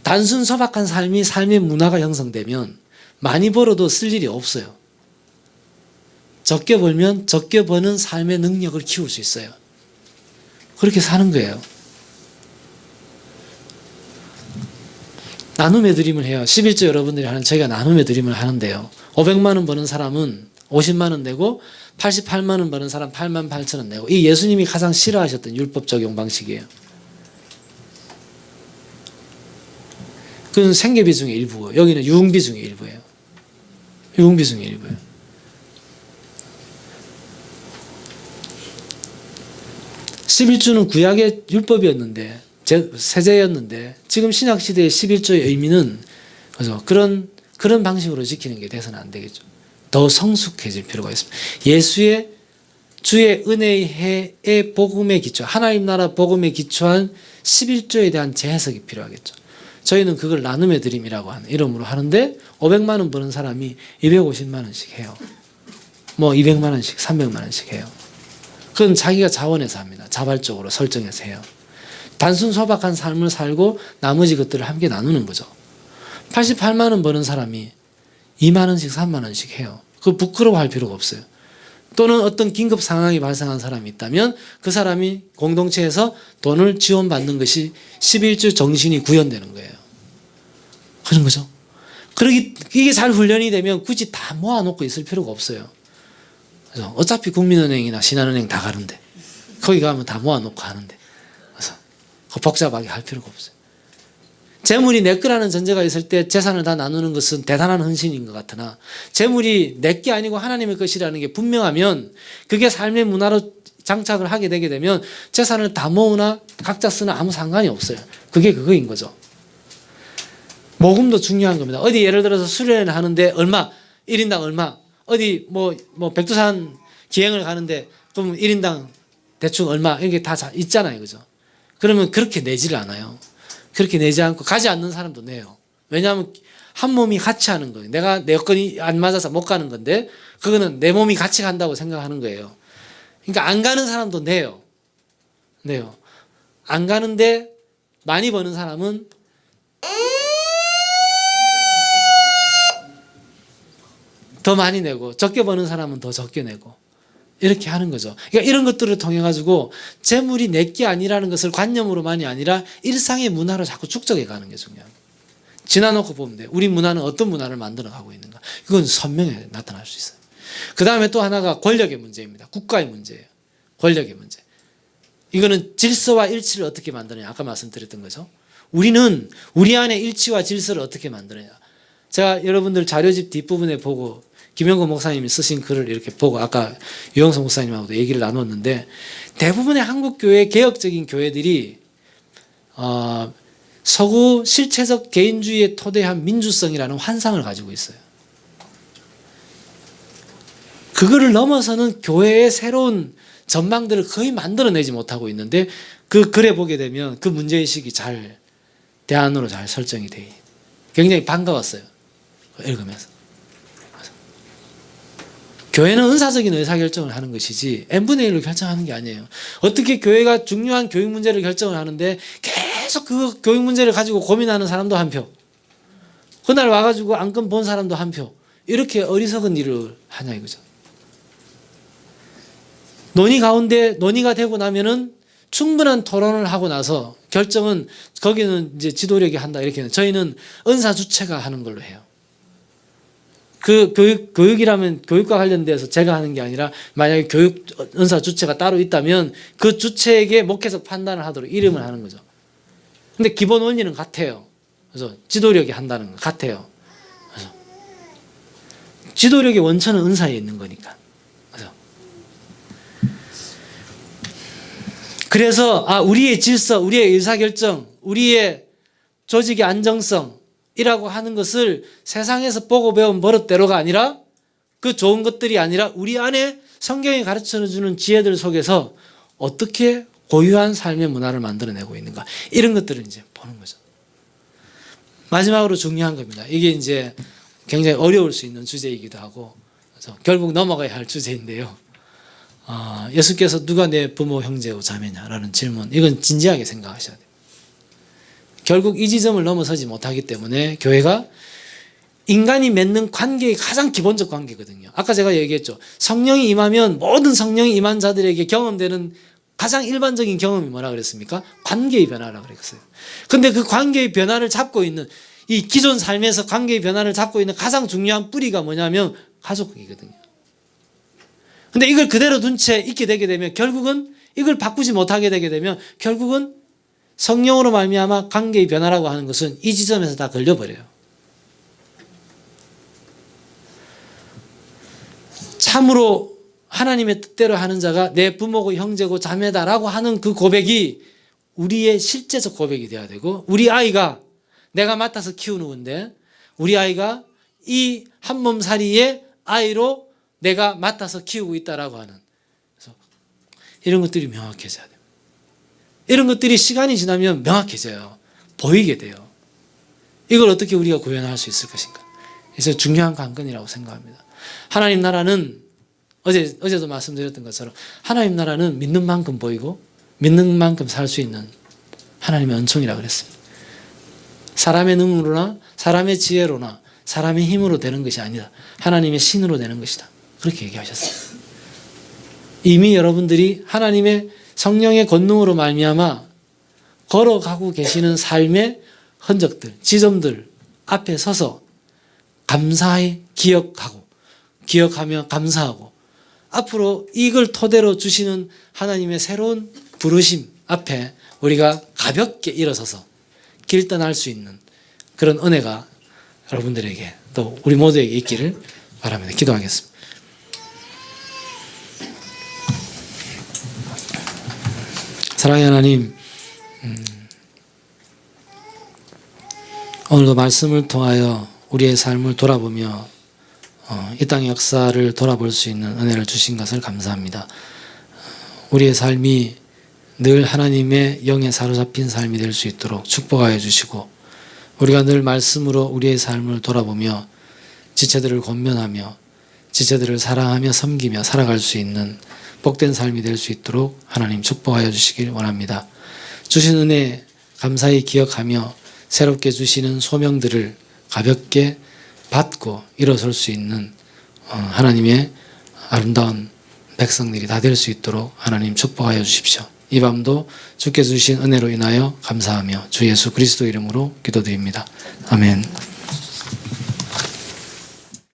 단순 소박한 삶이 삶의 문화가 형성되면 많이 벌어도 쓸 일이 없어요. 적게 벌면 적게 버는 삶의 능력을 키울 수 있어요. 그렇게 사는 거예요. 나눔의 드림을 해요. 11조 여러분들이 하는, 저희가 나눔의 드림을 하는데요. 500만 원 버는 사람은 50만 원 내고 88만 원 버는 사람 8만 8천 원 내고, 이 예수님이 가장 싫어하셨던 율법 적용 방식이에요. 그건 생계비 중의 일부고, 여기는 유흥비 중의 일부예요. 유흥비 중의 일부예요. (11조는) 구약의 율법이었는데, 세제였는데, 지금 신약시대의 11조의 의미는, 그런 방식으로 지키는 게 돼서는 안 되겠죠. 더 성숙해질 필요가 있습니다. 예수의 주의 은혜의 해의 복음에 기초, 하나님 나라 복음에 기초한 11조에 대한 재해석이 필요하겠죠. 저희는 그걸 나눔의 드림이라고 하는 이름으로 하는데, 500만 원 버는 사람이 250만 원씩 해요. 뭐 200만 원씩, 300만 원씩 해요. 그건 자기가 자원해서 합니다. 자발적으로 설정해서 해요. 단순 소박한 삶을 살고 나머지 것들을 함께 나누는 거죠. 88만 원 버는 사람이 2만 원씩, 3만 원씩 해요. 그거 부끄러워할 필요가 없어요. 또는 어떤 긴급 상황이 발생한 사람이 있다면 그 사람이 공동체에서 돈을 지원받는 것이 11조 정신이 구현되는 거예요. 그런 거죠. 이게 잘 훈련이 되면 굳이 다 모아놓고 있을 필요가 없어요. 그래서 어차피 국민은행이나 신한은행 다 가는데, 거기 가면 다 모아놓고 하는데, 그래서 복잡하게 할 필요가 없어요. 재물이 내 거라는 전제가 있을 때 재산을 다 나누는 것은 대단한 헌신인 것 같으나, 재물이 내 게 아니고 하나님의 것이라는 게 분명하면, 그게 삶의 문화로 장착을 하게 되게 되면 재산을 다 모으나 각자 쓰나 아무 상관이 없어요. 그게 그거인 거죠. 모금도 중요한 겁니다. 어디 예를 들어서 수련회를 하는데 얼마, 1인당 얼마, 어디 뭐 백두산 기행을 가는데 그럼 1인당 대충 얼마, 이게 다 있잖아요. 그죠? 그러면 그렇게 내지를 않아요. 그렇게 내지 않고, 가지 않는 사람도 내요. 왜냐하면 한 몸이 같이 하는 거예요. 내가 내 여건이 안 맞아서 못 가는 건데, 그거는 내 몸이 같이 간다고 생각하는 거예요. 그러니까 안 가는 사람도 내요. 안 가는데 많이 버는 사람은 더 많이 내고 적게 버는 사람은 더 적게 내고 이렇게 하는 거죠. 그러니까 이런 것들을 통해 가지고 재물이 내게 아니라는 것을 관념으로만이 아니라 일상의 문화로 자꾸 축적해 가는 게 중요합니다. 지나놓고 보면 돼요. 우리 문화는 어떤 문화를 만들어 가고 있는가. 그건 선명하게 나타날 수 있어요. 그 다음에 또 하나가 권력의 문제입니다. 국가의 문제예요. 권력의 문제. 이거는 질서와 일치를 어떻게 만드느냐. 아까 말씀드렸던 거죠. 우리는 우리 안에 일치와 질서를 어떻게 만드느냐. 제가 여러분들 자료집 뒷부분에 보고 김영건 목사님이 쓰신 글을 이렇게 보고 아까 유영석 목사님하고도 얘기를 나눴는데 대부분의 한국 교회 개혁적인 교회들이 서구 실체적 개인주의에 토대한 민주성이라는 환상을 가지고 있어요. 그거를 넘어서는 교회의 새로운 전망들을 거의 만들어내지 못하고 있는데 그 글에 보게 되면 그 문제의식이 잘 대안으로 잘 설정이 돼 굉장히 반가웠어요. 읽으면서. 교회는 은사적인 의사결정을 하는 것이지 n분의 1로 결정하는 게 아니에요. 어떻게 교회가 중요한 교육 문제를 결정을 하는데 계속 그 교육 문제를 가지고 고민하는 사람도 한 표, 그날 와가지고 안건 본 사람도 한 표, 이렇게 어리석은 일을 하냐 이거죠. 논의 가운데 논의가 되고 나면은 충분한 토론을 하고 나서 결정은 거기는 이제 지도력이 한다 이렇게는 저희는 은사 주체가 하는 걸로 해요. 그 교육이라면 교육과 관련돼서 제가 하는 게 아니라 만약에 교육 은사 주체가 따로 있다면 그 주체에게 목회적 판단을 하도록 이름을 하는 거죠. 근데 기본 원리는 같아요. 그래서 지도력이 한다는 건 같아요. 그래서 지도력의 원천은 은사에 있는 거니까. 그래서 우리의 질서, 우리의 의사결정, 우리의 조직의 안정성이라고 하는 것을 세상에서 보고 배운 버릇대로가 아니라 그 좋은 것들이 아니라 우리 안에 성경이 가르쳐주는 지혜들 속에서 어떻게 고유한 삶의 문화를 만들어내고 있는가. 이런 것들을 이제 보는 거죠. 마지막으로 중요한 겁니다. 이게 이제 굉장히 어려울 수 있는 주제이기도 하고 그래서 결국 넘어가야 할 주제인데요. 예수께서 누가 내 부모 형제고 자매냐라는 질문, 이건 진지하게 생각하셔야 돼요. 결국 이 지점을 넘어서지 못하기 때문에 교회가 인간이 맺는 관계의 가장 기본적 관계거든요. 아까 제가 얘기했죠. 성령이 임하면 모든 성령이 임한 자들에게 경험되는 가장 일반적인 경험이 뭐라 그랬습니까? 관계의 변화라고 그랬어요. 근데 그 관계의 변화를 잡고 있는 이 기존 삶에서 관계의 변화를 잡고 있는 가장 중요한 뿌리가 뭐냐면 가족이거든요. 근데 이걸 그대로 둔 채 있게 되게 되면 결국은 이걸 바꾸지 못하게 되게 되면 결국은 성령으로 말미암아 관계의 변화라고 하는 것은 이 지점에서 다 걸려버려요. 참으로 하나님의 뜻대로 하는 자가 내 부모고 형제고 자매다라고 하는 그 고백이 우리의 실제적 고백이 돼야 되고 우리 아이가 내가 맡아서 키우는 건데 우리 아이가 이 한 몸살이의 아이로 내가 맡아서 키우고 있다라고 하는 그래서 이런 것들이 명확해져야 돼요. 이런 것들이 시간이 지나면 명확해져요. 보이게 돼요. 이걸 어떻게 우리가 구현할 수 있을 것인가. 그래서 중요한 관건이라고 생각합니다. 하나님 나라는 어제도 말씀드렸던 것처럼 하나님 나라는 믿는 만큼 보이고 믿는 만큼 살 수 있는 하나님의 은총이라고 그랬습니다. 사람의 능력으로나 사람의 지혜로나 사람의 힘으로 되는 것이 아니다. 하나님의 신으로 되는 것이다. 그렇게 얘기하셨어요. 이미 여러분들이 하나님의 성령의 권능으로 말미암아 걸어가고 계시는 삶의 흔적들, 지점들 앞에 서서 감사히 기억하며 감사하고 앞으로 이걸 토대로 주시는 하나님의 새로운 부르심 앞에 우리가 가볍게 일어서서 길 떠날 수 있는 그런 은혜가 여러분들에게 또 우리 모두에게 있기를 바랍니다. 기도하겠습니다. 사랑의 하나님, 오늘도 말씀을 통하여 우리의 삶을 돌아보며 이 땅의 역사를 돌아볼 수 있는 은혜를 주신 것을 감사합니다. 우리의 삶이 늘 하나님의 영에 사로잡힌 삶이 될 수 있도록 축복하여 주시고 우리가 늘 말씀으로 우리의 삶을 돌아보며 지체들을 권면하며 지체들을 사랑하며 섬기며 살아갈 수 있는 복된 삶이 될 수 있도록 하나님 축복하여 주시길 원합니다. 주신 은혜 감사히 기억하며 새롭게 주시는 소명들을 가볍게 받고 일어설 수 있는 하나님의 아름다운 백성들이 다 될 수 있도록 하나님 축복하여 주십시오. 이 밤도 주께서 주신 은혜로 인하여 감사하며 주 예수 그리스도 이름으로 기도드립니다. 아멘.